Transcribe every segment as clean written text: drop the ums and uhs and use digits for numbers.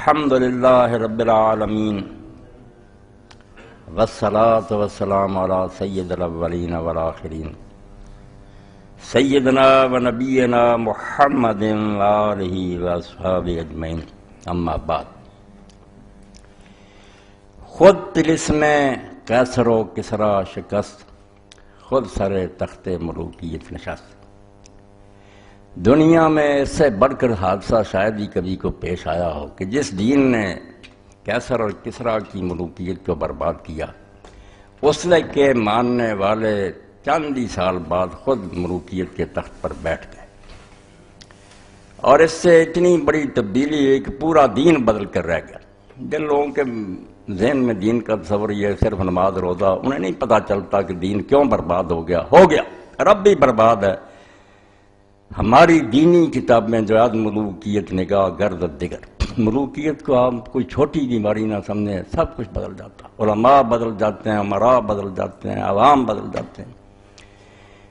الحمد للہ رب العالمین والصلاة والسلام علی سید الاولین والآخرین سیدنا و نبینا محمد وآلہ واصحابہ اجمعین، اما بعد۔ خود طلسم قیصر و کسریٰ شکست، خود سر تخت ملوکیت نشست۔ دنیا میں اس سے بڑھ کر حادثہ شاید ہی کبھی کو پیش آیا ہو کہ جس دین نے قیصر اور کسریٰ کی ملوکیت کو برباد کیا، اس کے ماننے والے چند ہی سال بعد خود ملوکیت کے تخت پر بیٹھ گئے، اور اس سے اتنی بڑی تبدیلی ہے کہ پورا دین بدل کر رہ گیا۔ جن لوگوں کے ذہن میں دین کا تصور یہ صرف نماز روزہ، انہیں نہیں پتہ چلتا کہ دین کیوں برباد ہو گیا، رب بھی برباد ہے۔ ہماری دینی کتابیں جو آج ملوکیت نگاہ گردد دیگر، ملوکیت کو آپ کوئی چھوٹی بیماری نہ سمجھیں، سب کچھ بدل جاتا، علماء بدل جاتے ہیں، امراء بدل جاتے ہیں، عوام بدل جاتے ہیں،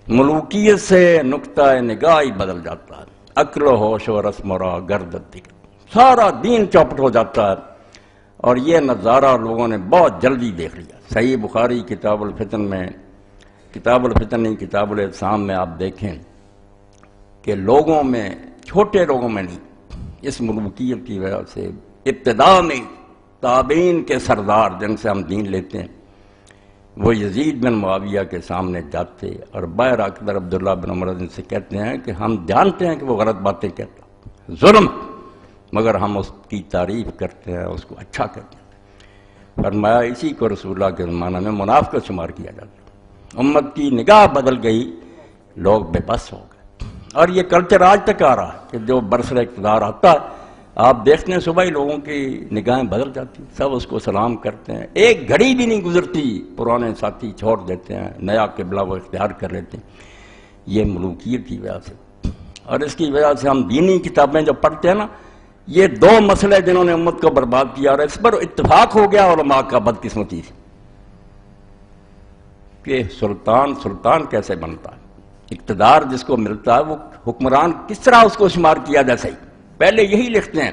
ملوکیت سے نقطہ نگاہ ہی بدل جاتا ہے، عقل و ہوش و رسم و راہ گردد دیگر، سارا دین چوپٹ ہو جاتا ہے۔ اور یہ نظارہ لوگوں نے بہت جلدی دیکھ لیا۔ صحیح بخاری کتاب الفتن میں، کتاب الفتن نہیں کتاب الاعتصام میں آپ دیکھیں کہ لوگوں میں، چھوٹے لوگوں میں نہیں، اس ملوکیت کی وجہ سے ابتدا میں تابعین کے سردار جن سے ہم دین لیتے ہیں، وہ یزید بن معاویہ کے سامنے جاتے اور باہر آ کر عبداللہ بن عمر سے کہتے ہیں کہ ہم جانتے ہیں کہ وہ غلط باتیں کہتا، ظلم، مگر ہم اس کی تعریف کرتے ہیں، اس کو اچھا کرتے ہیں۔ فرمایا اسی کو رسول اللہ کے زمانہ میں منافقت شمار کیا جاتا۔ امت کی نگاہ بدل گئی، لوگ بے بس ہو گئے، اور یہ کلچر آج تک آ رہا ہے کہ جو برسر اقتدار آتا ہے، آپ دیکھتے ہیں صبح ہی لوگوں کی نگاہیں بدل جاتی ہیں، سب اس کو سلام کرتے ہیں، ایک گھڑی بھی نہیں گزرتی پرانے ساتھی چھوڑ دیتے ہیں، نیا قبلہ وہ اختیار کر لیتے ہیں۔ یہ ملوکیت کی وجہ سے، اور اس کی وجہ سے ہم دینی کتابیں جو پڑھتے ہیں نا، یہ دو مسئلے جنہوں نے امت کو برباد کیا، اور اس پر اتفاق ہو گیا علماء کا بدقسمتی سے کہ سلطان کیسے بنتا ہے، اقتدار جس کو ملتا ہے وہ حکمران کس طرح اس کو شمار کیا جیسے ہی پہلے یہی لکھتے ہیں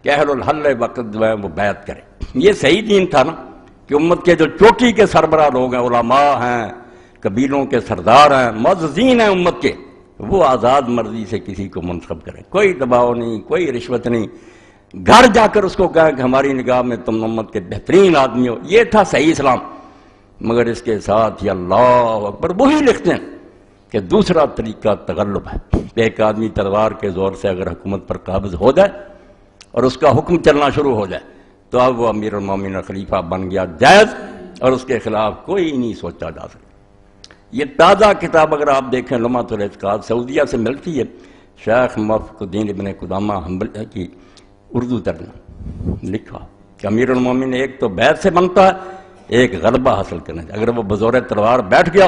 کہ اہل الحل وقت جو ہے وہ بیعت کرے۔ یہ صحیح دین تھا نا کہ امت کے جو چوٹی کے سربراہ لوگ ہیں، علماء ہیں، قبیلوں کے سردار ہیں، معززین ہیں امت کے، وہ آزاد مرضی سے کسی کو منتخب کریں، کوئی دباؤ نہیں، کوئی رشوت نہیں، گھر جا کر اس کو کہیں کہ ہماری نگاہ میں تم امت کے بہترین آدمی ہو۔ یہ تھا صحیح اسلام، مگر اس کے ساتھ ہی اللہ اکبر وہی لکھتے ہیں کہ دوسرا طریقہ تغلب ہے۔ ایک آدمی تلوار کے زور سے اگر حکومت پر قابض ہو جائے اور اس کا حکم چلنا شروع ہو جائے تو اب وہ امیر المومنین خلیفہ بن گیا جائز، اور اس کے خلاف کوئی نہیں سوچا جا سکتا۔ یہ تازہ کتاب اگر آپ دیکھیں لمعۃ الاعتقاد، سعودیہ سے ملتی ہے، شیخ موفق الدین ابن قدامہ حنبلی کی اردو ترجمہ لکھا کہ امیر المومنین ایک تو بیعت سے بنتا ہے، ایک غلبہ حاصل کرنا چاہیے، اگر وہ بزور تلوار بیٹھ گیا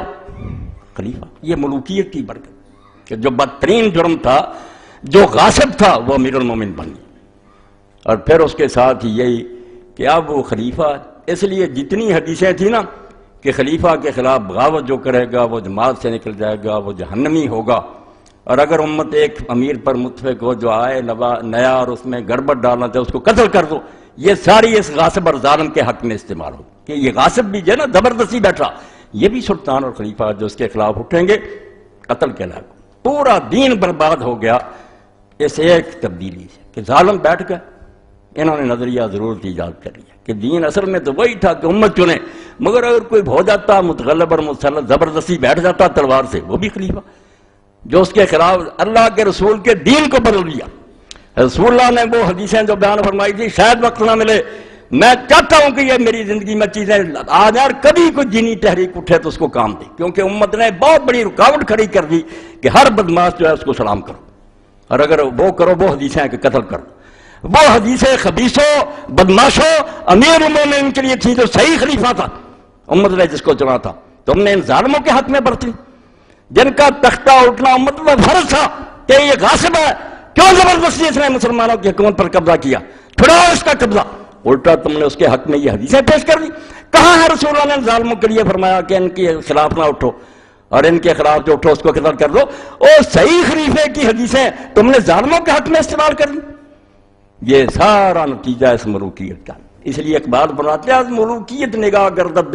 خلیفہ۔ یہ ملوکیت کی برکت کہ جو بدترین جرم تھا، جو غاصب تھا، وہ امیر المومنین بن گیا۔ اور پھر اس کے ساتھ ہی یہی کہ اب وہ خلیفہ، اس لیے جتنی حدیثیں تھیں نا کہ خلیفہ کے خلاف بغاوت جو کرے گا وہ جماعت سے نکل جائے گا، وہ جہنمی ہوگا، اور اگر امت ایک امیر پر متفق ہو جو آئے نیا اور اس میں گڑبڑ ڈالنا چاہے اس کو قتل کر دو، یہ ساری اس غاصب اور ظالم کے حق میں استعمال ہو کہ یہ غاصب بھی جو ہے نا زبردستی بیٹھا، یہ بھی سلطان اور خلیفہ جو اس کے خلاف اٹھیں گے قتل کے لائق۔ پورا دین برباد ہو گیا اس ایک تبدیلی سے کہ ظالم بیٹھ گئے، انہوں نے نظریہ ضرورت ایجاد کر لیا کہ دین اصل میں تو وہی تھا کہ امت چنے، مگر اگر کوئی ہو جاتا متغلب اور مسلط زبردستی بیٹھ جاتا تلوار سے، وہ بھی خلیفہ جو اس کے خلاف اللہ کے رسول کے دین کو بدل دیا۔ رسول اللہ نے وہ حدیثیں جو بیان فرمائی تھی، شاید وقت نہ ملے، میں چاہتا ہوں کہ یہ میری زندگی میں چیزیں آ جائیں اور کبھی کوئی دینی تحریک اٹھے تو اس کو کام دے، کیونکہ امت نے بہت بڑی رکاوٹ کھڑی کر دی کہ ہر بدماش جو ہے اس کو سلام کرو، اور اگر وہ کرو وہ حدیثیں کہ قتل کرو۔ وہ حدیثیں خبیثوں، بدماشوں، امیر المومنین کے لیے تھی جو صحیح خلیفہ تھا، امت نے جس کو چنا تھا۔ تم نے ان ظالموں کے حق میں برتی جن کا تختہ اٹھنا امت میں فرض تھا کہ یہ غاصب ہے، کیوں زبردستی اس نے مسلمانوں کی حکومت پر قبضہ کیا، چھڑاؤ اس کا قبضہ، الٹا تم نے اس کے حق میں یہ حدیثیں پیش کر دی۔ کہاں ہے رسول اللہ نے ظالموں کے لیے فرمایا کہ ان کے خلاف نہ اٹھو، اور ان کے خلاف جو اٹھو اس کو قتل کر دو؟ اور صحیح خلیفے کی حدیثیں تم نے ظالموں کے حق میں استعمال کر دی۔ یہ سارا نتیجہ اس ملوکیت کا. اس لیے اقبال بناتے ہیں ملوکیت نگاہ گردب،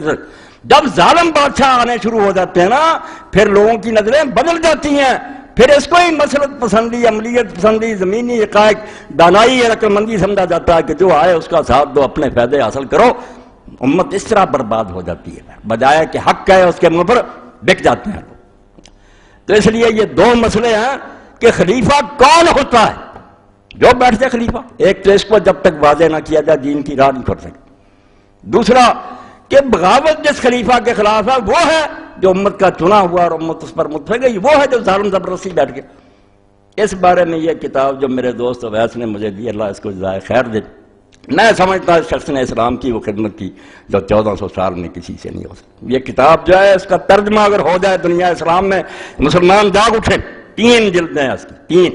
جب ظالم بادشاہ آنے شروع ہو جاتے ہیں نا پھر لوگوں کی نظریں بدل جاتی ہیں، پھر اس کو ہی مسلط پسندی، عملیت پسندی، زمینی حقائق، دانائی، عقل مندی سمجھا جاتا ہے کہ جو آئے اس کا ساتھ دو، اپنے فائدے حاصل کرو. امت اس طرح برباد ہو جاتی ہے، بجائے کہ حق ہے اس کے منہ پر بک جاتے ہیں. تو اس لیے یہ دو مسئلے ہیں کہ خلیفہ کون ہوتا ہے. جو بیٹھ جائے خلیفہ، ایک تو اس کو جب تک واضح نہ کیا جائے دین کی راہ نہیں کھل سکتی. دوسرا کہ بغاوت جس خلیفہ کے خلاف ہے وہ ہے جو امت کا چنا ہوا اور امت اس پر متفق ہے، وہ ہے جو ظالم زبردستی بیٹھ گیا. اس بارے میں یہ کتاب جو میرے دوست اویس نے مجھے دی، اللہ اس کو جزائے خیر دے، میں سمجھتا اس شخص نے اسلام کی وہ خدمت کی جو 1400 سال میں کسی سے نہیں ہو سکتی. یہ کتاب جو ہے اس کا ترجمہ اگر ہو جائے دنیا اسلام میں، مسلمان جاگ اٹھے. 3 جلدیں اس کی،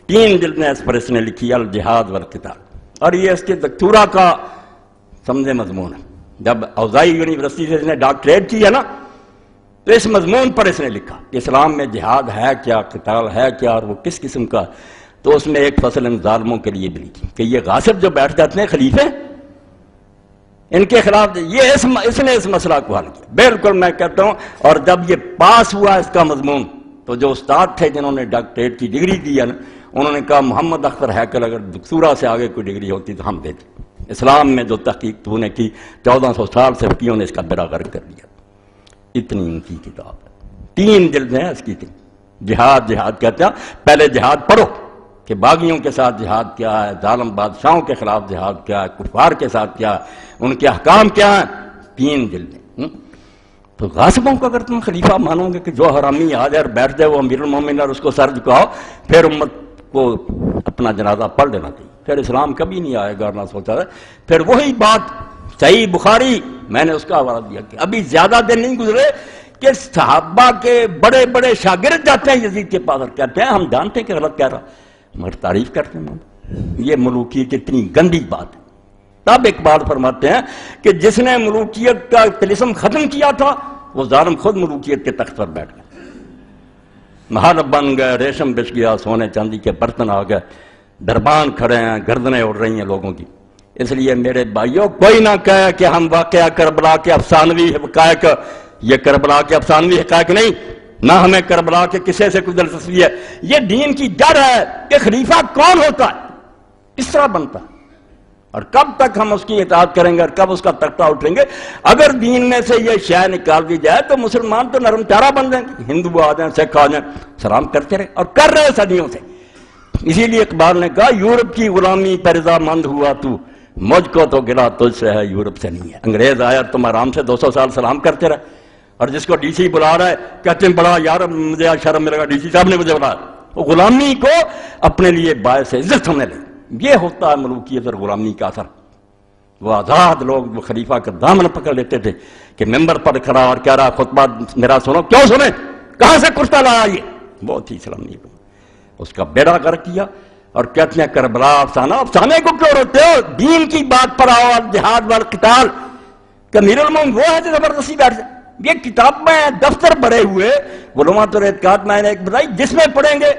تین جلدیں اس پر اس نے لکھی، الجہاد والقتال. اور یہ اس کے دکتورا کا سمجھے مضمون ہے. جب اوزائی یونیورسٹی سے اس نے ڈاکٹریٹ کی ہے نا تو اس مضمون پر اس نے لکھا کہ اسلام میں جہاد ہے کیا، قتال ہے کیا، اور وہ کس قسم کا. تو اس میں ایک فصل ان ظالموں کے لیے بھی لکھی کہ یہ غاصب جو بیٹھ جاتے ہیں خلیفے، ان کے خلاف یہ اس نے اس مسئلہ کو حل کیا. بالکل میں کہتا ہوں. اور جب یہ پاس ہوا اس کا مضمون تو جو استاد تھے جنہوں نے ڈاکٹریٹ کی ڈگری دی ہے نا، انہوں نے کہا محمد اختر ہیکل اگر دکتورا سے آگے کوئی ڈگری ہوتی تو ہم دیتے. اسلام میں جو تحقیق تو نے کی 1400 سال سے فقیہوں نے اس کا بیڑا غرق کر دیا. اتنی اونچی کتاب ہے، 3 جلدیں ہیں اس کی. جہاد کہتے ہیں پہلے جہاد پڑھو کہ باغیوں کے ساتھ جہاد کیا ہے، ظالم بادشاہوں کے خلاف جہاد کیا ہے، کفار کے ساتھ کیا ہے، ان کے احکام کیا ہیں. 3 جلدیں. تو غاصبوں کو اگر تم خلیفہ مانو گے کہ جو حرامی آ جائے اور بیٹھ جائے وہ امیر المومنین اور اس کو سر جھکاؤ، پھر امت کو اپنا جنازہ پڑھ لینا چاہیے. پھر اسلام کبھی نہیں آئے گا. نہ سوچا ہے پھر وہی بات صحیح بخاری میں نے اس کا حوالہ دیا کہ ابھی زیادہ دن نہیں گزرے کہ صحابہ کے بڑے بڑے شاگرد جاتے ہیں یزید کے پاس اور کہتے ہیں ہم جانتے ہیں کہ غلط کہہ رہا، مگر تعریف کرتے ہیں. یہ ملوکیت اتنی گندی بات ہے. تب اقبال فرماتے ہیں کہ جس نے ملوکیت کا طلسم ختم کیا تھا وہ ظالم خود ملوکیت کے تخت پر بیٹھ گئے، محل بن گئے، ریشم بچ گیا، سونے چاندی کے برتن آ گئے، دربان کھڑے ہیں، گردنیں اڑ رہی ہیں لوگوں کی. اس لیے میرے بھائیوں کوئی نہ کہے کہ ہم واقعہ کربلا کے افسانوی حقائق، یہ کربلا کے افسانوی حقائق نہیں، نہ ہمیں کربلا کے قصے سے کوئی دلچسپی ہے. یہ دین کی جڑ ہے کہ خلیفہ کون ہوتا ہے، کس طرح بنتا ہے، اور کب تک ہم اس کی اطاعت کریں گے اور کب اس کا تختہ اٹھیں گے. اگر دین میں سے یہ شے نکال دی جائے تو مسلمان تو نرم چارہ بن جائیں گے. ہندو آ جائیں، سکھ آ جائیں، سلام کرتے رہے اور کر رہے صدیوں سے. اسی لیے اقبال نے کہا یورپ کی غلامی پر رضا مند ہوا تو، مجھ کو تو گلا تجھ سے ہے، یورپ سے نہیں ہے. انگریز آیا تم آرام سے 200 سال سلام کرتے رہے، اور جس کو ڈی سی بلا رہا ہے کہتے ہیں بڑا یار مجھے شرم ملے گا، ڈی سی صاحب نے مجھے بلایا. وہ غلامی کو اپنے لیے باعث عزت سمجھنے لگے. یہ ہوتا ہے ملوکیت اور غلامی کا اثر. وہ آزاد لوگ وہ خلیفہ کا دامن پکڑ لیتے تھے کہ ممبر پر کھڑا اور کہہ رہا خطبہ میرا سنو. کیوں سنیں، کہاں سے کرتا لایا، یہ بہت ہی اسلامی کو اس کا بیڑا غرق کیا. اور کہتے ہیں کربلا افسانہ، افسانے کو کیوں روتے ہو، دین کی بات پر آؤ. جہاد والقتال کہ امیر المومنین وہ ہے جو زبردستی بیٹھ جائے. یہ کتاب میں دفتر بڑے ہوئے علومات اور اعتقاد میں نے ایک بتائی جس میں پڑھیں گے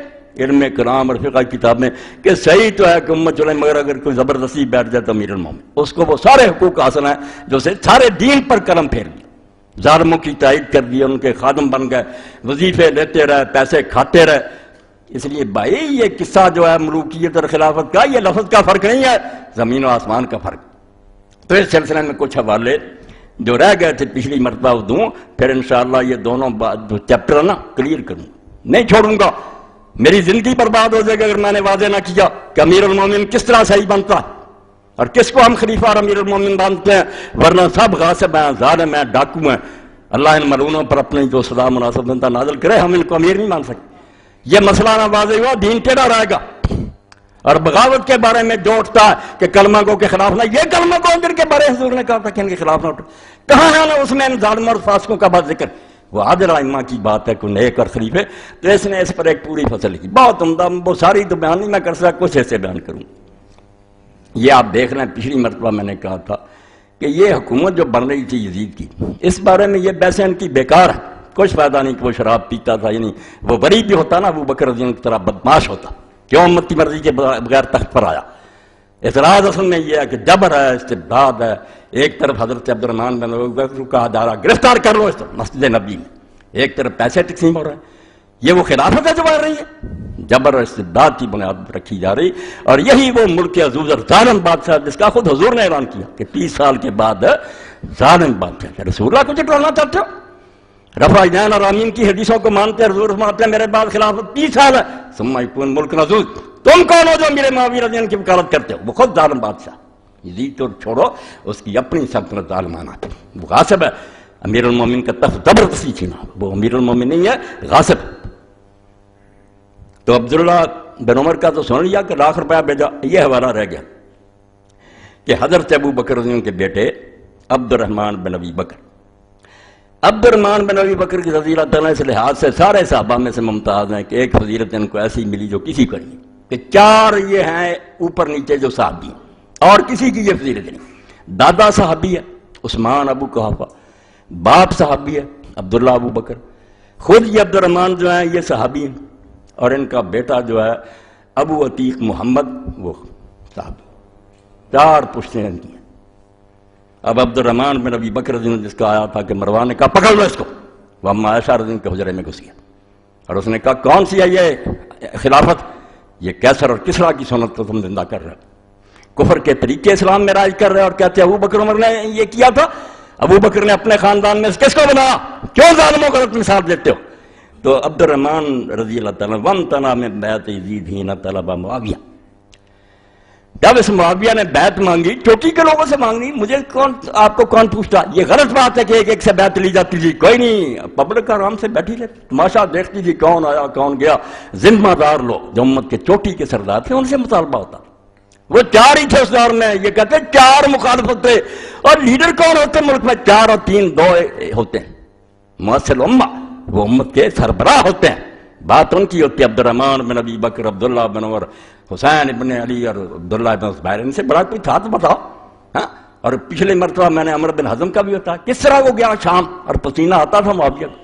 علم کلام اور فقہ کتاب میں کہ صحیح تو ہے کہ امت چلے مگر اگر کوئی زبردستی بیٹھ جائے تو امیر المومنین اس کو وہ سارے حقوق حاصل ہیں جو سے سارے دین پر قلم پھیر دی، ظالموں کی تائید کر دی، ان کے خادم بن گئے، وظیفے لیتے رہے، پیسے کھاتے رہے. اس لیے بھائی یہ قصہ جو ہے ملوکیت اور خلافت کا، یہ لفظ کا فرق نہیں ہے، زمین و آسمان کا فرق. تو اس سلسلے میں کچھ حوالے جو رہ گئے تھے پچھلی مرتبہ وہ دوں، پھر انشاءاللہ یہ دونوں جو چیپٹر ہے نا کلیئر کروں، نہیں چھوڑوں گا. میری زندگی برباد ہو جائے گی اگر میں نے واضح نہ کیا کہ امیر المومنین کس طرح صحیح بنتا ہے اور کس کو ہم خلیفہ اور امیر المومنین مانتے ہیں. ورنہ سب غاصب ہیں، ظالم ہیں، ڈاکو ہیں. اللہ ان ملعونوں پر اپنی جو سزا مناسب بنتا نازل کرے، ہم ان کو امیر نہیں مان سکتے. یہ مسئلہ نہ واضح ہوا دین ٹیڑھا رہے گا. اور بغاوت کے بارے میں جو اٹھتا ہے کہ کلمہ گو کے خلاف نہ، یہ کلمہ گو جن کے بارے حضور نے کہا تھا کہ ان کے خلاف نہ اٹھو، کہاں ہے اس میں ان ظالموں اور فاسقوں کا بات ذکر. وہ عادل ائمہ کی بات ہے کوئی نیک اور خلیفے. تو اس نے اس پر ایک پوری فصل کی، بہت عمدہ، وہ ساری تو بیان نہیں میں کر سکتا، کچھ ایسے بیان کروں. یہ آپ دیکھ رہے ہیں پچھلی مرتبہ میں نے کہا تھا کہ یہ حکومت جو بن رہی تھی یزید کی، اس بارے میں یہ بحثیں ان کی بیکار ہے، کچھ فائدہ نہیں کہ وہ شراب پیتا تھا. یعنی وہ غریب بھی ہوتا نا، ابو بکر رضی اللہ عنہ کی طرح بدماش ہوتا، کیوں امت کی مرضی کے بغیر تخت پر آیا. اعتراض اصل میں یہ ہے کہ جبر ہے، استبداد ہے. ایک طرف حضرت عبد الرحمن بن ابی بکر کا ادارہ گرفتار کر لو اس طرح مسجد نبی میں، ایک طرف پیسے تقسیم ہو رہے ہیں. یہ وہ خلافت ہے جو بڑھ رہی ہے، جبر اور استبداد کی بنیاد پر رکھی جا رہی. اور یہی وہ ملک عزوز اور ظالم بادشاہ جس کا خود حضور نے اعلان کیا کہ 30 سال کے بعد ظالم بادشاہ. رسول اللہ کو جٹلانا چاہتے ہو؟ رفع یدین اور آمین کی حدیثوں کو مانتے ہیں، حضور فرماتے ہیں میرے بعد خلافت 30 سال ہے. ثم یکون ملک عزوز. تم کون ہو جو میرے معاویہ رضی اللہ عنہ کی وکالت کرتے ہو؟ وہ خود ظالم بادشاہ. یزید تو چھوڑو، اس کی اپنی سلطنت ظالمانہ تھی. وہ غاصب ہے. امیر المومنین کا زبردستی چھینا، وہ امیر المومنین نہیں ہے، غاصب. تو عبداللہ بن عمر کا تو سن لیا کہ لاکھ روپیہ بھیجا. یہ حوالہ رہ گیا کہ حضرت ابو بکر رضی اللہ عنہ کے بیٹے عبد الرحمن بن ابی بکر، عبد الرحمن بن ابی بکر کی رضی اللہ تعالیٰ اس لحاظ سے سارے صحابہ میں سے ممتاز ہیں کہ ایک فضیلت ان کو ایسی ملی جو کسی کو نہیں، کہ 4 یہ ہیں اوپر نیچے جو صحابی ہیں، اور کسی کی یہ فضیلت نہیں. دادا صحابی ہے عثمان ابو قحافہ، باپ صحابی ہے عبداللہ ابو بکر، خود یہ عبد الرحمن جو ہیں یہ صحابی ہیں، اور ان کا بیٹا جو ہے ابو عتیق محمد وہ صحابی. 4 پشتیں ان کی ہیں. اب عبد الرحمن بن ابی بکر رضی اللہ عنہ جس کا آیا تھا کہ مروان نے کہا پکڑ لو اس کو، وہ اما عائشہ رضی اللہ عنہ کے حجرے میں گھس گیا اور اس نے کہا کون سی ہے یہ خلافت؟ یہ کیسر اور کسریٰ کی سنت کو تم زندہ کر رہے ہو، کفر کے طریقے اسلام میں رائج کر رہے ہو، اور کہتے ہیں ابو بکر عمر نے یہ کیا تھا. ابو بکر نے اپنے خاندان میں کس کو بنایا؟ کیوں ظالموں کو غلط مثال دیتے ہو؟ تو عبد الرحمن رضی اللہ تعالیٰ وامتنع من بیعت یزید حین طلب معاویہ. جب اس معاویہ نے بیعت مانگی، چوٹی کے لوگوں سے مانگی، مجھے آپ کو کون پوچھتا؟ یہ غلط بات ہے کہ ایک ایک سے بیعت لی جاتی تھی. کوئی نہیں، پبلک آرام سے بیٹھی رہتی، تماشا دیکھتی تھی کون آیا کون گیا. ذمہ دار لوگ جو امت کے چوٹی کے سردار تھے ان سے مطالبہ ہوتا. وہ 4 ہی تھے اس دور میں. یہ کہتے 4 مخالفت تھے. اور لیڈر کون ہوتے ملک میں؟ 4 اور 3 2 ہوتے ہیں. مؤثر امہ، وہ امت کے سربراہ ہوتے ہیں. بات ان کی ہوتی ہے. عبد الرحمن بن ابی بکر، عبداللہ بن عمر، حسین ابن علی اور عبداللہ بن زبیر، ان سے بڑا کوئی تھا تو بتاؤ. ہاں، اور پچھلے مرتبہ میں نے عمر بن حزم کا بھی ہوتا. کس طرح وہ گیا شام اور پسینہ آتا تھا معاویہ کو.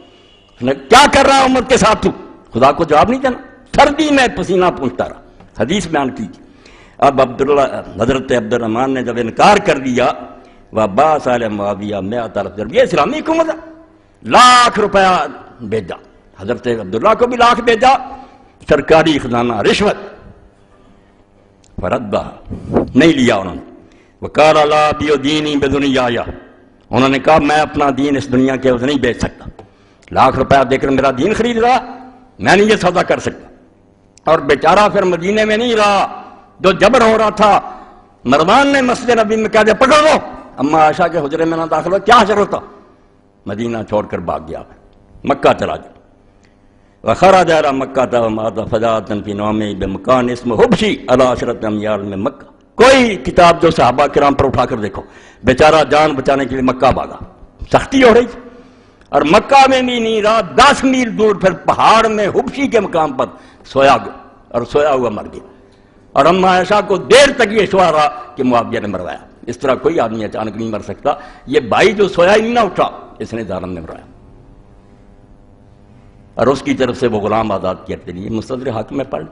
اس نے کیا کر رہا ہے امت کے ساتھ تو؟ خدا کو جواب نہیں دینا. سردی میں پسینہ پہنچتا رہا. حدیث بیان کی. اب حضرت عبد الرحمن نے جب انکار کر دیا، وعباس علیہ معاویہ 100 درب، یہ اسلامی حکومت ہے، لاکھ روپیہ بھیجا. حضرت عبداللہ کو بھی لاکھ بھیجا، سرکاری خزانہ رشوت. فردہ نہیں لیا انہوں نے. وقال لا ابیع دینی بدنیای، انہوں نے کہا میں اپنا دین اس دنیا کے عوض نہیں بیچ سکتا. لاکھ روپیہ دے کر میرا دین خرید رہا، میں نہیں یہ سودا کر سکتا. اور بیچارہ پھر مدینے میں نہیں رہا، جو جبر ہو رہا تھا. مروان نے مسجد نبی میں کہا دیا پکڑ لو، اما عائشہ کے حجرے میں نہ داخل ہو. کیا حجر ہوتا؟ مدینہ چھوڑ کر بھاگ گیا، مکہ چلا گیا. وخرج الى مکہ ومات فجاءت فی نومہ بمکان اسمہ حبشی علی 10 امیال میں مکہ. کوئی کتاب جو صحابہ کرام پر اٹھا کر دیکھو، بیچارہ جان بچانے کے لیے مکہ بھاگا. سختی ہو رہی تھی اور مکہ میں بھی نہیں رہا. 10 میل دور پھر پہاڑ میں حبشی کے مقام پر سویا گیا اور سویا ہوا مر گیا. اور اما عائشہ کو دیر تک یہ شعور رہا کہ معاویہ نے مروایا. اس طرح کوئی آدمی اچانک نہیں مر سکتا. یہ بھائی جو سویا ہی نہیں نہ اٹھا، اس نے ظالم نے مرایا. اور اس کی طرف سے وہ غلام آزاد کیا کے لیے مستدرک حاکم میں پڑھ.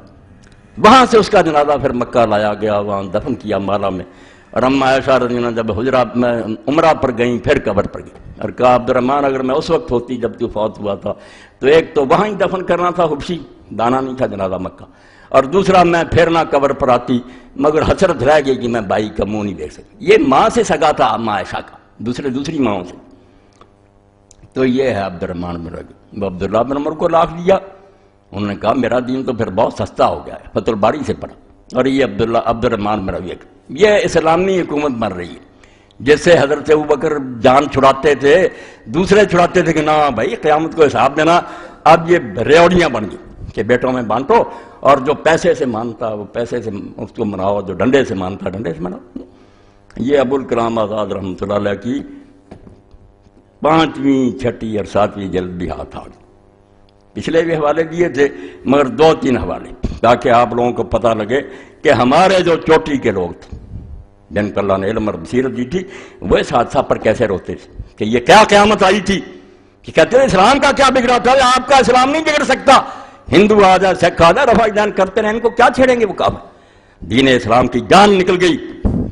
وہاں سے اس کا جنازہ پھر مکہ لایا گیا، وہاں دفن کیا مالا میں. اور اما عائشہ رضی اللہ عنہ جب حجرات میں عمرہ پر گئیں، پھر قبر پر گئی اور کہا عبد الرحمن اگر میں اس وقت ہوتی جب تو فوت ہوا تھا تو ایک تو وہاں ہی دفن کرنا تھا حبشی، دانا نہیں تھا جنازہ مکہ، اور دوسرا میں پھر نہ قبر پر آتی، مگر حسرت رہ گئی کہ میں بھائی کا منہ نہیں دیکھ سکتی. یہ ماں سے سگا تھا اما عائشہ کا، دوسری ماؤں سے. تو یہ ہے عبد الرحمن بن ربیع. وہ عبداللہ بن عمر کو لاکھ دیا. انہوں نے کہا میرا دین تو پھر بہت سستا ہو گیا ہے، فتح الباری سے پڑھا. اور یہ عبد الرحمن بن ربیع، یہ اسلامی حکومت بن رہی ہے. جیسے حضرت ابوبکر جان چھڑاتے تھے، دوسرے چھڑاتے تھے کہ نہ بھائی قیامت کو حساب دینا. اب یہ ریوڑیاں بن گئی کہ بیٹوں میں بانٹو، اور جو پیسے سے مانتا وہ پیسے سے اس کو مناؤ، جو ڈنڈے سے مانتا ڈنڈے سے مناؤ. یہ ابوالکلام آزاد رحمۃ اللہ علیہ کی 5ویں 6ٹھی اور 7ویں جلد بھی ہاتھ آ گئی. پچھلے بھی حوالے دیے تھے مگر 2-3 حوالے تاکہ آپ لوگوں کو پتہ لگے کہ ہمارے جو چوٹی کے لوگ تھے جن کو اللہ نے علم اور بصیرت دی تھی، وہ اس حادثہ پر کیسے روتے تھے کہ یہ کیا قیامت آئی تھی، کہ کہتے ہیں اسلام کا کیا بگڑا تھا. آپ کا اسلام نہیں بگڑ سکتا. ہندو آ جائے، سکھ آ جائے، رفع دین کرتے رہے، ان کو کیا چھیڑیں گے وہ کافر. دین اسلام کی جان نکل گئی،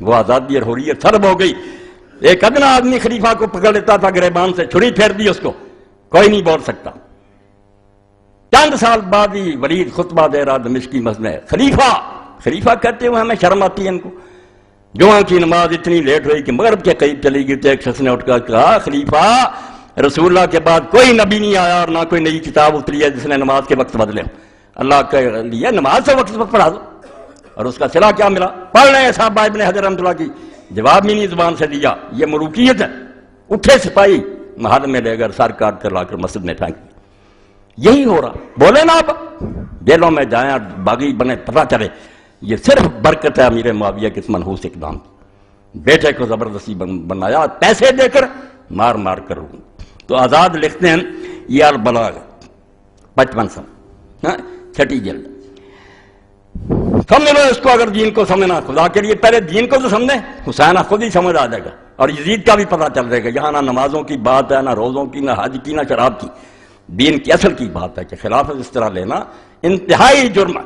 وہ آزادی اور حریت سلب ہو گئی۔ ایک ادنا آدمی خلیفہ کو پکڑ لیتا تھا گریبان سے، چھری پھیر دی اس کو، کوئی نہیں بول سکتا۔ چند سال بعد ہی ولید خطبہ دے رہا دمشقی مسجد میں، خلیفہ کہتے ہوئے ہمیں شرم آتی ہے ان کو۔ جمعہ کی نماز اتنی لیٹ ہوئی کہ مغرب کے قریب چلی گئی تو ایک شخص نے اٹھ کر کہا، خلیفہ رسول اللہ کے بعد کوئی نبی نہیں آیا اور نہ کوئی نئی کتاب اتری ہے جس نے نماز کے وقت بدلے ہو۔ اللہ کے لیے نماز سے وقت پڑھا دو۔ اور اس کا صلہ کیا ملا؟ پڑھ رہے ہیں صاحب ابن حجر رحمۃ اللہ کی، جواب بھی نہیں زبان سے دیا۔ یہ ملوکیت ہے۔ اٹھے سپاہی محل میں لے کر سر کاٹ کر لا کر مسجد میں پھینک دیا۔ یہی ہو رہا، بولے نا اب جیلوں میں جائیں اور باغی بنے، پتہ چلے یہ صرف برکت ہے امیر معاویہ کے اس منحوس اقدام کی۔ بیٹے کو زبردستی بنایا، پیسے دے کر مار مار کر ہوں۔ تو آزاد لکھتے ہیں یہ البلاغ 55 صفحہ، چھٹی جلد۔ سمجھ لو اس کو، اگر دین کو سمجھنا، خدا کے لیے پہلے دین کو تو سمجھیں، حسینہ خود ہی سمجھ آ جائے گا اور یزید کا بھی پتہ چل جائے گا۔ یہاں نہ نمازوں کی بات ہے، نہ روزوں کی، نہ حج کی، نہ شراب کی۔ دین کی اصل کی بات ہے کہ خلافت اس طرح لینا انتہائی جرم ہے۔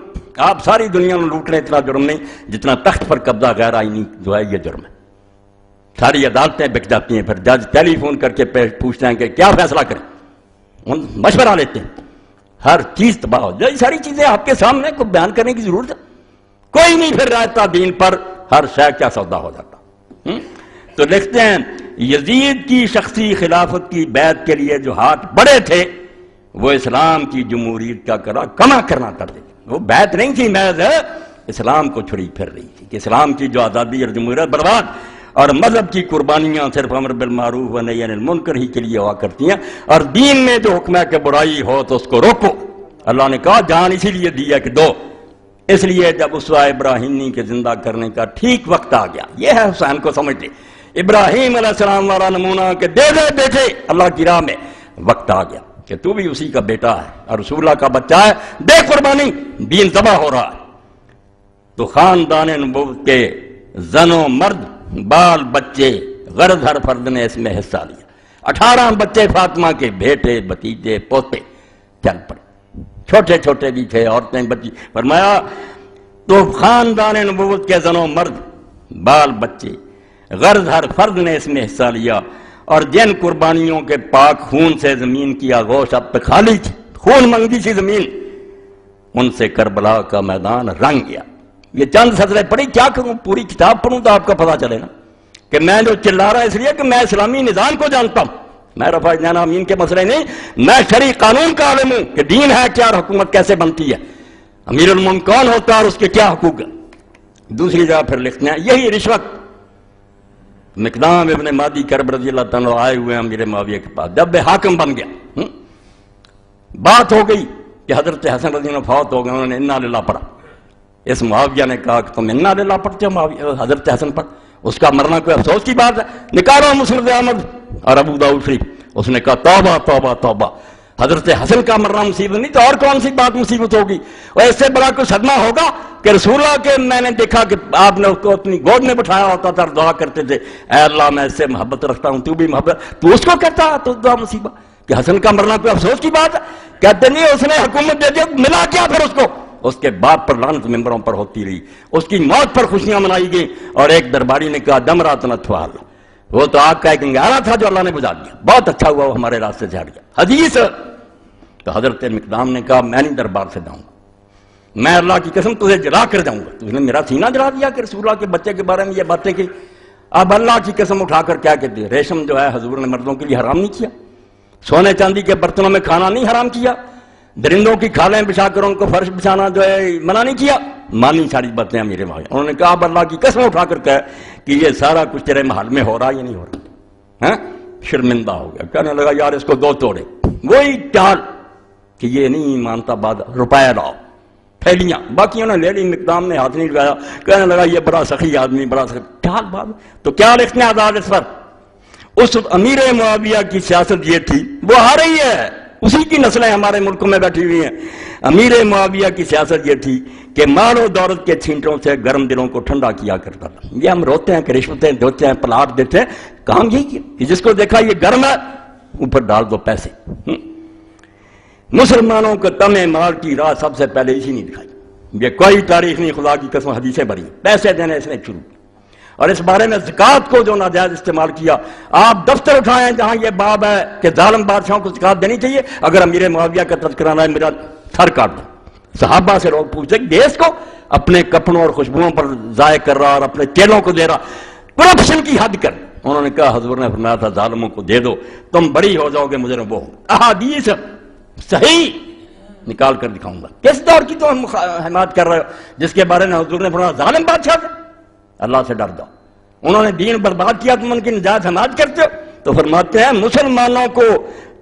آپ ساری دنیا میں لوٹ لیں، اتنا جرم نہیں جتنا تخت پر قبضہ غیر آئینی جو ہے یہ جرم ہے۔ ساری عدالتیں بک جاتی ہیں، پھر جج ٹیلی فون کر کے پوچھتے ہیں کہ کیا فیصلہ کریں، مشورہ لیتے ہیں، ہر چیز تباہ ہو جائے۔ ساری چیزیں آپ کے سامنے کو بیان کرنے کی ضرورت ہے، کوئی نہیں پھر رہتا دین پر، ہر شے کیا سودا ہو جاتا۔ تو لکھتے ہیں یزید کی شخصی خلافت کی بیعت کے لیے جو ہاتھ بڑے تھے وہ اسلام کی جمہوریت کا کما کرنا کرتے تھے۔ وہ بیعت نہیں تھی، محض اسلام کو چھری پھر رہی تھی کہ اسلام کی جو آزادی اور جمہوریت برباد، اور مذہب کی قربانیاں صرف امر بالمعروف و نہی عن المنکر ہی کے لیے ہوا کرتی ہیں، اور دین میں جو حکم ہے کہ برائی ہو تو اس کو روکو۔ اللہ نے کہا جان اسی لیے دی ہے کہ دو، اس لیے جب اسوہ ابراہیمی کے زندہ کرنے کا ٹھیک وقت آ گیا، یہ ہے حسین کو سمجھتے، ابراہیم علیہ السلام والا نمونہ کہ دے دے بیٹے اللہ کی راہ میں، وقت آ گیا کہ تو بھی اسی کا بیٹا ہے اور رسول اللہ کا بچہ ہے، دے قربانی، دین ذبح ہو رہا ہے۔ تو خاندان نبوت کے زن و مرد، بال بچے، غرض ہر فرد نے اس میں حصہ لیا۔ 18 بچے فاطمہ کے، بیٹے بھتیجے پوتے چل پڑے، چھوٹے چھوٹے بھی تھے، عورتیں بچی۔ فرمایا تو خاندان نبوت کے زن و مرد، بال بچے، غرض ہر فرد نے اس میں حصہ لیا، اور جن قربانیوں کے پاک خون سے زمین کی آغوش اب تک خالی تھی، خون منگی تھی زمین، ان سے کربلا کا میدان رنگ گیا۔ یہ چند سطریں پڑھی، کیا کروں، پوری کتاب پڑھوں تو آپ کا پتہ چلے نا کہ میں جو چلا رہا اس لیے کہ میں اسلامی نظام کو جانتا ہوں، میں رفع جان امین کے مسئلے نہیں، میں شرعی قانون کا عالم ہوں کہ دین ہے کیا اور حکومت کیسے بنتی ہے، امیر المومنین کون ہوتا ہے اور اس کے کیا حقوق ہیں۔ دوسری جگہ پھر لکھتے ہیں یہی رشوت، مقدام ابن مادی کرب رضی اللہ تعالیٰ آئے ہوئے ہیں امیر معاویہ کے پاس، جب وہ حاکم بن گیا، بات ہو گئی کہ حضرت حسن رضی اللہ فوت ہو گئے، انہوں نے انا للہ پڑھا۔ اس معاویہ نے کہا کہ تم انا للہ پڑھتے ہو معاویہ حضرت حسن پر، اس کا مرنا کوئی افسوس کی بات ہے، نکالو مسند احمد اور ابو داؤد شریف۔ اس نے کہا توبہ توبہ توبہ، حضرت حسن کا مرنا مصیبت نہیں تو اور کون سی بات مصیبت ہوگی؟ اور اس سے بڑا کوئی صدمہ ہوگا کہ رسول اللہ کے میں نے دیکھا کہ آپ نے اس کو اپنی گود میں بٹھایا ہوتا تھا اور دعا کرتے تھے، اے اللہ میں اس سے محبت رکھتا ہوں، تو بھی محبت، تو اس کو کہتا تو دعا مصیبت کہ حسن کا مرنا کوئی افسوس کی بات ہے؟ کہتے نہیں، اس نے حکومت دے دی، ملا کیا پھر اس کو؟ اس کے باپ پر لعنت ممبروں پر ہوتی رہی، اس کی موت پر خوشیاں منائی گئی، اور ایک درباری نے کہا دمرات نتوال، وہ تو آگ کا ایک انگارہ تھا جو اللہ نے بجھا دیا، بہت اچھا ہوا وہ ہمارے راستے سے ہٹ گیا۔ حدیث تو حضرت مقدام نے کہا میں نہیں دربار سے جاؤں گا، میں اللہ کی قسم تجھے جلا کر جاؤں گا۔ تو نے میرا سینہ جلا دیا کہ رسول اللہ کے بچے کے بارے میں یہ باتیں کی۔ اب اللہ کی قسم اٹھا کر کیا کہتے ہیں، ریشم جو ہے حضور نے مردوں کے لیے حرام نہیں کیا، سونے چاندی کے برتنوں میں کھانا نہیں حرام کیا، درندوں کی کھالیں بچھا کر ان کو فرش بچھانا جو ہے منع نہیں کیا، مانی ساری باتیں میرے بھائی۔ انہوں نے کہا اب اللہ کی قسم اٹھا کر کہا کہ یہ سارا کچھ تیرے محل میں ہو رہا یا نہیں ہو رہا؟ شرمندہ ہو گیا، کہنے لگا یار اس کو دو توڑے، وہی چال کہ یہ نہیں مانتا، بعد روپیہ لاؤ، پھیلیاں، باقیوں نے لے لی، مقدام نے ہاتھ نہیں لگایا، کہنے لگا یہ بڑا سخی آدمی، بڑا سخی چال بات۔ تو کیا لکھنے آزاد اس پر؟ اس امیر معاویہ کی سیاست یہ تھی، وہ آ رہی ہے، اسی کی نسلیں ہمارے ملک میں بیٹھی ہوئی ہیں۔ امیر معاویہ کی سیاست یہ تھی کہ مال و دولت کے چھینٹوں سے گرم دلوں کو ٹھنڈا کیا کرتا تھا۔ یہ ہم روتے ہیں کہ رشوتیں دیتے ہیں، پلاٹ دیتے ہیں، کام یہی کیا کہ جس کو دیکھا یہ گرم ہے اوپر ڈال دو پیسے۔ مسلمانوں کو تمع مال کی راہ سب سے پہلے اسی نے دکھائی، یہ کوئی تاریخ نہیں، خدا کی قسم حدیثیں بری، پیسے دینے اس نے شروع کیا۔ اور اس بارے میں زکوٰۃ کو جو ناجائز استعمال کیا، آپ دفتر اٹھائیں جہاں یہ باب ہے کہ ظالم بادشاہوں کو زکوٰۃ دینی چاہیے، اگر امیر معاویہ کا تذکرہ نہ ہے میرا سر کاٹ دو۔ صحابہ سے لوگ پوچھتے کہ دیس کو اپنے کپڑوں اور خوشبوؤں پر ضائع کر رہا اور اپنے چیلوں کو دے رہا، کرپشن کی حد کر۔ انہوں نے کہا حضور نے فرمایا تھا ظالموں کو دے دو تم بری ہو جاؤ گے، مجرم وہ ہوں۔ احادیث صحیح نکال کر دکھاؤں گا۔ کس دور کی تو ہم حمایت کر رہے ہو جس کے بارے میں حضور نے فرمایا ظالم بادشاہ سے اللہ سے ڈر جاؤ، انہوں نے دین برباد کیا، تم ان کی نجات حمایت کرتے ہو؟ تو فرماتے ہیں مسلمانوں کو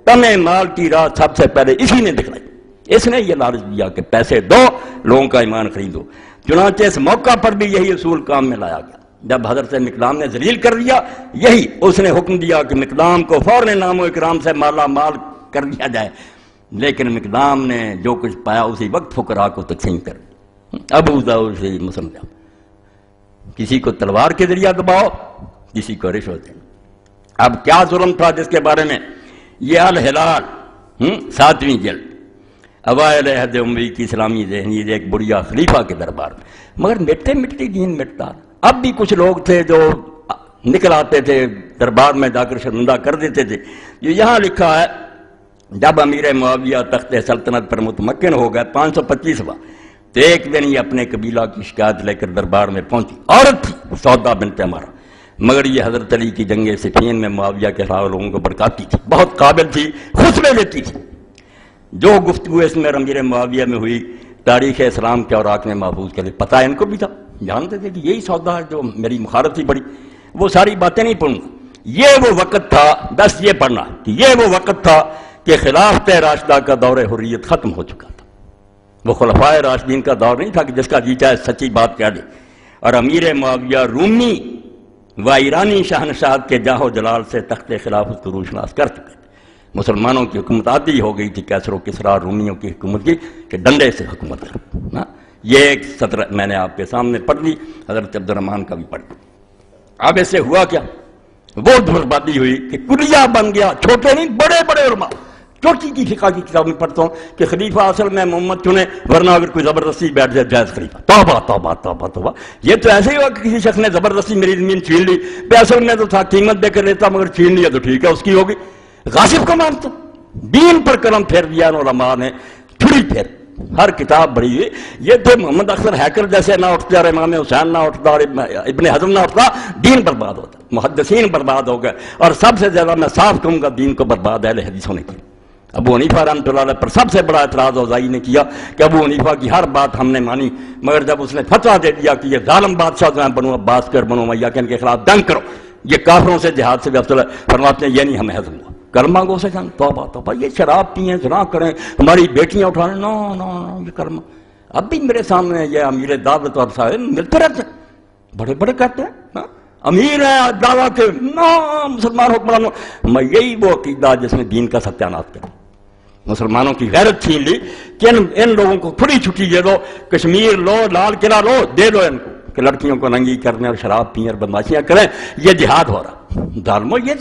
طمع مال کی راہ سب سے پہلے اسی نے دکھلائی، اس نے یہ لالچ دیا کہ پیسے دو لوگوں کا ایمان خریدو۔ چنانچہ اس موقع پر بھی یہی اصول کام میں لایا گیا۔ جب حضرت مقدام نے ذلیل کر دیا، یہی اس نے حکم دیا کہ مقدام کو فوراً نام و اکرام سے مالا مال کر دیا جائے، لیکن مقدام نے جو کچھ پایا اسی وقت فقراء کو تقسیم کر دیا۔ ابو داؤد سے مسلم، کسی کو تلوار کے ذریعہ دباؤ، کسی کو رشوت دینا۔ اب کیا ظلم تھا جس کے بارے میں یہ الہلال 7ویں جلد اوائل عہد عمری کی اسلامی ذہنیت ایک بڑھیا خلیفہ کے دربار میں، مگر مٹتے مٹتی دین مٹتا۔ اب بھی کچھ لوگ تھے جو نکل آتے تھے دربار میں جا کر شرمندہ کر دیتے تھے۔ یہ یہاں لکھا ہے جب امیر معاویہ تخت سلطنت پر متمکن ہو گئے 525واں، تو ایک دن یہ اپنے قبیلہ کی شکایت لے کر دربار میں پہنچی، عورت تھی سودا بنت عمارہ، مگر یہ حضرت علی کی جنگ صفین میں معاویہ کے خلاف لوگوں کو بھڑکاتی تھی، بہت قابل تھی، خطبے لیتی تھی۔ جو گفتگو اس میں امیر معاویہ میں ہوئی تاریخ اسلام کے اوراق نے محفوظ کر لی، پتہ ان کو بھی تھا، جانتے تھے کہ یہی سودا ہے جو میری مخالف تھی بڑی۔ وہ ساری باتیں نہیں پڑھوں گا، یہ وہ وقت تھا، بس یہ پڑھنا کہ یہ وہ وقت تھا کہ خلافت راشدہ کا دور حریت ختم ہو چکا تھا۔ وہ خلفائے راشدین کا دور نہیں تھا کہ جس کا جی چاہے سچی بات کہہ دے، اور امیر معاویہ رومی و ایرانی شہنشاہ کے جاہ و جلال سے تخت خلافت کو روشناس کر چکے تھے۔ مسلمانوں کی حکومت عادی ہو گئی تھی کیسر و کسریٰ رومیوں کی حکومت کی کہ ڈنڈے سے حکومت کر۔ یہ ایک سطر میں نے آپ کے سامنے پڑھ لی، حضرت عبد الرحمن کا بھی پڑھ لی۔ اب اس سے ہوا کیا؟ وہ بربادی ہوئی کہ کلیہ بن گیا، چھوٹے نہیں بڑے بڑے علماء۔ چوٹی کی فقہ کی کتاب میں پڑھتا ہوں کہ خلیفہ اصل میں محمد چنے، ورنہ اگر کوئی زبردستی بیٹھ جائے جائز خلیفہ۔ توبہ توبہ توبہ توبہ، یہ تو ایسے ہی ہوا کہ کسی شخص نے زبردستی میری زمین چھین لی، اصل میں تو تھا قیمت دے کر لیتا، مگر چھین لیا تو ٹھیک ہے اس کی ہوگی۔ غاصب کو مانتا، دین پر قلم پھیر دیا علماء نے، چھری پھیر ہر کتاب بڑی ہوئی۔ یہ تو محمد اکثر ہیکر جیسے نہ اٹھتا اور امام حسین نہ اٹھتا اور ابن حزم نہ اٹھتا، دین برباد ہوتا، محدثین برباد ہو گئے، اور سب سے زیادہ میں صاف کہوں گا دین کو برباد اہل حدیثوں نے کیا۔ ابو حنیفہ رحمۃ اللہ علیہ پر سب سے بڑا اعتراض اوزاعی نے کیا کہ ابو حنیفہ کی ہر بات ہم نے مانی، مگر جب اس نے فتویٰ دے دیا کہ یہ ظالم بادشاہ جو ہیں بنو عباس کر بنو امیہ کے، ان کے خلاف جنگ کرو، یہ کافروں سے جہاد سے بھی افضل ہے، فرماتے ہیں یہ نہیں ہمیں ہضم ہوا، کلمہ گو سے جنگ، توبہ توبہ، یہ شراب پئیں زنا کریں، ہماری بیٹیاں اٹھا لیں، نو نو نو، یہ کلمہ۔ اب بھی میرے سامنے یہ امیر دعوت اور صاحب ملتے رہتے ہیں، بڑے بڑے کہتے ہیں امیر ہیں دعویٰ کے نو مسلمان حکمرانوں، میں یہی وہ عقیدہ جس میں دین کا ستیانات کریں۔ مسلمانوں کی غیرت چھین لی کہ ان لوگوں کو کھلی چھٹی دے دو، کشمیر لو، لال قلعہ لو، دے دو ان کو کہ لڑکیوں کو ننگی کرنے اور شراب پئیں اور بدماشیاں کریں، یہ جہاد ہو رہا۔ ظالمو، یہ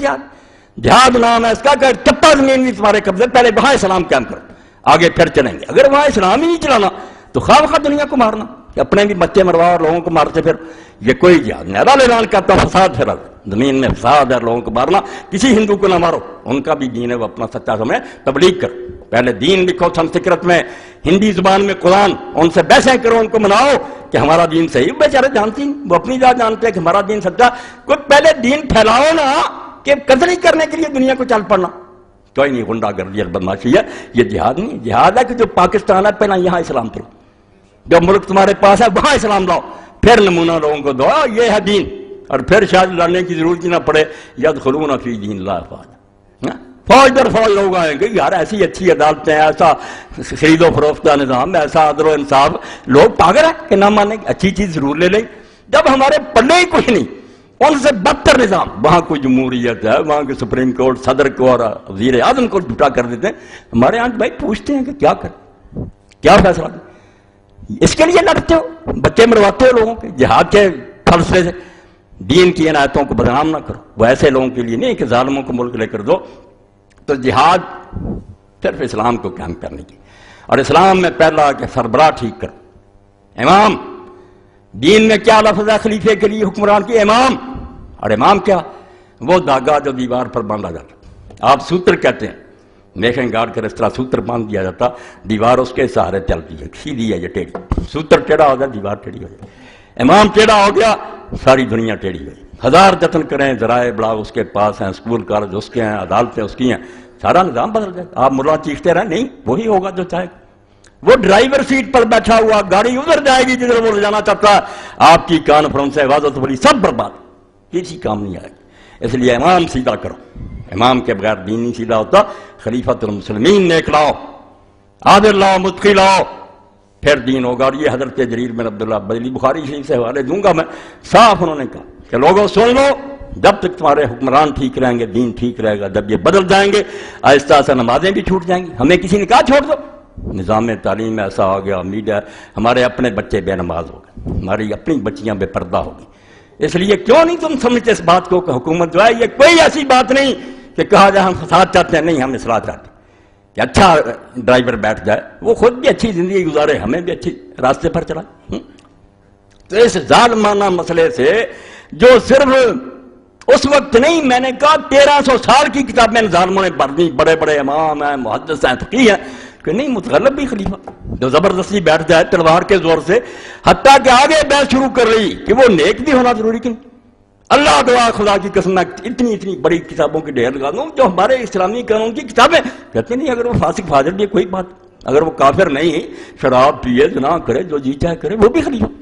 جہاد نام ہے اس کا کہ چپا زمین بھی تمہارے قبضے، پہلے وہاں اسلام قائم کرو، آگے پھر چلیں گے۔ اگر وہاں اسلام ہی نہیں چلانا تو خواہ خواہ دنیا کو مارنا، کہ اپنے بھی بچے مروا اور لوگوں کو مارتے، پھر یہ کوئی جہاد نہیں۔ اللہ اعلان کرتا فساد پھیلا، زمین میں فساد ہے، لوگوں کو مارنا، کسی ہندو کو نہ مارو، ان کا بھی دین ہے، وہ اپنا سچا سمجھے، تبلیغ کرو، پہلے دین لکھو سنسکرت میں، ہندی زبان میں قرآن، ان سے بحثیں کرو، ان کو مناؤ کہ ہمارا دین صحیح۔ بیچارے جانتی ہیں، وہ اپنی ذات جانتے ہیں کہ ہمارا دین سچا، کوئی پہلے دین پھیلاؤ نا کہ قتل کرنے کے لیے دنیا کو چل پڑنا، کوئی نہیں، غنڈہ گردی اور بدماشی ہے، یہ جہاد نہیں۔ جہاد ہے کہ جو پاکستان ہے پہلے یہاں اسلام کرو، جو ملک تمہارے پاس ہے وہاں اسلام لاؤ، پھر نمونہ لوگوں کو دو، یہ ہے دین، اور پھر شاید لڑنے کی ضرورت ہی نہ پڑے۔ یدخلون فی دین اللہ افواجا، فوج در فوج لوگ آئیں گے، یار ایسی اچھی عدالتیں، ایسا خرید و فروختہ نظام، ایسا عدل و انصاف، لوگ پاگل ہیں کہ نہ مانیں گے، اچھی چیز ضرور لے لیں۔ جب ہمارے پلے ہی کچھ نہیں، ان سے بدتر نظام، وہاں کوئی جمہوریت ہے، وہاں کے سپریم کورٹ صدر کو اور وزیر اعظم کو جھوٹا کر دیتے ہیں، ہمارے یہاں بھائی پوچھتے ہیں کہ کیا کریں، کیا فیصلہ دیں، اس کے لیے لڑتے ہو، بچے مرواتے ہو لوگوں کے جہاد کے فلسفے سے۔ دین کی ان آیتوں کو بدنام نہ کرو، وہ ایسے لوگوں کے لیے نہیں کہ ظالموں کو ملک لے کر دو۔ تو جہاد صرف اسلام کو قائم کرنے کی، اور اسلام میں پہلا کہ سربراہ ٹھیک کرو، امام دین میں کیا لفظ ہے خلیفے کے لیے حکمران کی؟ امام. اور امام کیا؟ وہ داغا جو دیوار پر باندھا جاتا. آپ سوتر کہتے ہیں، میشن گاڑ کر اس طرح سوتر باندھ دیا جاتا، دیوار اس کے سہارے چلتی ہے، سیدھی ہے یہ ٹیڑھی. سوتر ٹیڑھا ہو جائے دیوار ٹیڑھی ہو جائے. امام ٹیڑھا ہو گیا ساری دنیا ٹیڑھی ہو جائے. ہزار جتن کریں، ذرائع ابلاغ اس کے پاس ہیں، اسکول کالج اس کے ہیں، عدالتیں اس کی ہیں، سارا نظام بدل جائے. آپ ملا چیختے رہیں، نہیں وہی ہوگا جو چاہے گا. وہ ڈرائیور سیٹ پر بیٹھا ہوا، گاڑی ادھر جائے گی جدھر وہ جانا چاہتا ہے. آپ کی کانفرنس عبادت بڑی سب برباد، کسی کام نہیں آئے گی. اس لیے امام سیدھا کرو. امام کے بغیر دین نہیں سیدھا ہوتا. خلیفۃ المسلمین نیک لاؤ، عادل لاؤ، متقی لاؤ، پھر دین ہوگا. اور یہ حضرت جریر بن عبداللہ بجلی بخاری شریف سے حوالے دوں گا میں. صاف انہوں نے کہا کہ لوگوں سن لو، جب تک تمہارے حکمران ٹھیک رہیں گے دین ٹھیک رہے گا. جب یہ بدل جائیں گے آہستہ آہستہ نمازیں بھی چھوٹ جائیں گی. ہمیں کسی نے کہا چھوڑ دو، نظام تعلیم ایسا ہو گیا، میڈیا، ہمارے اپنے بچے بے نماز ہو گئے، ہماری اپنی بچیاں بے پردہ ہو گئی. اس لیے کیوں نہیں تم سمجھتے اس بات کو کہ حکومت جو ہے یہ کوئی ایسی بات نہیں کہ کہا جائے ہم فساد چاہتے ہیں. نہیں، ہم اصلاح چاہتے ہیں کہ اچھا ڈرائیور بیٹھ جائے، وہ خود بھی اچھی زندگی گزارے، ہمیں بھی اچھی راستے پر چلائے. تو اس ظالمانہ مسئلے سے جو صرف اس وقت نہیں، میں نے کہا 1300 سال کی کتابیں ظالموں نے بھر دی، بڑے بڑے امام ہیں، محدث ہیں، فقیہ ہیں، کہ نہیں متغلب بھی خلیفہ جو زبردستی بیٹھ جائے تلوار کے زور سے، حتیٰ کہ آگے بحث شروع کر رہی کہ وہ نیک بھی ہونا ضروری کہ نہیں. اللہ دعا خدا کی قسم میں اتنی بڑی کتابوں کی ڈھیر لگا دوں جو ہمارے اسلامی قانون کی کتابیں کہتے نہیں. اگر وہ فاسق فاجر بھی کوئی بات، اگر وہ کافر نہیں، شراب پیے، زنا کرے، جو جی چاہے کرے، وہ بھی خلیفہ.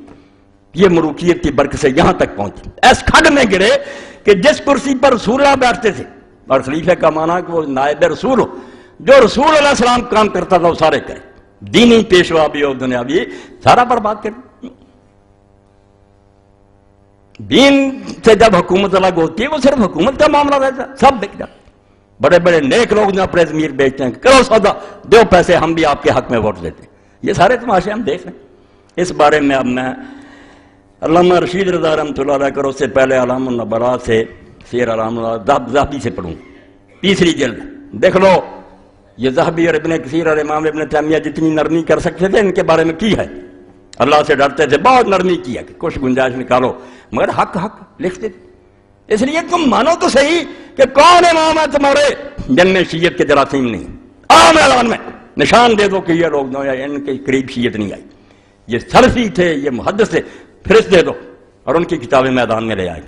یہ ملوکیت کی برکت سے یہاں تک پہنچے، اس کھڈ میں گرے کہ جس کرسی پر رسول اللہ بیٹھتے تھے، اور خلیفہ کا معنی کہ وہ نائب رسول ہو، جو رسول علیہ السلام کام کرتا تھا وہ سارے کرے، دینی پیشوا بھی اور دنیاوی سارا برباد کر. دین سے جب حکومت الگ ہوتی ہے وہ صرف حکومت کا معاملہ رہتا ہے، سب بک جاتا. بڑے بڑے نیک لوگ جو اپنے ضمیر بیچتے ہیں، کرو سودا، دو پیسے، ہم بھی آپ کے حق میں ووٹ دیتے ہیں. یہ سارے تماشے ہم دیکھ رہے ہیں. اس بارے میں اب میں علامہ رشید رضا رحمۃ اللہ علیہ کرو سے پہلے علامہ النبلاء سے، سیر علامہ ذہبی سے پڑھوں، 3 جلد. دیکھ لو یہ ذہبی اور ابن کثیر اور امام ابن تیمیہ جتنی نرمی کر سکتے تھے ان کے بارے میں کی ہے. اللہ سے ڈرتے تھے، بہت نرمی کی ہے کہ کچھ گنجائش نکالو، مگر حق لکھتے تھے. اس لیے تم مانو تو صحیح کہ کون امام ہے تمہارے جن میں شیعت کے جراثیم نہیں. عام اعلان میں نشان دے دو کہ یہ لوگ جو ان کے قریب شیعت نہیں آئی، یہ سلفی تھے، یہ محدث تھے، فہرست دے دو اور ان کی کتابیں میدان میں لے آئیں.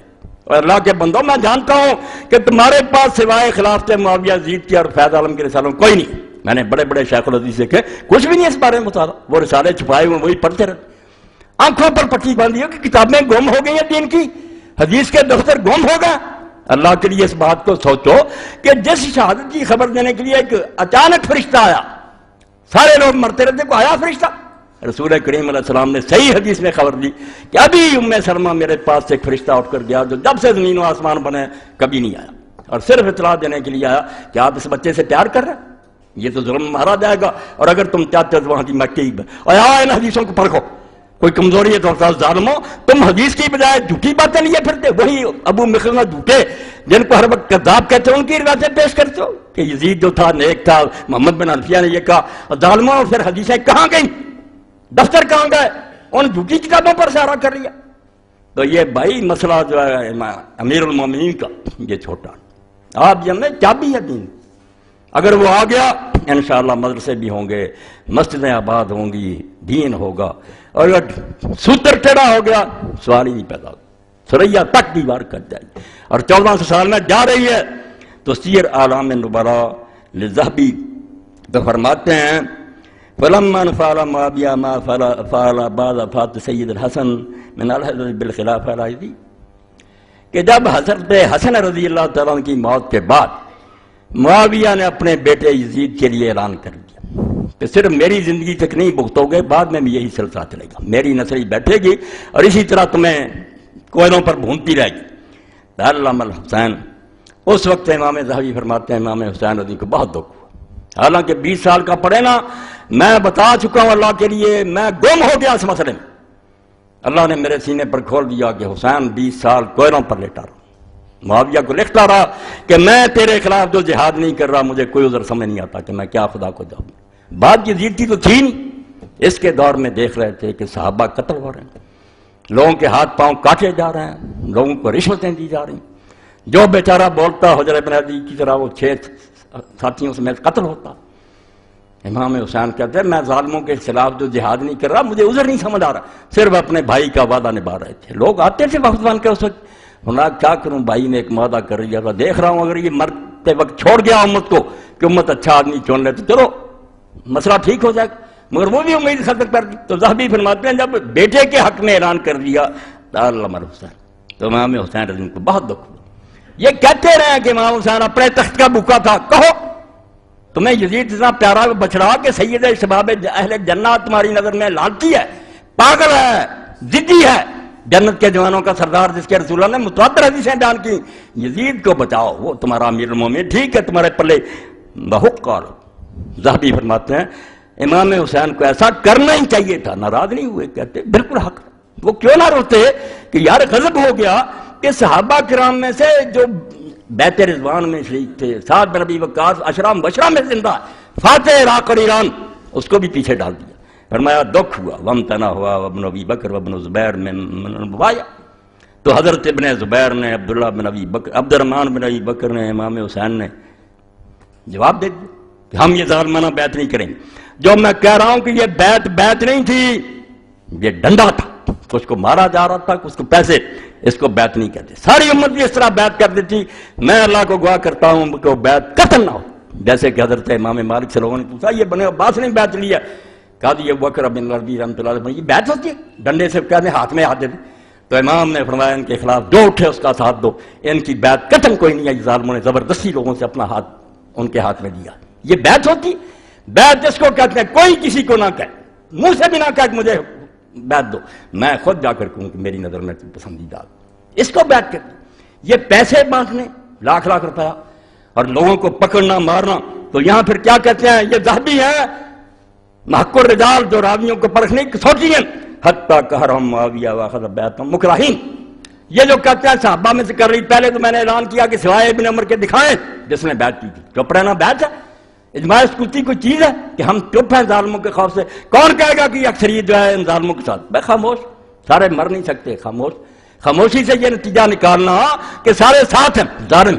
اور اللہ کے بندوں، میں جانتا ہوں کہ تمہارے پاس سوائے خلافت معاویہ یزید کی اور فیض عالم کے رسالوں کوئی نہیں. میں نے بڑے بڑے شیخ الحدیث دیکھے، کچھ بھی نہیں اس بارے میں مطالعہ. وہ رسالے چھپائے ہوئے وہی پڑھتے رہتے، آنکھوں پر پٹی باندھی ہو کہ کتابیں گم ہو گئی ہیں دین کی، حدیث کے دفتر گم ہو گئے. اللہ کے لیے اس بات کو سوچو کہ جس شہادت کی خبر دینے کے لیے ایک اچانک فرشتہ آیا، سارے لوگ مرتے رہتے، کو آیا فرشتہ. رسول کریم علیہ السلام نے صحیح حدیث میں خبر دی کہ ابھی ام سلمہ میرے پاس سے ایک فرشتہ اٹھ کر گیا جو جب سے زمین و آسمان بنے کبھی نہیں آیا، اور صرف اطلاع دینے کے لیے آیا کہ آپ اس بچے سے پیار کر رہے ہیں، یہ تو ظلم مارا جائے گا، اور اگر تم چاہتے ہو وہاں کی مکی اور ان حدیثوں کو پرکھو، کوئی کمزوری ہے تو ظالموں تم حدیث کی بجائے جھوٹی باتیں لیے پھرتے. وہی ابو مخرمہ جھوٹے جن کو ہر وقت کذاب کہتے ہو، ان کی روایتیں پیش کرتے ہو کہ یزید جو تھا نیک تھا، محمد بن حنفیہ نے یہ کہا. ظالموں پھر حدیثیں کہاں گئیں، دفتر کہاں گئے، ان جھوٹی کتابوں پر سہارا کر لیا. تو یہ بھائی مسئلہ جو ہے امیر المومنین کا یہ چھوٹا، آپ جنہیں چابی ہے دین. اگر وہ آ گیا انشاءاللہ مدرسے بھی ہوں گے، مسجدیں آباد ہوں گی، دین ہوگا. اور اگر سوتر ٹیڑھا ہو گیا سوال ہی نہیں پیدا ہوگا، سریا تک دیوار کٹ جائے گی. اور 1400 سال میں جا رہی ہے. تو سیر اعلام نبلاء للذہبی تو فرماتے ہیں فلما فعل معاویہ ما فعل بعد وفات سید الحسن من الحضرت بالخلافہ الراشدی، کہ جب حضرت حسن رضی اللہ تعالیٰ عنہ کی موت کے بعد معاویہ نے اپنے بیٹے یزید کے لیے اعلان کر دیا کہ صرف میری زندگی تک نہیں بھگتو گے، بعد میں بھی یہی سلسلہ چلے گا، میری نسل بیٹھے گی اور اسی طرح تمہیں کوئلوں پر بھونتی رہے گی. علامہ الحسین اس وقت امام ذہبی فرماتے ہیں امام حسین رضی کو بہت دکھ ہوا، حالانکہ 20 سال کا پڑھے نا، میں بتا چکا ہوں اللہ کے لیے، میں گم ہو گیا اس مسئلے میں. اللہ نے میرے سینے پر کھول دیا کہ حسین 20 سال کوئلوں پر لیٹا رہا. معاویہ کو لکھتا رہا کہ میں تیرے خلاف جو جہاد نہیں کر رہا، مجھے کوئی عذر سمجھ نہیں آتا کہ میں کیا خدا کو جاؤں. بات کی زیدتی تو تھی نہیں، اس کے دور میں دیکھ رہے تھے کہ صحابہ قتل ہو رہے ہیں، لوگوں کے ہاتھ پاؤں کاٹے جا رہے ہیں، لوگوں کو رشوتیں دی جا رہی ہیں، جو بیچارہ بولتا حجر بن عدی کی طرح وہ 6 ساتھیوں سمیت قتل ہوتا۔ امام حسین کہتے ہیں میں ظالموں کے خلاف جو جہاد نہیں کر رہا، مجھے عذر نہیں سمجھ آ رہا، صرف اپنے بھائی کا وعدہ نبھا رہے تھے۔ لوگ آتے تھے وقت بن کے اس وقت، کیا کروں بھائی نے ایک وعدہ کر لیا تھا، دیکھ رہا ہوں اگر یہ مرتے وقت چھوڑ گیا امت کو کہ امت اچھا آدمی چن لے تو چلو مسئلہ ٹھیک ہو جائے گا، مگر وہ بھی امید ختم کر دی۔ تو ذہبی فرماتے ہیں جب بیٹے کے حق میں اعلان کر دیا علامہ حسین تو امام حسین رضی اللہ عنہ کو بہت دکھ ہوا۔ یہ کہتے رہے کہ امام حسین اپنے تخت کا بھوکا تھا، کہو تمہیں یزید اتنا پیارا بچڑا کہ سید شباب اہل جنت تمہاری نظر میں لالچی ہے، پاگل ہے، ضدی ہے، جنت کے جوانوں کا سردار جس کے رسول اللہ نے متواتر حدیثیں بیان کی، یزید کو بچاؤ، وہ تمہارا امیر المومنین، ٹھیک ہے تمہارے پلے بہت کال۔ ذہبی فرماتے ہیں امام حسین کو ایسا کرنا ہی چاہیے تھا، ناراض نہیں ہوئے، کہتے بالکل حق۔ وہ کیوں نہ روتے کہ یار غضب ہو گیا کہ صحابہ کرام میں سے جو بیت رضوان میں شریک تھے، سعد بن ابی وقاص عشرہ مبشرہ میں زندہ، فاتح عراق اور ایران، اس کو بھی پیچھے ڈال دیا۔ فرمایا دکھ ہوا، وامتنا ہوا ابن ابی بکر وابن زبیر میں مبایا۔ تو حضرت ابن زبیر نے، عبداللہ بن ابی بکر، عبد الرحمن بن ابی بکر نے، امام حسین نے جواب دے دیا کہ ہم یہ ظالمانہ بیعت نہیں کریں گے۔ جو میں کہہ رہا ہوں کہ یہ بیعت نہیں تھی، یہ ڈنڈا تھا، کچھ کو مارا جا رہا تھا، کچھ کو پیسے، اس کو بیعت نہیں کہتے۔ ساری امت بھی اس طرح بیعت کر دیتی، میں اللہ کو گواہ کرتا ہوں کہ وہ بیعت قتل نہ ہو۔ جیسے کہ حضرت امام مالک سے لوگوں نے پوچھا یہ بنے عباس نے بیعت لیا، کہا یہ بکر بن العربی رحمۃ اللہ علیہ یہ بیعت ہوتی ہے؟ ڈنڈے سے کہتے ہاتھ میں ہاتھ دے دیں۔ تو امام نے فرمایا ان کے خلاف جو اٹھے اس کا ساتھ دو، ان کی بیعت قتل کوئی نہیں ہے، ظالموں نے زبردستی لوگوں سے اپنا ہاتھ ان کے ہاتھ میں دیا۔ یہ بیعت ہوتی؟ بیعت جس کو کہتے ہیں کوئی کسی کو نہ کہے، منہ سے بھی نہ کہے کہ مجھے بیعت دو، میں خود جا کر کہوں کہ میری نظر میں پسندیدہ، اس کو بیعت کرتے۔ یہ پیسے بانٹنے لاکھ لاکھ روپیہ اور لوگوں کو پکڑنا مارنا، تو یہاں پھر کیا کہتے ہیں یہ ذہبی ہیں محق الرجال جو راویوں کو پرکھنے کی سوچی ہیں، حتیٰ کہرہم معاویہ واخذ بیعتہم مکرہین۔ یہ جو کہتے ہیں صحابہ میں سے کر رہی، پہلے تو میں نے اعلان کیا کہ سوائے ابن عمر کے دکھائیں جس نے بیعت کی تھی، چپ رہنا بیعت ہے؟ اجماع سکوتی کوئی چیز ہے کہ ہم چپ ہیں ظالموں کے خوف سے؟ کون کہے گا کہ یہ اکثریت جو ہے ان ظالموں کے ساتھ؟ بے خاموش، سارے مر نہیں سکتے، خاموش۔ خاموشی سے یہ نتیجہ نکالنا کہ سارے ساتھ ہیں ظالم۔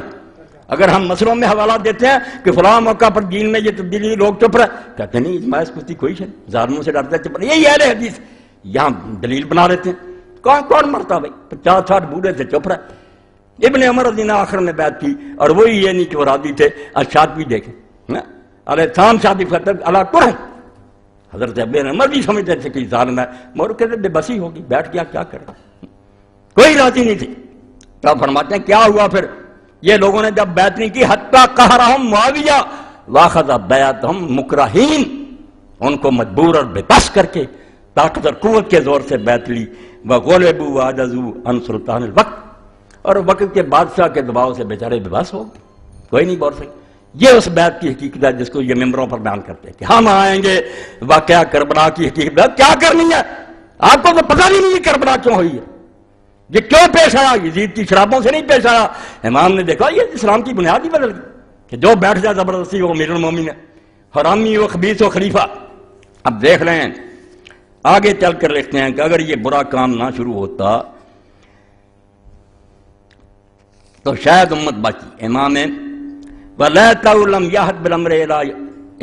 اگر ہم مسئلوں میں حوالہ دیتے ہیں کہ فلاں موقع پر دین میں یہ تبدیلی، لوگ چپ رہے، کہتے نہیں اجماع سکوتی کوئی ہے، ظالموں سے ڈرتے چپ رہے، یہی اہل حدیث یہاں دلیل بنا لیتے ہیں۔ کون مرتا بھائی؟ 50-60 بوڑھے سے چپ رہے۔ ابن عمر رضی اللہ آخر میں بیعت کی، اور وہی یہ نہیں کہ وہ راضی تھے۔ ارشاد بھی دیکھیں علیہ السلام شادی فتح اللہ کریں، حضرت ابن عمر بھی سمجھتے تھے کہ ظالم ہے، مگر کہتے بے بسی ہوگی، بیٹھ گیا کیا کرے، کوئی راضی نہیں تھی۔ تو فرماتے ہیں کیا ہوا پھر؟ یہ لوگوں نے جب بیعت نہیں کی، حتیٰ قہرہم معاویہ واخذ بیعتہم مکرہین، ان کو مجبور اور بے بس کر کے طاقت اور قوت کے زور سے بیعت لی۔ وغلبوا وعجزوا عن سلطان الوقت، اور وقت کے بادشاہ کے دباؤ سے بیچارے بے بس ہو گئے، کوئی نہیں بول سکے۔ یہ اس بیعت کی حقیقت ہے جس کو یہ ممبروں پر بیان کرتے ہیں کہ ہم آئیں گے، واقعہ کربلا کی حقیقت کیا کرنی ہے؟ آپ کو تو پتہ نہیں یہ کربلا کیوں ہوئی ہے، یہ کیوں پیش آیا؟ یزید کی شرابوں سے نہیں پیش آیا۔ امام نے دیکھا یہ اسلام کی بنیاد ہی بدل گئی کہ جو بیٹھ جائے زبردستی وہ امیر المومنین ہے، حرامی و خبیث و خلیفہ۔ اب دیکھ لیں آگے چل کر لکھتے ہیں کہ اگر یہ برا کام نہ شروع ہوتا تو شاید امت بچی۔ امام وَلَيْتَهُ لَمْ يَهْدْ بِالْأَمْرِ إِلَىٰ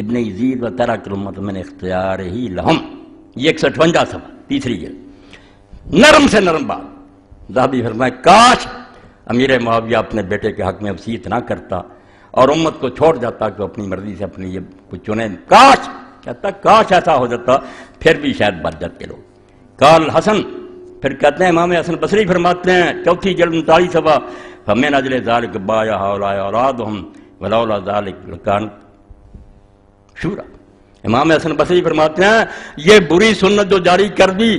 ابن یزید وَتَرَكَ الْأُمَّةَ مِنْ اخْتِيَارِهِ لَهُمْ، یہ 158 صفحہ تیسری جلد، نرم سے نرم بات۔ ذہبی فرمائے کاش امیر معاویہ اپنے بیٹے کے حق میں وصیت نہ کرتا اور امت کو چھوڑ جاتا کہ اپنی مرضی سے اپنی یہ کچھ چنے، کاش کہتا کاش ایسا ہو جاتا، پھر بھی شاید بچ جاتے لوگ۔ قال حسن، پھر کہتے ہیں امام حسن بصری فرماتے ہیں چوتھی جلد 39 صفحہ، فَمِنْ أَجْلِ ذَلِكَ بَايَعَ هَؤُلَاءِ أَوْلَادُهُمْ وَلَوْلَا ذَلِكَ لَكَانَتْ شُورًا۔ امام حسن بصری فرماتے ہیں یہ بری سنت جو جاری کر دی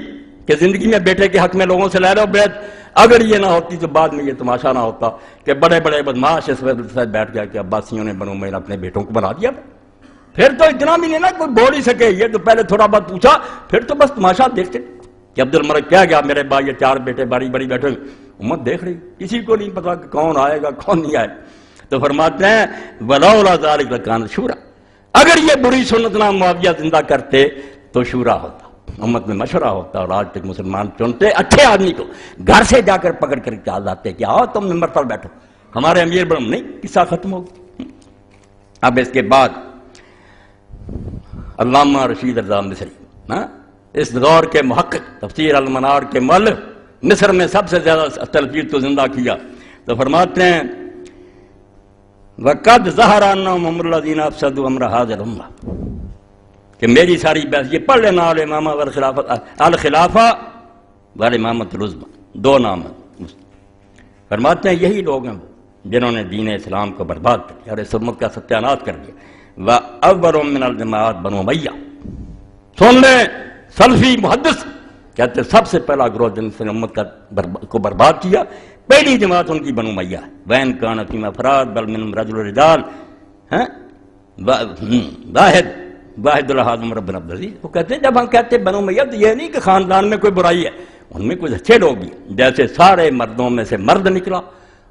کہ زندگی میں بیٹے کے حق میں لوگوں سے لے لو بیعت، اگر یہ نہ ہوتی تو بعد میں یہ تماشا نہ ہوتا کہ بڑے بڑے بدماش اس وقت سے بیٹھ گیا کہ عباسیوں نے بنو امیہ اپنے بیٹوں کو بنا دیا، پھر تو اتنا بھی نہیں نا کوئی بول ہی سکے، یہ تو پہلے تھوڑا بہت پوچھا، پھر تو بس تماشا دیکھتے کہ عبد الملک کیا گیا میرے بھائی یہ 4 بیٹے باری باری بیٹھے، امت دیکھ رہی، کسی کو نہیں پتا کہ کون آئے گا کون نہیں آئے۔ تو فرماتے ہیں وَلَوْلَا ذَلِكَ لَكَانَتْ شُورًا، اگر یہ بری سنت نہ معاویہ زندہ کرتے تو شورا ہوتا، امت میں مشورہ ہوتا، اور آج تک مسلمان چنتے اچھے آدمی کو گھر سے جا کر پکڑ کر کے آتے کہ آؤ تم ممبر پر بیٹھو، ہمارے امیر بن نہیں، قصہ ختم ہو گیا۔ اب اس کے بعد علامہ رشید رضا مصری، اس دور کے محقق، تفسیر المنار کے مؤلف، مصر میں سب سے زیادہ تلفیق کو زندہ کیا، تو فرماتے ہیں وَقَدْ ظَهَرَ أَنَّهُمْ هُمُ الَّذِينَ أَفْسَدُوا أَمْرَ هَذِهِ الْأُمَّةِ کہ میری ساری بحث یہ پڑھ لینا الامامہ والخلافہ والامامۃ العظمیٰ، دو نام ہیں۔ فرماتے ہیں یہی لوگ ہیں جنہوں نے دین اسلام کو برباد کر دیا اور اس امت کا ستیانات کر دیا۔ وَأَوَّلٌ مِّنَ الْجَمَاعَاتِ بنو امیہ، سن لیں سلفی محدث کہتے سب سے پہلا گروہ جن سے امت کو برباد کیا، پہلی جماعت ان کی بنو امیہ ہے۔ وَإِنْ كَانَ فِيهِمْ أَفْرَادٌ بَلْ مِنْهُمْ رَجُلٌ رِجَالٌ واحد الحاظ عمر بن عبدالعزیز، وہ کہتے ہیں جب ہم کہتے ہیں بنو امیہ تو یہ نہیں کہ خاندان میں کوئی برائی ہے، ان میں کچھ اچھے لوگ بھی، جیسے سارے مردوں میں سے مرد نکلا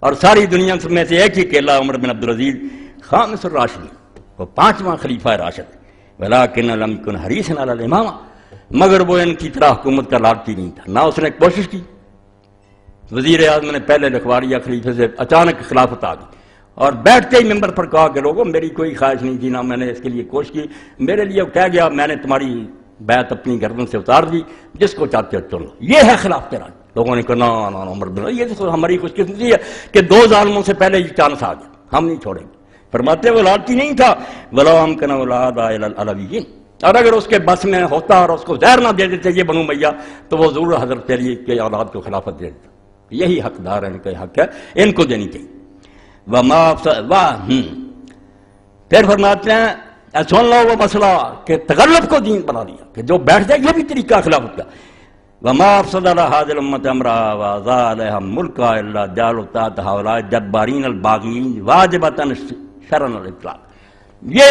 اور ساری دنیا میں سے ایک ہی اکیلا عمر بن عبدالعزیز خامس الراشدین، وہ پانچواں خلیفہ راشد، ولیکن لم یکن حریصا علی الامامہ، مگر وہ ان کی طرح حکومت کا لالچی نہیں تھا، نہ اس نے کوشش کی۔ وزیر اعظم نے پہلے لکھوا لیا خلیفے سے، اچانک خلافت آ گئی اور بیٹھتے ہی ممبر پر کہا کہ لوگوں میری کوئی خواہش نہیں تھی، نہ میں نے اس کے لیے کوشش کی، میرے لیے کہہ گیا میں نے تمہاری بیعت اپنی گردن سے اتار دی، جس کو چاہتے ہو چن لو، یہ ہے خلافت راج۔ لوگوں نے کہا نا عمر بن، یہ تو ہماری خوش قسمتی ہے کہ دو ظالموں سے پہلے یہ چانس آ گیا، ہم نہیں چھوڑیں گے۔ فرماتے وہ لالچی نہیں تھا، وَلَوْ أَمْكَنَ وَلَهَادَ إِلَى الْعَلَوِيِّينَ، اور اگر اس کے بس میں ہوتا اور اس کو زہر نہ دے دیتے یہ بنو امیہ تو وہ ضرور حضرت علی کے اولاد کو خلافت دے دیتا، یہی حقدار ہے، ان کا حق ہے، ان کو دینی چاہیے۔ پھر فرماتے ہیں سن لو وہ مسئلہ کہ تغلب کو دین بنا دیا کہ جو بیٹھ جائے، یہ بھی طریقہ خلافت کا۔ وما افسد على هذه الامه امرها وزالها ملكا الا جعلوا تحت هؤلاء الجبارين الباغين واجبة شرعا الاطلاق، یہ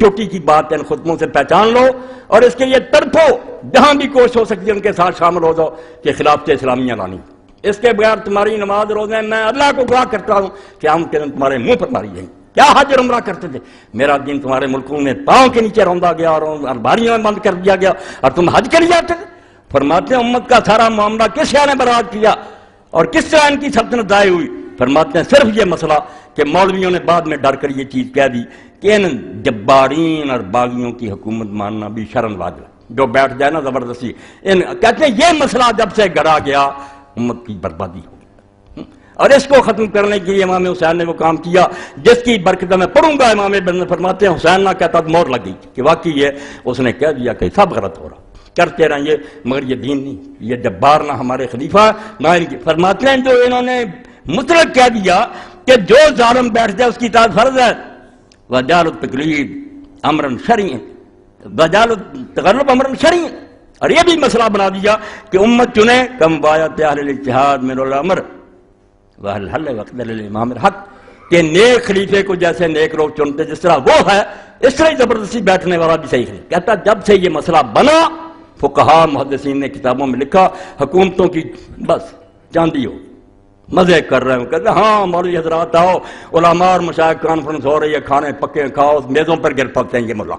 ٹوٹی کی بات ہے، ان خطبوں سے پہچان لو اور اس کے لیے تڑپو، جہاں بھی کوشش ہو سکتی ہے ان کے ساتھ شامل ہو جاؤ کہ خلافت اسلامیہ لانی، اس کے بغیر تمہاری نماز روزے میں اللہ کو گواہ کرتا ہوں کہ ہم تمہارے منہ پر ماری جائیں۔ کیا حج اور عمرہ کرتے تھے؟ میرا دین تمہارے ملکوں میں پاؤں کے نیچے روندا گیا اور الماریوں میں بند کر دیا گیا اور تم حج کر جاتے تھے۔ فرماتے ہیں امت کا سارا معاملہ کس شاہ نے برباد کیا اور کس طرح ان کی سلطنت ضائع ہوئی؟ فرماتے ہیں صرف یہ مسئلہ کہ مولویوں نے بعد میں ڈر کر یہ چیز کہہ دی کہ ان جبارین اور باغیوں کی حکومت ماننا بھی شرم واجب ہے، جو بیٹھ جائے نا زبردستی، کہتے ہیں یہ مسئلہ جب سے گڑا گیا امت کی بربادی ہو گئی، اور اس کو ختم کرنے کے لیے امام حسین نے وہ کام کیا جس کی برکت میں پڑھوں گا۔ امام ابن فرماتے ہیں حسین نہ کہتا تو مور لگ گئی کہ واقعی یہ اس نے کہہ دیا کہ سب غلط ہو رہا، کرتے رہیں یہ، مگر یہ دین نہیں، یہ جبار نہ ہمارے خلیفہ نہ ان کی۔ فرماتے ہیں جو انہوں نے مطلق کہہ دیا کہ جو ظالم بیٹھ جائے اس کی اطاعت فرض ہے، وجعل التقلید امرا شرعی، وجعل التغلب امرا شرعی، اور یہ بھی مسئلہ بنا دیا کہ امت چنے کم بایت اہل الاجتہاد من الامر والحل وقت الامام الحق، کہ نیک خلیفے کو جیسے نیک لوگ چنتے جس طرح وہ ہے اس طرح زبردستی بیٹھنے والا بھی صحیح ہے۔ کہتا جب سے یہ مسئلہ بنا فقہا محدثین نے کتابوں میں لکھا حکومتوں کی بس چاندی ہو، مزے کر رہے ہیں، کہتے ہاں مولوی حضرات آؤ، علماء اور مشائخ کانفرنس ہو رہی ہے، کھانے پکے کھاؤ، میزوں پر گر پڑتے ہیں یہ ملا،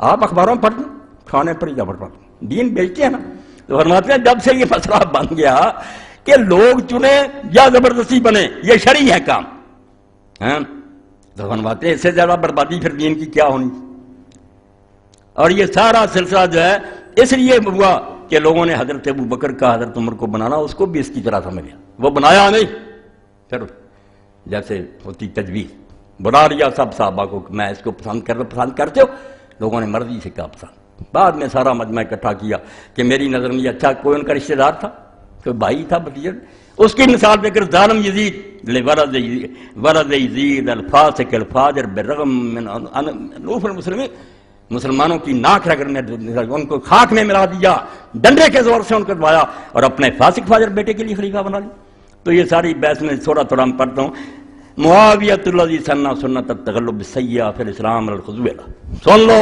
آپ اخباروں میں پڑھتے ہیں کھانے پر ہی جبر پڑتے ہیں، دین بیچتے ہیں نا۔ تو فرماتے ہیں جب سے یہ مسئلہ بن گیا کہ لوگ چنے یا زبردستی بنے، یہ شرعی ہے کام، تو فرماتے ہیں اس سے زیادہ بربادی پھر دین کی کیا ہونی۔ اور یہ سارا سلسلہ جو ہے اس لیے ہوا کہ لوگوں نے حضرت ابو بکر کا حضرت عمر کو بنانا اس کو بھی اس کی طرح سمجھ لیا، وہ بنایا نہیں، پھر جیسے ہوتی تجویز بنا لیا سب صحابہ کو میں اس کو پسند کرتے ہو، لوگوں نے مرضی سے کہا پسند، بعد میں سارا مجمع اکٹھا کیا کہ میری نظر میں اچھا کوئی ان کا رشتہ دار تھا، کوئی بھائی تھا بھتیجا، اس کی مثال دے کر ظالم یزید ولد یزید الفاسق الفاجر بالرغم من انوف المسلمین، مسلمانوں کی ناک رگڑنے ان کو خاک میں ملا دیا، ڈنڈے کے زور سے ان کو دبایا اور اپنے فاسق فاجر بیٹے کے لیے خلیفہ بنا لیا۔ تو یہ ساری بحث میں تھوڑا تھوڑا میں پڑھتا ہوں۔ معاویۃ الذی سن سنت التغلب السیئہ فی الاسلام الخضوع، سن لو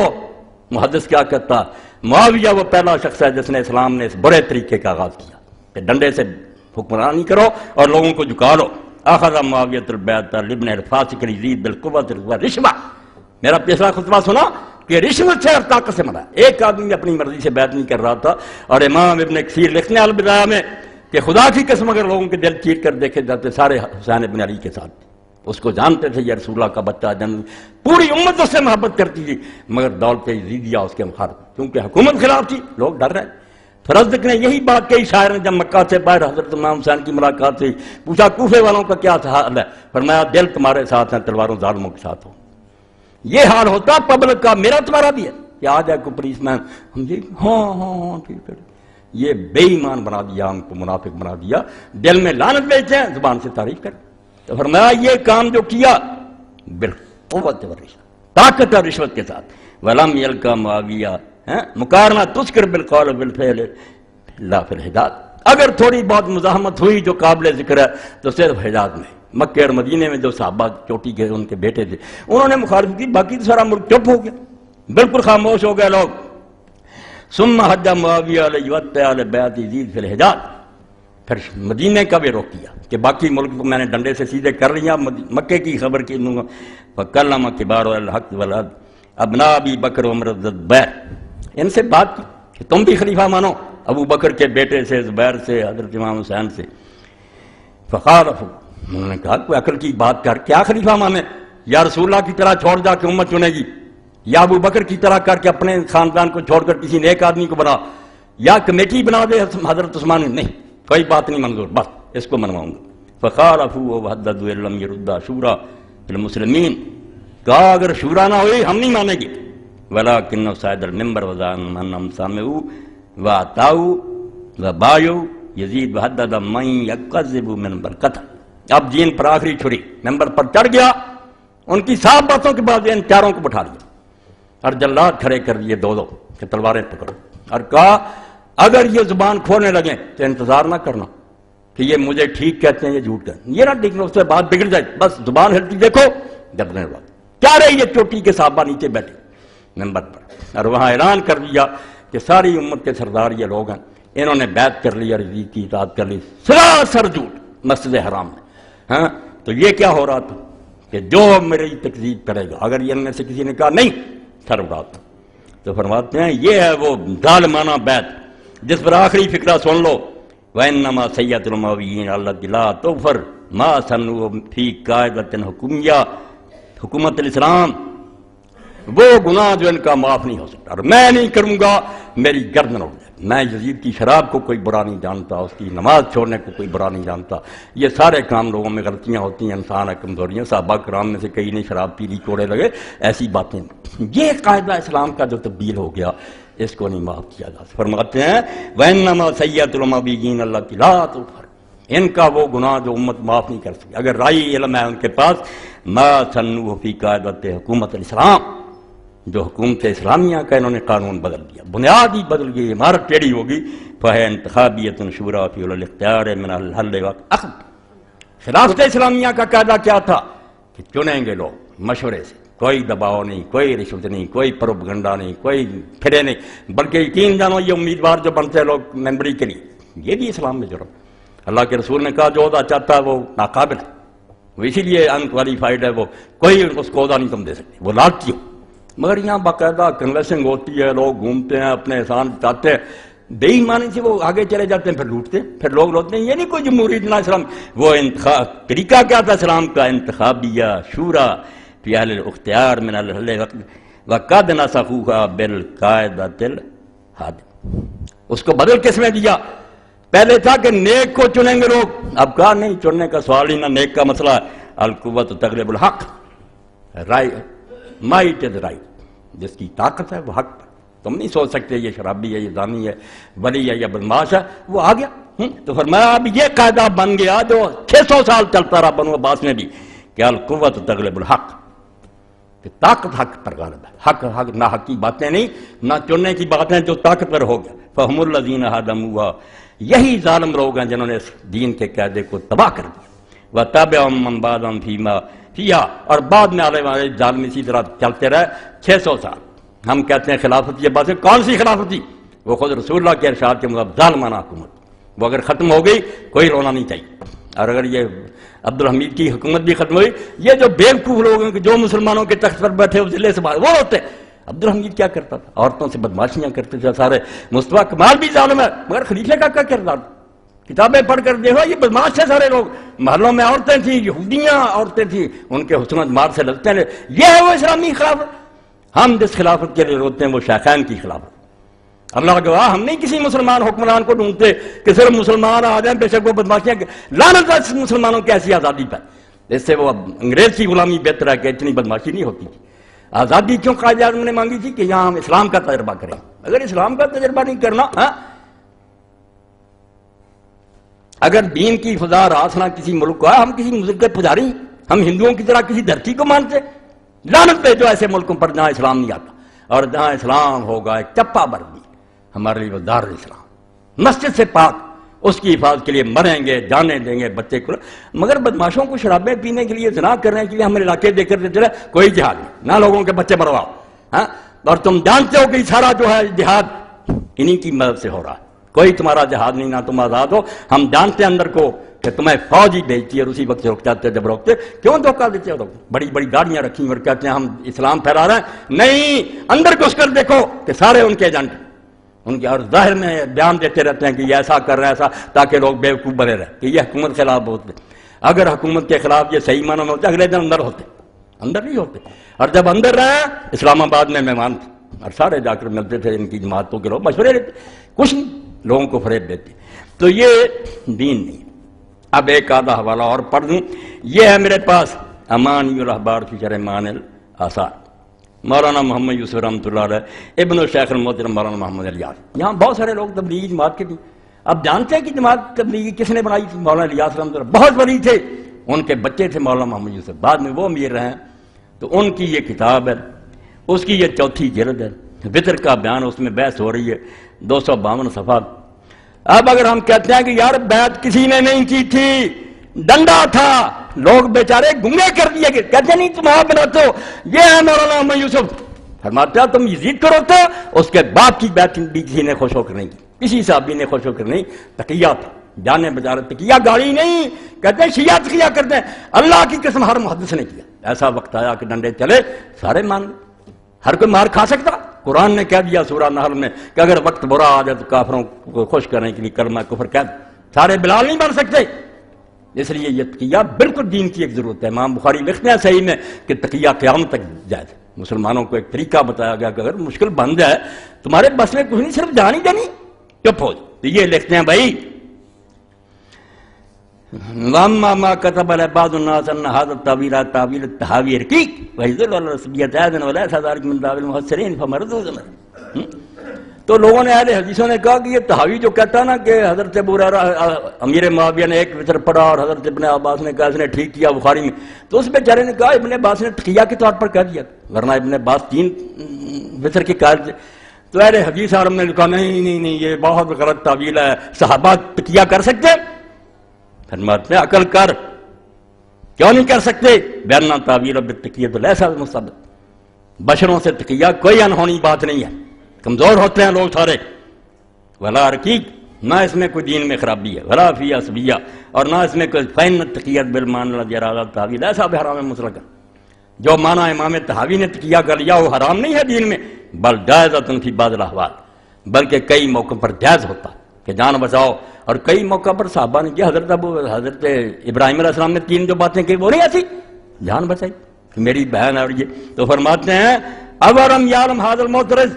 محدث کیا کہتا، معاویہ وہ پہلا شخص ہے جس نے اسلام نے اس برے طریقے کا آغاز کیا کہ ڈنڈے سے حکمرانی کرو اور لوگوں کو جھکا لو۔ اخذ معاویۃ البیعۃ لابن الفاسق یزید بالقوۃ والرشوہ، میرا پچھلا خطبہ سنا، کہ رشوت سے اور طاقت سے منع ہے۔ ایک آدمی اپنی مرضی سے بیعت نہیں کر رہا تھا، اور امام ابن کثیر لکھنے البدایہ میں کہ خدا کی قسم اگر لوگوں کے دل چیر کر دیکھے جاتے سارے حسین ابن علی کے ساتھ، اس کو جانتے تھے یہ رسول اللہ کا بچہ جن، پوری امت اس سے محبت کرتی تھی، مگر دولت یزیدیہ اس کے مخالف، کیونکہ حکومت خلاف تھی، لوگ ڈر رہے۔ فرزدق نے یہی بات کہی شاعر نے جب مکہ سے باہر حضرت امام حسین کی ملاقات ہوئی، پوچھا کوفے والوں کا کیا حال ہے؟ فرمایا دل تمہارے ساتھ ہیں، تلواروں ظالموں کے ساتھ ہو۔ یہ حال ہوتا پبلک کا، میرا تمہارا بھی ہے کہ آ جائے کوئی پولیس مین، ہم جی ہاں ٹھیک ہے، یہ بے ایمان بنا دیا، ہم کو منافق بنا دیا، دل میں لعنت بیچتے ہیں، زبان سے تعریف کریں۔ تو فرمایا یہ کام جو کیا بالقوت والرشوت، طاقت اور رشوت کے ساتھ، ولم یلقا معاویہ، مقارنہ تذکر بالقول بالفعل لا فی الحجاز، اگر تھوڑی بہت مزاحمت ہوئی جو قابل ذکر ہے تو صرف حجاز میں، مکہ اور مدینے میں جو صحابہ چوٹی کے ان کے بیٹے تھے انہوں نے مخالفت کی، باقی تو سارا ملک چپ ہو گیا، بالکل خاموش ہو گئے لوگ۔ ثم حج معاویہ علیہ وطع بیعت یزید فی الحجاز، پھر مدینے کا بھی روک کیا کہ باقی ملک کو میں نے ڈنڈے سے سیدھے کر لیا، مکے کی خبر کی دوں گا۔ فکلم کبار الحق والعدل ابناء ابی بکر وعمر الزبیر، ان سے بات کی کہ تم بھی خلیفہ مانو ابو بکر کے بیٹے سے، زبیر سے، حضرت امام حسین سے۔ فخالفوا، انہوں نے کہا کوئی عقل کی بات کر، کیا خلیفہ مانے؟ یا رسول اللہ کی طرح چھوڑ جا کے امت چنے گی، یا ابو بکر کی طرح کر کے اپنے خاندان کو چھوڑ کر کسی نیک آدمی کو بنا، یا کمیٹی بنا دے حضرت عثمان؟ نہیں، کوئی بات نہیں منظور، بس اس کو منواؤں گا۔ فخالفوا وحددوا ان لم يرد شورى المسلمین، کہا اگر شورا نہ ہوئی ہم نہیں مانیں گے۔ ولكن صعد المنبر وزعم انهم سمعوا واطاعوا وبايعوا یزید وحدد من يكذب من القتل، اب دین پر آخری چھری، ممبر پر چڑھ گیا، ان کی صاف باتوں کے بعد ان چاروں کو بٹھا لیا اور جلاد کھڑے کر دیے دو دو کہ تلواریں پکڑو، اور کہا اگر یہ زبان کھولنے لگیں تو انتظار نہ کرنا کہ یہ مجھے ٹھیک کہتے ہیں یہ جھوٹ کہتے ہیں، یہ نہ دیکھنا اس سے بات بگڑ جائے، بس زبان ہلتی دیکھو دبنے بات کیا رہی یہ چوٹی کے صحابہ نیچے بیٹھے ممبر پر، اور وہاں اعلان کر دیا کہ ساری امت کے سردار یہ لوگ ہیں، انہوں نے بیعت کر لی اور یزید کی اطاعت کر لی، سراسر جھوٹ مسجد حرام میں۔ ہاں تو یہ کیا ہو رہا تھا کہ جو میری تکذیب کرے گا، اگر یہ ان میں سے کسی نے کہا نہیں سر اڑاتا، تو فرماتے ہیں یہ ہے وہ ظالمانہ بیعت جس پر آخری فقرہ سن لو، وَإِنَّمَا سَيَّدُ الْمَوِيِّينَ الَّتِي لَا تُغْفَرُ مَا سَنُّوا فِي قَاعِدَةٍ حُکُمِیَّہ، حکومت الاسلام، وہ گناہ جو ان کا معاف نہیں ہو سکتا، اور میں نہیں کروں گا، میری گردن اڑ جائے۔ میں یزید کی شراب کو کوئی برا نہیں جانتا، اس کی نماز چھوڑنے کو کوئی برا نہیں جانتا، یہ سارے کام لوگوں میں غلطیاں ہوتی ہیں، انسان ہے، کمزوریاں، صحابہ کرام میں سے کئی نے شراب پی لی، کوڑے لگے، ایسی باتیں، یہ قاعدہ اسلام کا جو تبدیل ہو گیا اس کو نہیں معاف کیا جا سکتا۔ فرماتے ہیں وَإِنَّمَا سَيِّئَةُ الْمَبِيِّينَ الَّتِي لَا تُغْفَرُ، ان کا وہ گناہ جو امت معاف نہیں کر سکتی، اگر رائی علم ہے ان کے پاس، مَا سَنُّوا فِي قَاعِدَةِ حکومت الاسلام، جو حکومت اسلامیہ کا انہوں نے قانون بدل دیا، بنیاد ہی بدل گئی، عمارت ٹیڑھی ہوگی، فَهِيَ انتخابیۃ شورا فی الاختیار من الحل والعقد، خلافت اسلامیہ کا قاعدہ کیا تھا کہ چنیں گے لوگ مشورے سے، کوئی دباؤ نہیں، کوئی رشوت نہیں، کوئی پروپیگنڈا نہیں، کوئی پھرے نہیں، بلکہ یقین جانو یہ امیدوار جو بنتے ہیں لوگ ممبری کے لیے، یہ بھی اسلام میں جرم۔ اللہ کے رسول نے کہا جو عہدہ چاہتا ہے وہ ناقابل ہے، وہ اسی لیے انکوالیفائڈ ہے، وہ کوئی اس کو عہدہ نہیں تم دے سکتے، وہ لالچی ہو۔ مگر یہاں باقاعدہ کنوینسنگ ہوتی ہے، لوگ گھومتے ہیں، اپنے احسان چاہتے ہیں، بے ایمانی سے وہ آگے چلے جاتے ہیں، پھر لوٹتے ہیں، پھر لوگ لوٹتے ہیں، یہ نہیں کوئی جمہوریت نہ اسلام، وہ انتخاب طریقہ کیا تھا اسلام کا، انتخابیہ شورا فی اہل الاختیار من الحل وقد نسخوها بالقاعدۃ الحادث، اس کو بدل کس میں دیا؟ پہلے تھا کہ نیک کو چنیں گے لوگ، اب کہا نہیں، چننے کا سوال ہی نہ، نیک کا مسئلہ ہے، القوت تغلب الحق، مائٹ از رائٹ، جس کی طاقت ہے وہ حق پر، تم نہیں سوچ سکتے یہ شرابی ہے، یہ زانی ہے، ولی ہے یا بدماش ہے، وہ آ گیا۔ تو فرمایا اب یہ قاعدہ بن گیا جو 600 سال چلتا رہا بنو عباس میں بھی، کہ القوت تغلب الحق، کہ طاقت حق پر غالب ہے، حق نہ حق کی باتیں نہیں، نہ چننے کی باتیں، جو طاقت پر ہو گیا۔ فہم الذین ہدموها، یہی ظالم لوگ ہیں جنہوں نے اس دین کے قاعدے کو تباہ کر دیا۔ وَتَبِعُهُم مَّن بَعْدَهُمْ فِيمَا فِيهَا، اور بعد میں آنے والے ظالم اسی طرح چلتے رہے 600 سال۔ ہم کہتے ہیں خلافت، یہ باتیں کون سی خلافت تھی؟ وہ خود رسول اللہ کے ارشاد کے مطابق ظالمانہ حکومت، وہ اگر ختم ہو گئی کوئی رونا نہیں چاہیے، اور اگر یہ عبد الحمید کی حکومت بھی ختم ہوئی، یہ جو بیوقوف لوگ ہیں کہ جو مسلمانوں کے تخت پر بیٹھے وہ ضلع سے باہر وہ ہوتے عبد الحمید کیا کرتا تھا؟ عورتوں سے بدماشیاں کرتے تھے سارے. مصطفیٰ کمال بھی ظالم ہے مگر خلیفے کا کیا کردار؟ کتابیں پڑھ کر دیکھو یہ بدماش تھے سارے لوگ. محلوں میں عورتیں تھیں، یہودیاں عورتیں تھیں، ان کے حسن و جمال سے لگتے ہیں. یہ ہے وہ اسلامی خلافت. ہم جس خلافت کے لیے روتے ہیں وہ شیخین کی خلافت. اللہ گواہ ہم نہیں کسی مسلمان حکمران کو ڈھونڈتے کہ صرف مسلمان آ جائیں بے شک وہ بدماشیاں. لعنت ہے مسلمانوں کی ایسی آزادی پر. اس سے وہ انگریز کی غلامی بہتر ہے کہ اتنی بدماشی نہیں ہوتی تھی. آزادی کیوں قائد اعظم نے مانگی تھی؟ کہ یہاں ہم اسلام کا تجربہ کریں. اگر اسلام کا تجربہ نہیں کرنا، اگر دین کی فضا راسنا کسی ملک کو ہے، ہم کسی ملک کے پجاری، ہم ہندوؤں کی طرح کسی دھرتی کو مانتے. لعنت پہ جو ایسے ملکوں پر جہاں اسلام نہیں آتا، اور جہاں اسلام ہوگا ایک چپا بر بھی ہمارے لیے وہ دار اسلام، مسجد سے پاک، اس کی حفاظت کے لیے مریں گے، جانے دیں گے بچے کو. مگر بدماشوں کو شرابیں پینے کے لیے، زنا کرنے کے لیے ہمارے علاقے دے کر چلے کوئی جہاد نہیں، نہ لوگوں کے بچے مرواؤ. اور تم جانتے ہو کہ سارا جو ہے جہاد انہی کی مدد سے ہو رہا ہے. کوئی تمہارا جہاد نہیں، نہ تم آزاد ہو. ہم جانتے ہیں اندر کو کہ تمہیں فوج ہی بھیجتی ہے اور اسی وقت رک جاتے. جب روکتے کیوں دھوکہ دیتے ہو؟ بڑی بڑی گاڑیاں رکھی اور کہتے ہیں ہم اسلام پھیلا رہے ہیں. نہیں، اندر گھس کر دیکھو کہ سارے ان کے ایجنٹ ان کے، اور ظاہر میں بیان دیتے رہتے ہیں کہ یہ ایسا کر رہے ہیں ایسا، تاکہ لوگ بیوقوف بنے رہے کہ یہ حکومت کے خلاف ہوتے. اگر حکومت کے خلاف یہ صحیح معنوں میں ہوتے اگلے دن اندر ہوتے، اندر نہیں ہوتے. اور جب اندر رہے اسلام آباد میں مہمان تھے اور سارے جا کر ملتے تھے ان کی جماعتوں کے لوگ، مشورے لیتے، کچھ نہیں، لوگوں کو فریب دیتے. تو یہ دین نہیں. اب ایک آدھا حوالہ اور پڑھ دوں. یہ ہے میرے پاس امانی الاحبار فی شرح معانی الاثار، مولانا محمد یوسف رحمۃ اللہ علیہ، ابن الشیخ المحترم مولانا محمد الیاس. یہاں بہت سارے لوگ تبلیغی جماعت کے تھے. اب جانتے ہیں کہ جماعت تبلیغی کس نے بنائی تھی؟ مولانا الیاس رحمۃ اللہ بہت ولی تھے، ان کے بچے تھے مولانا محمد یوسف، بعد میں وہ امیر رہے. تو ان کی یہ کتاب ہے، اس کی یہ 4تھی جلد ہے، وطر کا بیان، اس میں بحث ہو رہی ہے، 252 صفحہ. اب اگر ہم کہتے ہیں کہ یار بیعت کسی نے نہیں کی تھی، ڈنڈا تھا، لوگ بیچارے گنگے کر دیے گئے، کہتے نہیں تم آپ بناتے ہو. یہ ہے مولانا محمد یوسف، فرماتے ہیں تم یزید کرو تو اس کے باپ کی بیعت بھی کسی نے خوش ہو کر نہیں کی، کسی صحابی نے خوش ہو کر نہیں. تقیہ تھا، جانے بچارے تقیہ گاڑی نہیں، کہتے ہیں شیعہ تقیہ کرتے ہیں. اللہ کی قسم ہر محدث نے کیا. ایسا وقت آیا کہ ڈنڈے چلے، سارے مان گئے. ہر کوئی مار کھا سکتا. قرآن نے کہہ دیا سورہ نحل میں کہ اگر وقت برا آ جائے تو کافروں کو خوش کرنے کے لیے کلمہ کفر کہہ دو. سارے بلال نہیں بن سکتے. اس لیے یہ تقیہ بالکل دین کی ایک ضرورت ہے. امام بخاری لکھتے ہیں صحیح میں کہ تقیہ قیامت تک جائز. مسلمانوں کو ایک طریقہ بتایا گیا کہ اگر مشکل بن جائے تمہارے بس میں کچھ نہیں، صرف جان ہی دینی، چپ ہو. تو یہ لکھتے ہیں بھائی واما ما كتب على بعض الناس ان هذا التاويل تاويل التهاوي رقيق ويدل على رسمية اذن ولا ذلك من باب المفسرين فمردود. تو لوگوں نے، اہل حدیثوں نے کہا کہ یہ تہاوی جو کہتا ہے نا کہ حضرت ابو ہریرہ امیر معاویہ نے ایک وطر پڑھا اور حضرت ابن عباس نے کہا اس نے ٹھیک کیا بخاری میں، تو اس بیچارے نے کہا ابن عباس نے تقیہ کے طور پر کہہ دیا، ورنہ ابن عباس 3 وطر کے قائل تھے. تو اہل حدیث عالم نے کہا نہیں یہ بہت غلط تعویل ہے، صحابہ تقیہ کر سکتے؟ فرماتے ہیں عقل کر، کیوں نہیں کر سکتے؟ بیانہ تعویل بالتقیہ لیس مستبد. بشروں سے تقیہ کوئی انہونی بات نہیں ہے، کمزور ہوتے ہیں لوگ سارے. ولا رقیق، نہ اس میں کوئی دین میں خرابی ہے، ولا فی عصبیہ، اور نہ اس میں کوئی فین تقیت بالمان الذی اراد تعویل ایسا بحرام مطلقا. جو معنی امام طحاوی نے تقیہ کر لیا وہ حرام نہیں ہے دین میں، بل جائزۃ فی بعض الاحوال، بلکہ کئی موقع پر جائز ہوتا کہ جان بچاؤ. اور کئی موقع پر صحابہ نے کیا، حضرت ابراہیم علیہ السلام نے 3 جو باتیں کی وہ نہیں ایسی، جان بچائی کہ میری بہن اور یہ. تو فرماتے ہیں اورم یعلم ھذا المعترض،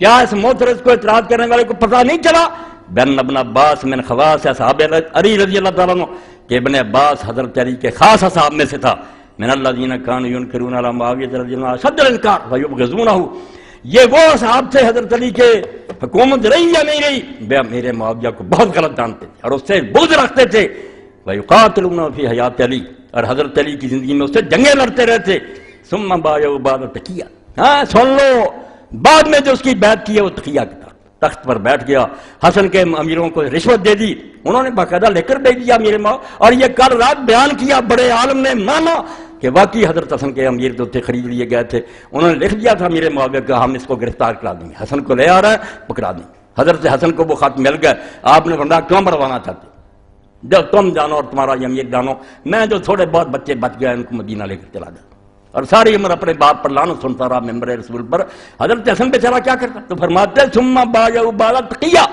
کیا اس معترض کو اعتراض کرنے والے کو پتہ نہیں چلا بن ابن عباس من خواص اصحاب علی رضی اللہ تعالیٰ عنہ کہ ابن عباس حضرت علی کے خاص اصحاب میں سے تھا. من الذین کانوا ینکرون علی معاویہ رضی اللہ عنہ شد الانکار ویبغضونہ. یہ وہ اصحاب تھے حضرت علی کے، حکومت رہی یا نہیں رہی، میرے معاویہ کو بہت غلط جانتے تھے اور اس سے بغض رکھتے تھے. ویقاتلون فی حیات علی، اور حضرت علی کی زندگی میں اس سے جنگیں لڑتے رہتے. ثم بایعوا بعد تقیہ، ہاں سن لو، بعد میں جو اس کی بیعت کی ہے وہ تقیہ کی تخت پر بیٹھ گیا. حسن کے امیروں کو رشوت دے دی، انہوں نے باقاعدہ لے کر بھیج دیا میرے ماں. اور یہ کل رات بیان کیا، بڑے عالم نے مانا کہ واقعی حضرت حسن کے امیر جو تھے خرید لیے گئے تھے. انہوں نے لکھ دیا تھا میرے معاویہ کہ ہم اس کو گرفتار کرا دیں گے، حسن کو لے آ رہا ہے پکڑا دیں. حضرت حسن کو وہ خط مل گئے. آپ نے فرمایا کیوں مروانا چاہتے؟ جب تم جانو اور تمہارا یہ امیر جانو، میں جو تھوڑے بہت بچے بچ گئے ان کو مدینہ لے کر چلا گیا. اور ساری عمر اپنے باپ پر لعنت سنتا رہا ممبر رسول پر. حضرت حسن بیچارہ کیا کرتا؟ تو فرماتے ہیں ثم بايعوا بعد تقیہ،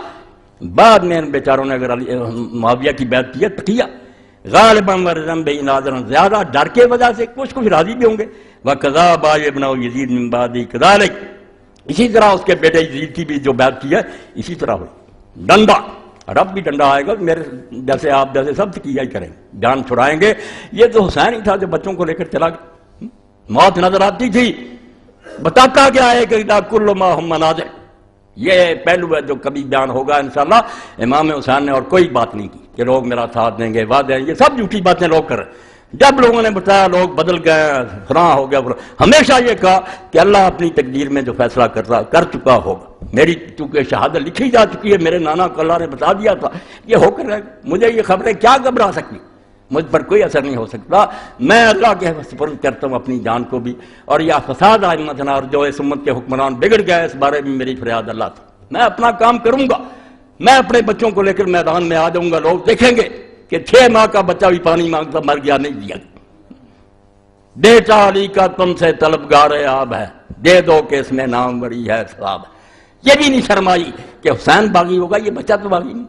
بعد میں ان بیچاروں نے اگر معاویہ کی بیعت کی ہے تقیہ، غالباً ورزم بے ناظرا، زیادہ ڈر کے وجہ سے، کچھ راضی بھی ہوں گے. وَقَضَىٰ بَعْضُ ابْنُ یزید مِن بَعْدِهِ كَذَٰلِکَ، اسی طرح اس کے بیٹے یزید کی بھی جو بیعت کی ہے اسی طرح ہوئی. ڈنڈا، اور اب بھی ڈنڈا آئے گا، میرے جیسے آپ جیسے سب تقیہ ہی کریں گے، جان چھڑائیں گے. یہ تو حسین ہی تھا جو بچوں کو لے کر چلا گیا. موت نظر آتی تھی، بتاتا کیا ہے کہ اذا کل ما ہم مناظر، یہ پہلو ہے جو کبھی بیان ہوگا انشاءاللہ. امام حسین نے اور کوئی بات نہیں کی کہ لوگ میرا ساتھ دیں گے، وعدے، یہ سب جھوٹی باتیں لوگ کر رہے ہیں. جب لوگوں نے بتایا لوگ بدل گئے، فلاں ہو گیا، ہمیشہ یہ کہا کہ اللہ اپنی تقدیر میں جو فیصلہ کر چکا ہوگا. میری چونکہ شہادت لکھی جا چکی ہے، میرے نانا کو اللہ نے بتا دیا تھا، یہ ہو کر رہے گا. مجھے یہ خبریں کیا گھبرا سکتی، مجھ پر کوئی اثر نہیں ہو سکتا. میں اللہ کے سپرد کرتا ہوں اپنی جان کو بھی. اور یہ فساد ائمتنا، اور جو اس امت کے حکمران بگڑ گئے، اس بارے میں میری فریاد اللہ تھا. میں اپنا کام کروں گا، میں اپنے بچوں کو لے کر میدان میں آ جاؤں گا. لوگ دیکھیں گے کہ 6 ماہ کا بچہ بھی پانی مانگتا مر گیا، نہیں دیا. بیٹا علی کا تم سے طلبگار آب ہے، دے دو کہ اس میں نام بڑی ہے ثواب. یہ بھی نہیں شرمائی کہ حسین باغی ہوگا، یہ بچہ تو باغی نہیں.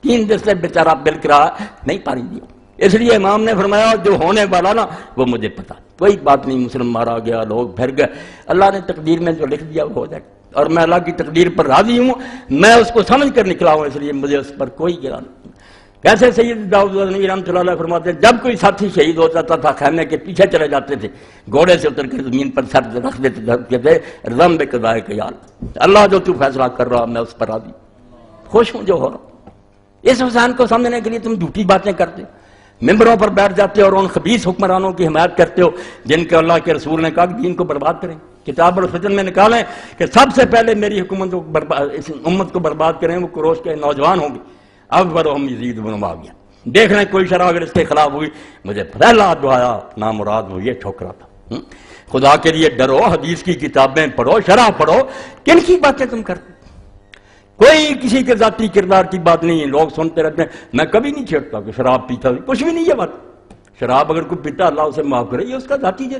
3 دن سے بیچارہ بلک رہا، نہیں پانی دیا. اس لیے امام نے فرمایا جو ہونے والا نا وہ مجھے پتا، کوئی بات نہیں. مسلم مارا گیا، لوگ پھر گئے، اللہ نے تقدیر میں جو لکھ دیا وہ ہو جائے گا. اور میں اللہ کی تقدیر پر راضی ہوں، میں اس کو سمجھ کر نکلا ہوں، اس لیے مجھے اس پر کوئی گرا نہیں. کیسے سید داؤد غزنوی رحمۃ اللہ علیہ فرماتے ہیں جب کوئی ساتھی شہید ہو جاتا تھا خیمے کے پیچھے چلے جاتے تھے، گھوڑے سے اتر کے زمین پر سر رکھ دیتے تھے، رضم بقضائے کا، یا اللہ جو تو فیصلہ کر رہا میں اس پر راضی، خوش ہوں جو ہو رہا. اس حسین کو سمجھنے کے لیے تم جھوٹی باتیں کرتے، ممبروں پر بیٹھ جاتے ہو اور ان خبیث حکمرانوں کی حمایت کرتے ہو جن کے اللہ کے رسول نے کہا کہ دین کو برباد کریں. کتاب الفتن میں نکالیں کہ سب سے پہلے میری حکومت کو اس امت کو برباد کریں وہ قریش کے نوجوان ہوں گے. اب ورہم یزید بن معاویہ، دیکھ رہے ہیں کوئی شرح اگر اس کے خلاف ہوئی، مجھے پہلا جو آیا نامراد وہ یہ ٹھوکرا تھا. خدا کے لیے ڈرو، حدیث کی کتابیں پڑھو، شرح پڑھو. کن کی باتیں تم کرتے؟ کوئی کسی کے ذاتی کردار کی بات نہیں ہے. لوگ سنتے رہتے ہیں، میں کبھی نہیں چھیڑتا کہ شراب پیتا، کچھ بھی نہیں ہے بات. شراب اگر کوئی پیتا اللہ اسے معاف کرے، یہ اس کا ذاتی ہے،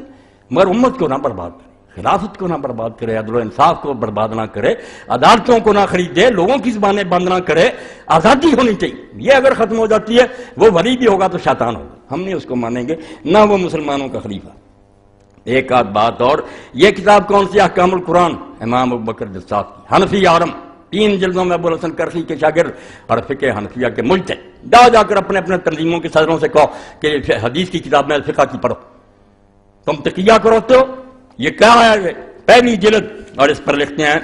مگر امت کو نہ برباد کرے، خلافت کو نہ برباد کرے، عدل و انصاف کو برباد نہ کرے، عدالتوں کو نہ خریدے، لوگوں کی زبانیں بند نہ کرے. آزادی ہونی چاہیے. یہ اگر ختم ہو جاتی ہے وہ ولی بھی ہوگا تو شیطان ہوگا، ہم نہیں اس کو مانیں گے، نہ وہ مسلمانوں کا خلیفہ. ایک آدھ بات اور، یہ کتاب کون سی؟ احکام القرآن، امام ابوبکر جساس کی، حنفی عالم، 3 جلدوں میں ابوالحسن کرخی کے شاگرد اور فقہ حنفیہ کے مجتہد. جا کر اپنے اپنے تنظیموں کے صدروں سے کہو کہ حدیث کی کتاب میں فقہ کی پڑھو. تم تقیہ کروتے ہو، یہ کیا ہے؟ پہلی جلد، اور اس پر لکھتے ہیں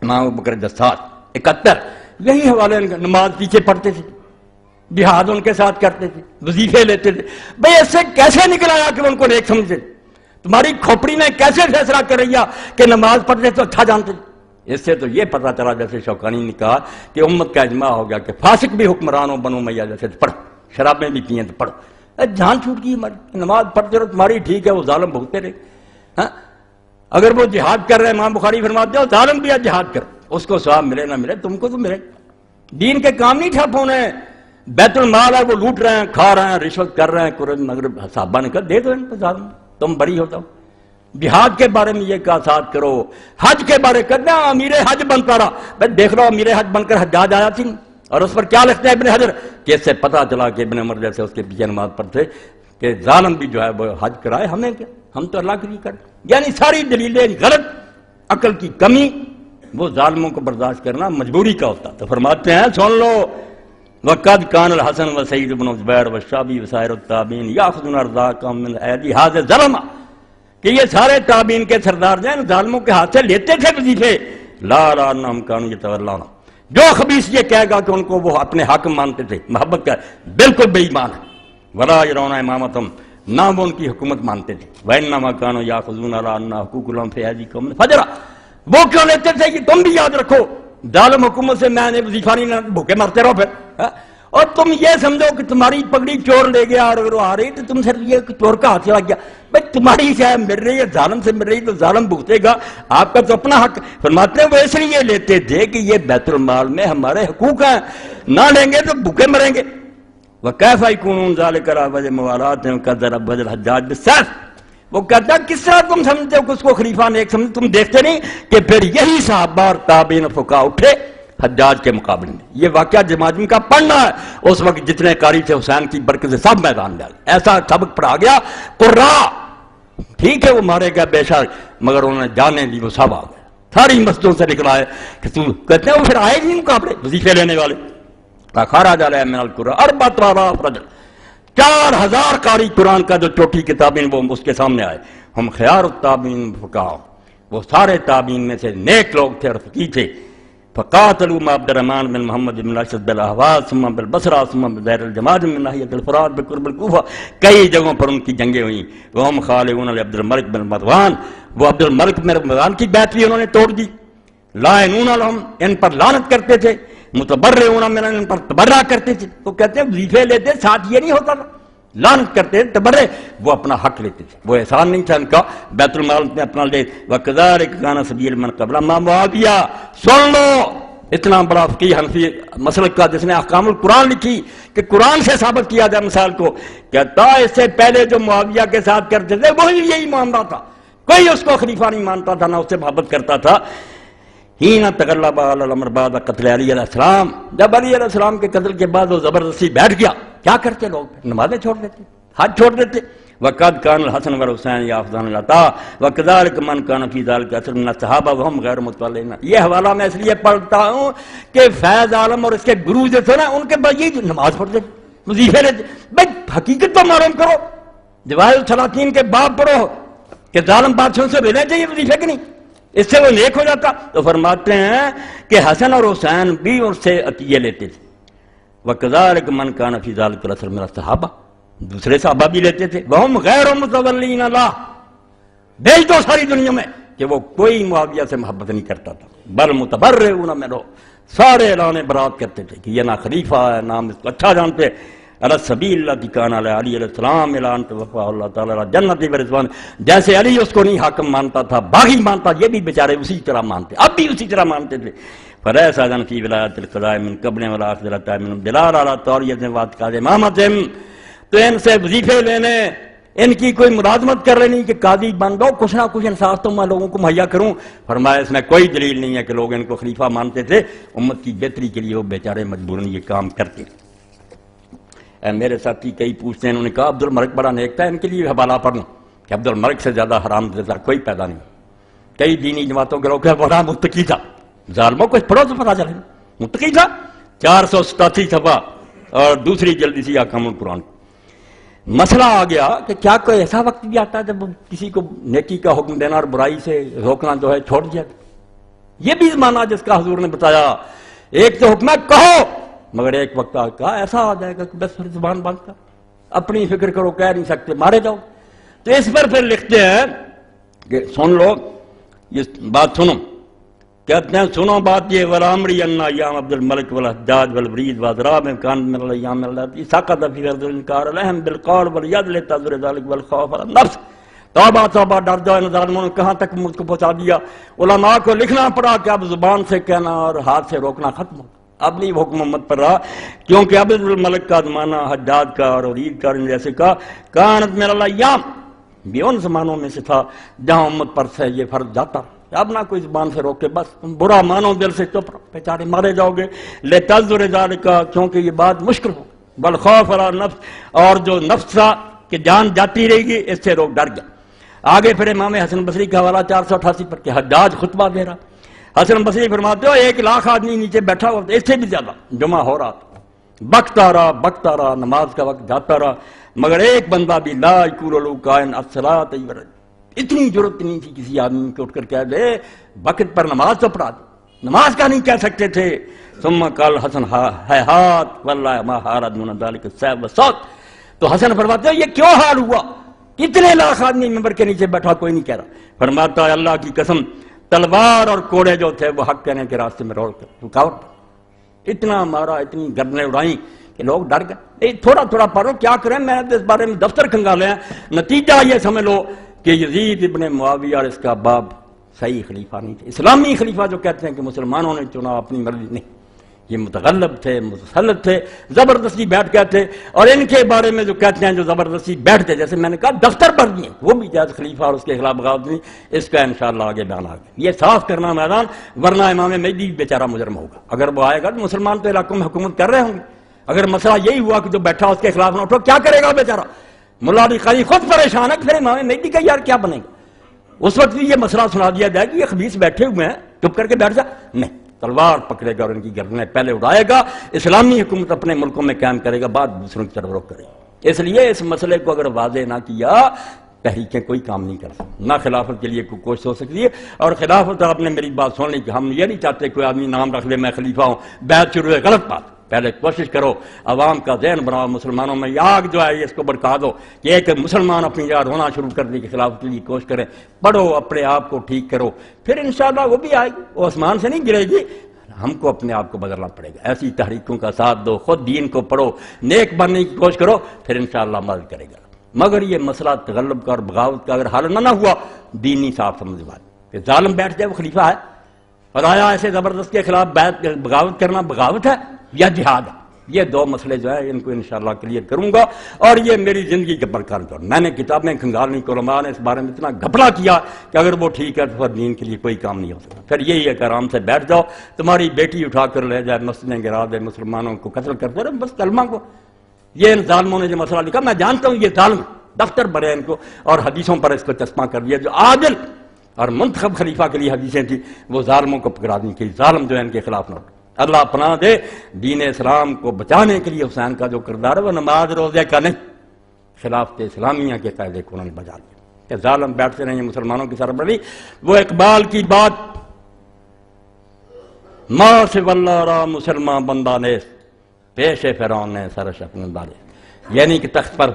امام ابوبکر جساس 71. یہی حوالے، نماز پیچھے پڑھتے تھے، جہاد ان کے ساتھ کرتے تھے، وظیفے لیتے تھے. بھئی اس سے کیسے نکل آیا کہ ان کو نیک سمجھتے؟ تمہاری کھوپڑی نے کیسے فیصلہ کر رہی ہے کہ نماز پڑھتے تو اچھا جانتے؟ اس سے تو یہ پتہ چلا جیسے شوکانی نے کہا کہ امت کا اجماع ہو گیا کہ فاسق بھی حکمران ہو بنو امیہ جیسے تو پڑھو، شرابیں بھی پئیں تو پڑھو. جان چھوٹ گئی ہماری، نماز پڑھتے رہو تمہاری ٹھیک ہے، وہ ظالم بھگتے رہے. ہاں اگر وہ جہاد کر رہے ہیں، امام بخاری فرماتے ہو ظالم بھی جہاد کر، اس کو ثواب ملے نہ ملے تم کو تو ملے. دین کے کام نہیں ٹھپ ہونے. بیت المال ہے وہ لوٹ رہے ہیں، کھا رہے ہیں، رشوت کر رہے ہیں، مگر صحابہ نے کہا دے دو ان کو ظالم، تم بری ہو جاؤ. جہاد کے بارے میں یہ کہا ساتھ کرو، حج کے بارے کرنا، امیر حج بنتا رہا. بھائی دیکھ لو امیر حج بن کر حجاج آیا تھی، اور اس پر کیا لکھتے ہیں ابن حجر کہ اس سے پتہ چلا کہ ابن عمر جیسے اس کے پیچھے نماز پڑھتے کہ ظالم بھی جو ہے وہ حج کرائے، ہمیں کیا، ہم تو اللہ کے لیے کر. یعنی ساری دلیلیں غلط، عقل کی کمی، وہ ظالموں کو برداشت کرنا مجبوری کا ہوتا. تو فرماتے ہیں سن لو، وقد کان الحسن و سعید بن زبیر و شعبی و سائر التابعین یاخذون ارزاقهم من ایدی هذا الظلم، کہ یہ سارے تابعین کے سردار جو ہیں ظالموں کے ہاتھ سے لیتے تھے وظیفے. لا لا انہم کانوا یتولون، جو خبیث یہ کہے گا کہ ان کو وہ اپنے حاکم مانتے تھے، محبت کا بالکل بے ایمان ہے. ولا یرون امامتهم، نہ وہ ان کی حکومت مانتے تھے. وانما کانوا یاخذون علی ان حقوق لهم فی ایدیکم فجرا، وہ کیوں لیتے تھے کہ تم بھی یاد رکھو ظالم حکومت سے میں نے وظیفہ نہیں، بھوکے مرتے رہو پھر. اور تم یہ سمجھو کہ تمہاری پگڑی چور لے گیا اور اگر وہ آ رہی تو تم صرف یہ کہ چور کا ہاتھ چلا گیا. بھائی تمہاری شاید مل رہی ہے، ظالم سے مل رہی تو ظالم بھگتے گا، آپ کا تو اپنا حق. فرماتے ہیں وہ اس لیے لیتے تھے کہ یہ بیت المال میں ہمارے حقوق ہیں، نہ لیں گے تو بھوکے مریں گے. وَكَيْفَ يَكُونُ ذَلِكَ عَلَىٰ وَجْهِ مُوَالَاتٍ وَقَدْ ضَرَبَ الْحَجَّاجُ بِالسَّيْفِ، وہ کہتا ہے کس طرح تم سمجھتے ہو کہ اس کو خلیفہ نیک سمجھتے؟ تم دیکھتے نہیں کہ پھر یہی صحابہ اور تابعین فقہا اٹھے حجاج کے مقابلے میں. یہ واقعہ جماجم کا پڑھنا ہے. اس وقت جتنے قاری تھے حسین کی برکت سے سب میدان ڈال. ایسا سبق پڑھا گیا. قرا ٹھیک ہے وہ مارے گئے بے شک، مگر انہوں نے جانے دی وہ سب آ گئے. ساری مسجدوں سے نکلا ہے کہ تم کہتے ہیں وہ پھر آئے نہیں مقابلے وظیفے لینے والے. خارج علیہ من القرآن 4000 رجل، 4000 قاری قرآن کا جو چوٹی کتابیں وہ اس کے سامنے آئے. ہم خیار التابعین فقہا، وہ سارے تابعین میں سے نیک لوگ تھے اور فقیہ تھے. فقاتلوا مع عبد الرحمن بن محمد بن اشد بالاحواز ثم بالبصرہ ثم بزیر الجماعت من ناحیۃ الفرات بقرب الکوفہ. کئی جگہوں پر ان کی جنگیں ہوئیں. وہم خالعون عبد الملک بن مروان، وہ عبد الملک بن مروان کی بیعت بھی انہوں نے توڑ دی. لائنون لهم، ان پر لعنت کرتے تھے. متبرعون من، ان پر تبرع کرتے تھے. تو کہتے ہیں وظیفے لیتے ساتھ یہ نہیں ہوتا تھا، لعنت کرتے تبرع، وہ اپنا حق لیتے تھے. وہ احسان نہیں تھا ان کا بیت المال میں اپنا لے. وَكَذَلِكَ كَانَ سَبِيلُ مَنْ قَبْلَ مَا معاویہ. سن لو اتنا بڑا فقیہ حنفی مسلک کا جس نے احکام القرآن لکھی کہ قرآن سے ثابت کیا جائے مثال کو. کہتا اس سے پہلے جو معاویہ کے ساتھ کرتے تھے وہی یہی معاملہ تھا. کوئی اس کو خلیفہ نہیں مانتا تھا، نہ اس سے محبت کرتا تھا. ہین تغلب علی الامر بعد قتل علی علیہ السلام، جب علی علیہ السلام کے قتل کے بعد وہ زبردستی بیٹھ گیا، کیا کرتے لوگ؟ نمازیں چھوڑ دیتے، حج چھوڑ دیتے. وقد كان الحسن والحسین یاخذان العطاء وكذلك من كان في ذلك اثر من الصحابہ وهم غیر متولین. یہ حوالہ میں اس لیے پڑھتا ہوں کہ فیض عالم اور اس کے گرو جو تھے نا ان کے بعد یہ نماز پڑھتے وظیفے لیتے. بھائی حقیقت تو معلوم کرو. جواہر السلاطین کے باب پڑھو کہ ظالم بادشاہوں سے لینا چاہیے وظیفے کہ نہیں، اس سے وہ نیک ہو جاتا. تو فرماتے ہیں کہ حسن اور حسین بھی ان سے عطیے لیتے تھے. وَكَذَلِكَ مَنْ كَانَ فِي ذَلِكَ الْأَثْرِ مِنَ الصَّحَابَةِ، دوسرے صحابہ بھی لیتے تھے. وَهُمْ غَيْرُ مُتَوَلِّينَ لَهُ، بیچ دو ساری دنیا میں کہ وہ کوئی معاویہ سے محبت نہیں کرتا تھا. بل متبرعون منہ، سارے اعلان برات کرتے تھے کہ یہ نہ خلیفہ ہے نہ ہم اس کو اچھا جانتے. علی السبیل التی کان علی علی علیہ السلام اعلان توفا اللہ تعالی جنت و رضوان. جیسے علی اس کو نہیں حاکم مانتا تھا، باغی مانتا، یہ بھی بیچارے اسی طرح مانتے، اب بھی اسی طرح مانتے تھے. فلیس اذن فی ولایت القضاء من قبل ولا اخذ من دلال علی طوریت واعتقاد امامتہم. تو ان سے وظیفے لینے، ان کی کوئی ملازمت کر رہی نہیں کہ قاضی بن دو، کچھ نہ کچھ انصاف تو میں لوگوں کو مہیا کروں. فرمایا اس میں کوئی دلیل نہیں ہے کہ لوگ ان کو خلیفہ مانتے تھے. امت کی بہتری کے لیے وہ بیچارے مجبوراً یہ کام کرتے. میرے ساتھی کئی پوچھتے ہیں، انہوں نے کہا عبد الملک بڑا نیک تھا، ان کے لیے حوالہ پڑھ لوں کہ عبد الملک سے زیادہ حرام زدہ کوئی پیدا نہیں. کئی دینی جماعتوں کے لوگ بڑا متقی تھا. ظالموں کو پڑھو تو پتا چلے متقی تھا. 487 صفحہ اور دوسری جلدی سی احکام القرآن. مسئلہ آ گیا کہ کیا کوئی ایسا وقت بھی آتا ہے جب کسی کو نیکی کا حکم دینا اور برائی سے روکنا جو ہے چھوڑ دیا؟ یہ بھی مانا جس کا حضور نے بتایا. ایک تو حکم ہے کہو، مگر ایک وقت کہا ایسا آ جائے گا کہ بس پھر زبان بند کر، اپنی فکر کرو، کہہ نہیں سکتے، مارے جاؤ. تو اس پر پھر لکھتے ہیں کہ سن لو یہ بات سنو. کہتے ہیں سنو بات یہ، ولامری ان ایام عبد الملک والحجاج والولید واضراب کان من الايام التي سقط في ارض الانكار لهم بالقول واليد لتذر ذلك والخوف على النفس. توبہ توبہ، ڈر جاؤ ان ظالموں نے کہاں تک مجھ کو پہنچا دیا. علماء کو لکھنا پڑا کہ اب زبان سے کہنا اور ہاتھ سے روکنا ختم ہو. اب نہیں حکم امت پر رہا، کیونکہ عبد الملک کا زمانہ حجاج کا اور ولید کا جیسے کا کانت من الايام بھی ان زمانوں میں سے تھا جہاں امت پر سے یہ فرض جاتا. اب نہ کوئی زبان سے روکے، بس تم برا مانو، دل سے چپ رہو، بیچارے مارے جاؤ گے. لتذر ذلک، کیونکہ یہ بات مشکل ہو. بالخوف علی النفس، اور جو نفس تھا کہ جان جاتی رہے گی، اس سے لوگ ڈر گئے. آگے پھر امام حسن بصری کا حوالہ 488 پر کہ حجاج خطبہ دے رہا. حسن بصری فرماتے ہو 1,00,000 آدمی نیچے بیٹھا ہوا تھا، اس سے بھی زیادہ جمع ہو رہا تھا. بکتا رہا، نماز کا وقت جاتا رہا، مگر ایک بندہ بھی لا یقول له قائن الصلاۃ. اتنی ضرورت نہیں تھی کسی آدمی کو اٹھ کر کہہ دے وقت پر نماز تو پڑھا دے، نماز کا نہیں کہہ سکتے تھے. ثم قال حسن ہیہات واللہ ما حارت من ذلك السیف والصوت. تو حسن فرماتے ہیں یہ کیوں حال ہوا؟ کتنے لاکھ آدمی ممبر کے نیچے بیٹھا، کوئی نہیں کہہ رہا. فرماتا ہے اللہ کی قسم، تلوار اور کوڑے جو تھے وہ حق کہنے کے راستے میں روڑ کر رکاوٹ. اتنا مارا، اتنی گردنیں اڑائیں کہ لوگ ڈر گئے. تھوڑا تھوڑا پڑھو، کیا کریں، میں نے اس بارے میں دفتر کھنگالے ہیں. نتیجہ یہ سمجھ لو کہ یزید ابن معاویہ اور اس کا باب صحیح خلیفہ نہیں تھے. اسلامی خلیفہ جو کہتے ہیں کہ مسلمانوں نے چنا اپنی مرضی، نہیں، یہ متغلب تھے، متسلط تھے، زبردستی بیٹھ گئے تھے. اور ان کے بارے میں جو کہتے ہیں جو زبردستی بیٹھتے، جیسے میں نے کہا دفتر پر دیے، وہ بھی جائز خلیفہ اور اس کے خلاف بغاوت نہیں. اس کا انشاءاللہ آگے بیان آ گیا. یہ صاف کرنا میدان، ورنہ امام مہدی بیچارہ مجرم ہوگا. اگر وہ آئے گا تو مسلمان تو علاقوں میں حکومت کر رہے ہوں گے. اگر مسئلہ یہی ہوا کہ جو بیٹھا اس کے خلاف نہ اٹھو، کیا کرے گا بیچارہ؟ ملا علی قاری خود پریشان ہے، پھر امام مہدی کا یار کیا بنے گا؟ اس وقت بھی یہ مسئلہ سنا دیا جائے کہ یہ خبیث بیٹھے ہوئے ہیں، چپ کر کے بیٹھ جا. نہیں، تلوار پکڑے گا اور ان کی گردنیں پہلے اڑائے گا. اسلامی حکومت اپنے ملکوں میں قائم کرے گا، بعد دوسروں کی طرف رخ کرے گا. اس لیے اس مسئلے کو اگر واضح نہ کیا، تحریکیں کوئی کام نہیں کر سکتی، نہ خلافت کے لیے کوئی کوشش ہو سکتی ہے. اور خلافت، آپ نے میری بات سن لی کہ ہم یہ نہیں چاہتے کوئی آدمی نام رکھ لے میں خلیفہ ہوں، بیعت شروع ہے، غلط بات. پہلے کوشش کرو عوام کا ذہن بناؤ، مسلمانوں میں یہ آگ جو ہے اس کو بڑھا دو کہ ایک مسلمان اپنی جگہ رونا شروع کر دے کہ خلافت کے لیے کوشش کریں. پڑھو، اپنے آپ کو ٹھیک کرو، پھر انشاءاللہ وہ بھی آئے گی، وہ آسمان سے نہیں گرے گی. ہم کو اپنے آپ کو بدلنا پڑے گا. ایسی تحریکوں کا ساتھ دو، خود دین کو پڑھو، نیک بننے کی کوشش کرو، پھر انشاءاللہ مدد کرے گا. مگر یہ مسئلہ تغلب کا اور بغاوت کا اگر حل نہ ہوا، دین نہیں صاف سمجھ بات کہ ظالم بیٹھ جائے وہ خلیفہ ہے. اور آیا ایسے زبردست کے خلاف بغاوت کرنا بغاوت ہے یا جہاد ہے؟ یہ دو مسئلے جو ہیں ان کو انشاءاللہ کلیئر کروں گا. اور یہ میری زندگی کے برکان پر میں نے کتابیں کھنگالنی، علماء نے اس بارے میں اتنا گھپلا کیا کہ اگر وہ ٹھیک ہے تو دین کے لیے کوئی کام نہیں ہو سکتا. پھر یہی ہے کہ آرام سے بیٹھ جاؤ، تمہاری بیٹی اٹھا کر لے جائے، مسجدیں گرا دے، مسلمانوں کو قتل کرتے رہے، بس کلمہ کو. یہ ان ظالموں نے جو مسئلہ لکھا، میں جانتا ہوں یہ ظالم دفتر بڑے ان کو، اور حدیثوں پر اس کو چسپاں کر دیا. جو عادل اور منتخب خلیفہ کے لیے حدیثیں تھیں، وہ ظالموں کو پکڑا دیں کہ ظالم جو ہے ان کے خلاف نہ. اللہ پناہ دے، دین اسلام کو بچانے کے لیے حسین کا جو کردار ہے وہ نماز روزے کا نہیں، خلافت اسلامیہ کے قاعدے کو انہوں نے بجا دیا کہ ظالم بیٹھتے رہے مسلمانوں کی سربراہی. وہ اقبال کی بات، ماں سے واللہ را مسلمان بندہ نیس، پیش فرعون نے سرش اپنے ڈالے. یعنی کہ تخت پر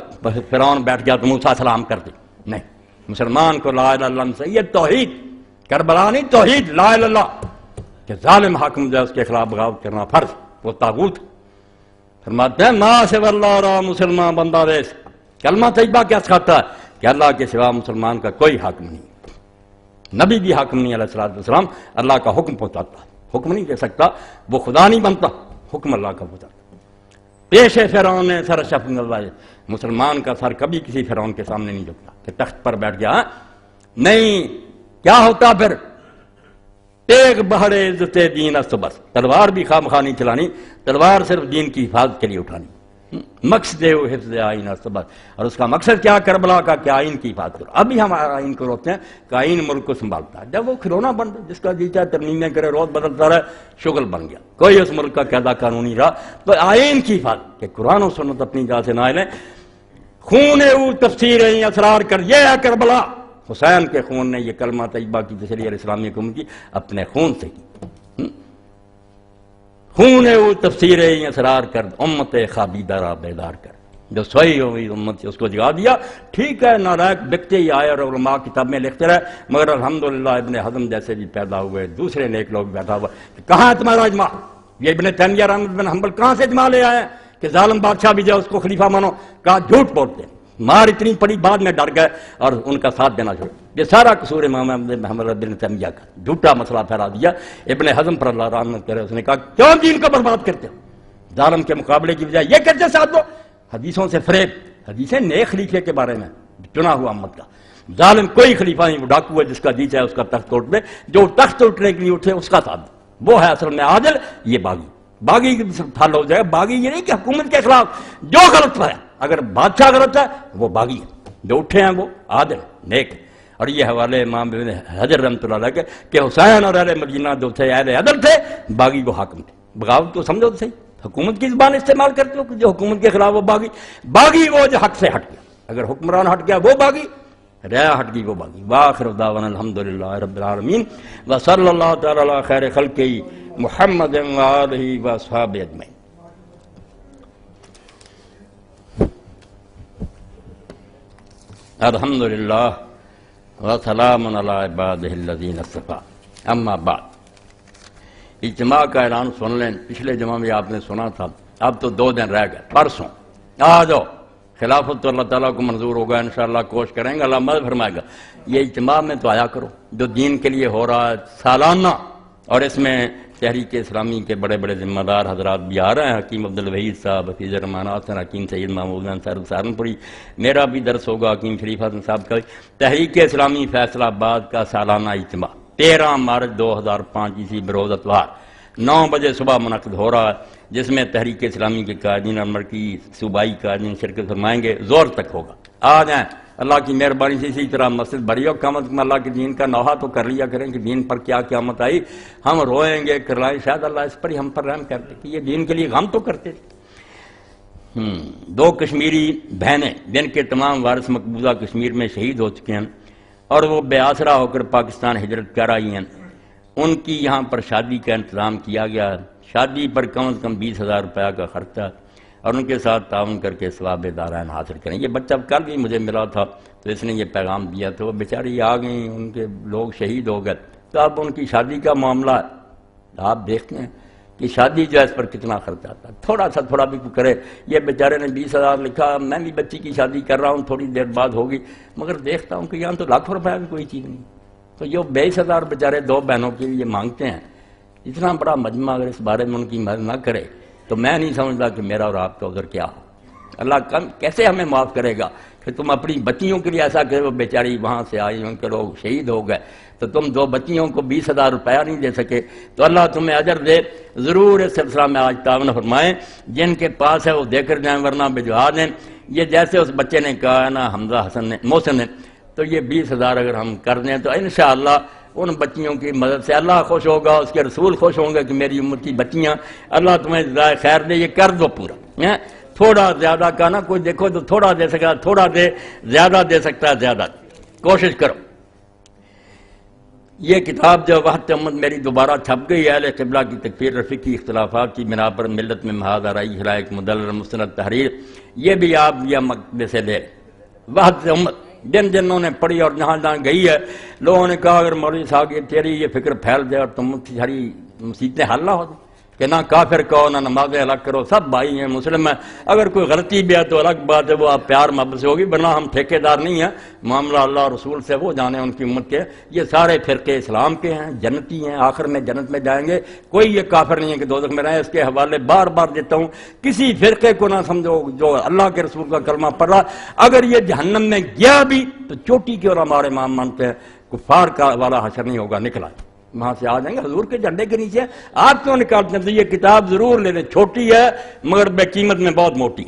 فرعون بیٹھ گیا تو موسیٰ سلام کر دی، نہیں. مسلمان کو لا الہ الا اللہ سے، یہ توحید، کربلا نہیں، توحید لا الہ الا اللہ، کہ ظالم حاکم جو ہے اس کے خلاف بغاوت کرنا فرض، وہ طاغوت. فرماتے ہیں ما سوی اللہ را مسلمان بندہ دیس، کلمہ طیبہ کیا سکھاتا ہے کہ اللہ کے سوا مسلمان کا کوئی حاکم نہیں، نبی بھی حاکم نہیں علیہ السلام. اللہ کا حکم پہنچاتا، حکم نہیں دے سکتا، وہ خدا نہیں بنتا، حکم اللہ کا پہنچاتا. پیش فرعون نے سر شف اللہ، مسلمان کا سر کبھی کسی فرعون کے سامنے نہیں جھکتا کہ تخت پر بیٹھ گیا نہیں. کیا ہوتا پھر؟ ایک بہڑے عزت دین است بس، تلوار بھی خواہ مخواہ نہیں چلانی، تلوار صرف دین کی حفاظت کے لیے اٹھانی. مقصد حفظ آئین است بس، اور اس کا مقصد کیا؟ کربلا کا کہ آئین کی حفاظت کرو. ابھی ہم آئین کو روکتے ہیں کہ آئین ملک کو سنبھالتا ہے، جب وہ کھلونا بن جس کا جی چاہے ترمیمیں کرے، روز بدلتا رہے، شغل بن گیا، کوئی اس ملک کا قاعدہ قانونی رہا. تو آئین کی حفاظت کہ قرآن و سنت اپنی جگہ سے نہ لیں. خون او تفسیر اسرار کر، یہ ہے کربلا. حسین کے خون نے یہ کلمہ طیبہ کی تشریح اسلامی حکومت کی اپنے خون سے کی. خون او تفسیر اسرار کر، امت خابیدہ را بیدار کر. جو سوئی ہوئی امت سے اس کو جگا دیا. ٹھیک ہے، نالائق بکتے ہی آئے اور علماء کتاب میں لکھتے رہے، مگر الحمدللہ ابن حزم جیسے بھی پیدا ہوئے، دوسرے نیک لوگ بیٹھا ہوا. کہاں ہے تمہارا اجماع؟ یہ ابن تیمیہ رحمۃ بن حنبل کہاں سے اجماع لے آئے کہ ظالم بادشاہ بھی جائے اس کو خلیفہ مانو؟ کہا جھوٹ بولتے ہیں. مار اتنی پڑی، بعد میں ڈر گئے اور ان کا ساتھ دینا شروع. یہ سارا قصور امام محمد بن تیمیہ کا، جھوٹا مسئلہ پھیلا دیا. ابن حزم پر اللہ رحمت کرے، اس نے کہا کیوں دین کو برباد کرتے ہو؟ ظالم کے مقابلے کی بجائے یہ کرتے ساتھ دو. حدیثوں سے فریب، حدیثیں نیک خلیفے کے بارے میں، چنا ہوا امت کا. ظالم کوئی خلیفہ نہیں، وہ ڈاکو ہے، جس کا جی چاہے اس کا تخت توڑ دے، جو تخت توڑنے کے لیے اٹھے اس کا ساتھ دے. وہ ہے اصل میں عادل. یہ باغی، باغی پھل ہو جائے. باغی یہ نہیں کہ حکومت کے خلاف جو غلط ہے، اگر بادشاہ غلط ہے وہ باغی ہے، جو اٹھے ہیں وہ عادل نیک. اور یہ حوالے امام ابن حجر رحمۃ اللہ علیہ کہ حسین اور اہل مدینہ جو تھے اہل عدل تھے، باغی وہ حاکم تھے. بغاوت کو سمجھو تو صحیح، حکومت کی زبان استعمال کرتے ہو کہ جو حکومت کے خلاف وہ باغی. باغی وہ جو حق سے ہٹ گیا، اگر حکمران ہٹ گیا وہ باغی، ریا ہٹ گئی وہ باغی. وآخر دعوانا الحمدللہ رب العالمین وصلی اللہ تعالی علی خیر خلقہ محمد وآلہ واصحابہ اجمعین. الحمدللہ وسلام علی عبادہ الذین اصطفیٰ. اما بعد، اجتماع کا اعلان سن لیں. پچھلے جمعہ میں آپ نے سنا تھا، اب تو 2 دن رہ گئے. پرسوں آ جاؤ، خلافت تو اللہ تعالیٰ کو منظور ہوگا، انشاءاللہ کوشش کریں گے، اللہ مدد فرمائے گا. یہ اجتماع میں تو آیا کرو جو دین کے لیے ہو رہا ہے سالانہ، اور اس میں تحریک اسلامی کے بڑے بڑے ذمہ دار حضرات بھی آ رہے ہیں، حکیم عبدالوحید صاحب، حفیظ الرحمان حسن، حکیم سید محمود حسن سہارنپوری، میرا بھی درس ہوگا حکیم شریف حسن صاحب کا۔ تحریک اسلامی فیصلہ آباد کا سالانہ اجتماع 13 مارچ 2005 عیسوی بروز اتوار 9 بجے صبح منعقد ہو رہا ہے، جس میں تحریک اسلامی کے قائدین اور مرکزی صوبائی قائدین شرکت فرمائیں گے، زور تک ہوگا۔ آ جائیں، اللہ کی مہربانی سے اسی طرح مسجد بھری ہو، کم از کم اللہ کے دین کا نوحہ تو کر لیا کریں کہ دین پر کیا قیامت آئی، ہم روئیں گے کرلائیں، شاید اللہ اس پر ہی ہم پر رحم کرتے کہ یہ دین کے لیے غم تو کرتے تھے۔ 2 کشمیری بہنیں جن کے تمام وارث مقبوضہ کشمیر میں شہید ہو چکے ہیں اور وہ بے آسرا ہو کر پاکستان ہجرت کر آئی ہیں، ان کی یہاں پر شادی کا انتظام کیا گیا ہے۔ شادی پر کم از کم 20,000 روپیہ کا خرچہ اور ان کے ساتھ تعاون کر کے ثواب دارین حاصل کریں۔ یہ بچہ کل بھی مجھے ملا تھا تو اس نے یہ پیغام دیا تو وہ بیچاری آ گئیں، ان کے لوگ شہید ہو گئے، تو اب ان کی شادی کا معاملہ ہے۔ آپ دیکھتے ہیں کہ شادی جو ہے اس پر کتنا خرچ آتا ہے، تھوڑا بھی کوئی کرے۔ یہ بیچارے نے 20,000 لکھا، میں بھی بچی کی شادی کر رہا ہوں، تھوڑی دیر بعد ہوگی، مگر دیکھتا ہوں کہ یہاں تو لاکھوں روپے بھی کوئی چیز نہیں۔ تو یہ 22,000 بیچارے 2 بہنوں کے لیے مانگتے ہیں۔ اتنا بڑا مجمع اگر اس بارے میں ان کی مدد نہ کرے تو میں نہیں سمجھتا کہ میرا اور آپ کا عذر کیا ہو۔ اللہ کیسے ہمیں معاف کرے گا کہ تم اپنی بچیوں کے لیے ایسا کرے، وہ بیچاری وہاں سے آئی، ان کے لوگ شہید ہو گئے، تو تم 2 بچیوں کو 20,000 روپیہ نہیں دے سکے، تو اللہ تمہیں اجر دے۔ ضرور اس سلسلہ میں آج تعاون فرمائیں، جن کے پاس ہے وہ دے کر جائیں ورنہ بھجوا دیں۔ یہ جیسے اس بچے نے کہا ہے نا، حمزہ حسن نے، محسن نے، تو یہ 20,000 اگر ہم کر دیں تو انشاءاللہ ان بچیوں کی مدد سے اللہ خوش ہوگا، اس کے رسول خوش ہوں گے کہ میری امت کی بچیاں، اللہ تمہیں جزائے خیر دے، یہ کر دو پورا۔ تھوڑا زیادہ کا نا کوئی دیکھو تو تھوڑا دے سکتا، تھوڑا دے، زیادہ دے سکتا ہے زیادہ دے، کوشش کرو۔ یہ کتاب جو وحدت امت میری دوبارہ چھپ گئی ہے، اہل قبلہ کی تکفیر رفیق کی اختلافات کی بنا پر ملت میں محاذ آرائی خلائق مدلل مستند تحریر، یہ بھی آپ یہ مکتبے سے لے۔ وحدت امت جنہوں نے پڑھی اور جہاں گئی ہے، لوگوں نے کہا اگر مولوی صاحب یہ تیری یہ فکر پھیل جائے اور تم ساری مصیبتیں حل نہ ہو جائیں کہ نہ کافر کہو نہ نمازیں الگ کرو، سب بھائی ہیں، مسلم ہیں، اگر کوئی غلطی بھی ہے تو الگ بات ہے، وہ آپ پیار محبت سے ہوگی، ورنہ ہم ٹھیکے دار نہیں ہیں، معاملہ اللہ اور رسول سے، وہ جانے ان کی امت کے۔ یہ سارے فرقے اسلام کے ہیں، جنتی ہیں، آخر میں جنت میں جائیں گے، کوئی یہ کافر نہیں ہے کہ دوزخ میں رہیں۔ اس کے حوالے بار بار دیتا ہوں، کسی فرقے کو نہ سمجھو جو اللہ کے رسول کا کلمہ پڑھ رہا، اگر یہ جہنم میں گیا بھی تو چوٹی کے اور ہمارے امام مانتے ہیں، کفار کا والا حشر نہیں ہوگا، نکلا وہاں سے آ جائیں گے حضور کے جھنڈے کے نیچے۔ آپ کیوں نکالتے ہیں؟ تو یہ کتاب ضرور لے لیں، چھوٹی ہے مگر بے قیمت میں بہت موٹی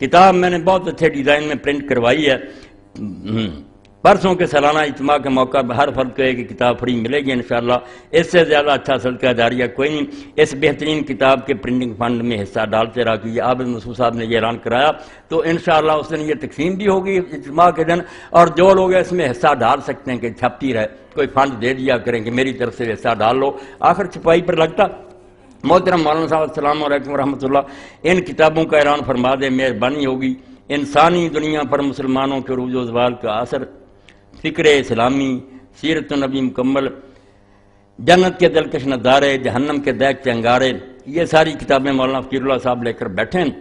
کتاب، میں نے بہت اچھے ڈیزائن میں پرنٹ کروائی ہے۔ پرسوں کے سالانہ اجتماع کے موقع پر ہر فرد کو ایک کتاب فری ملے گی انشاءاللہ، اس سے زیادہ اچھا صدقہ جاریہ کوئی نہیں۔ اس بہترین کتاب کے پرنٹنگ فنڈ میں حصہ ڈالتے رہا کہ یہ عابد مسعود صاحب نے یہ اعلان کرایا، تو انشاءاللہ اس دن یہ تقسیم بھی ہوگی اجتماع کے دن، اور جو لوگ اس میں حصہ ڈال سکتے ہیں کہ چھپتی رہے، کوئی فنڈ دے دیا کریں کہ میری طرف سے حصہ ڈال لو، آخر چھپائی پر لگتا۔ محترم مولانا صاحب السلام علیکم ورحمۃ اللہ، ان کتابوں کا اعلان فرما دیں، مہربانی ہوگی۔ انسانی دنیا پر مسلمانوں کے عروج و زوال کا اثر، فکر اسلامی، سیرت النبی مکمل، جنت کے دلکش نظارے، جہنم کے دیکھتے انگارے، یہ ساری کتابیں مولانا فقیر اللہ صاحب لے کر بیٹھے ہیں۔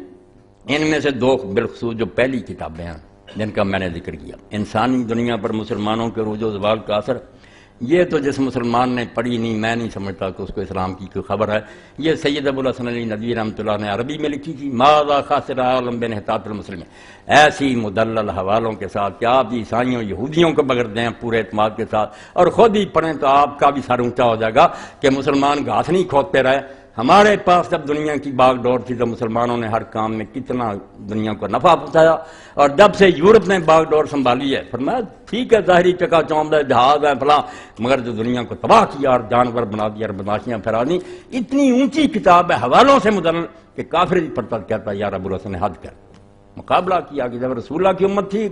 ان میں سے 2 بالخصوص جو پہلی کتابیں ہیں جن کا میں نے ذکر کیا، انسانی دنیا پر مسلمانوں کے عروج و زوال کا اثر، یہ تو جس مسلمان نے پڑھی نہیں، میں نہیں سمجھتا کہ اس کو اسلام کی کوئی خبر ہے۔ یہ سید ابو الحسن علی ندوی رحمۃ اللہ نے عربی میں لکھی تھی، ماذا خاسر عالم بانحطاط المسلم، ایسی مدلل حوالوں کے ساتھ کہ آپ عیسائیوں یہودیوں کو بغیر دیں پورے اعتماد کے ساتھ، اور خود ہی پڑھیں تو آپ کا بھی سر اونچا ہو جائے گا کہ مسلمان گھاس نہیں کھودتے رہے۔ ہمارے پاس جب دنیا کی باغ ڈور تھی تو مسلمانوں نے ہر کام میں کتنا دنیا کو نفع پہنچایا، اور جب سے یورپ نے باغ ڈور سنبھالی ہے، فرمایا ٹھیک ہے ظاہری چکا چوند ہے، جہاز ہے فلاں، مگر جو دنیا کو تباہ کیا اور جانور بنا دیا اور بدماشیاں پھیلا دی، اتنی اونچی کتاب ہے حوالوں سے مدلل کہ کافر ہی پڑھتا کہتا ہے یار ابو الحسن نے حد کر مقابلہ کیا کہ جب رسول اللہ کی امت تھی،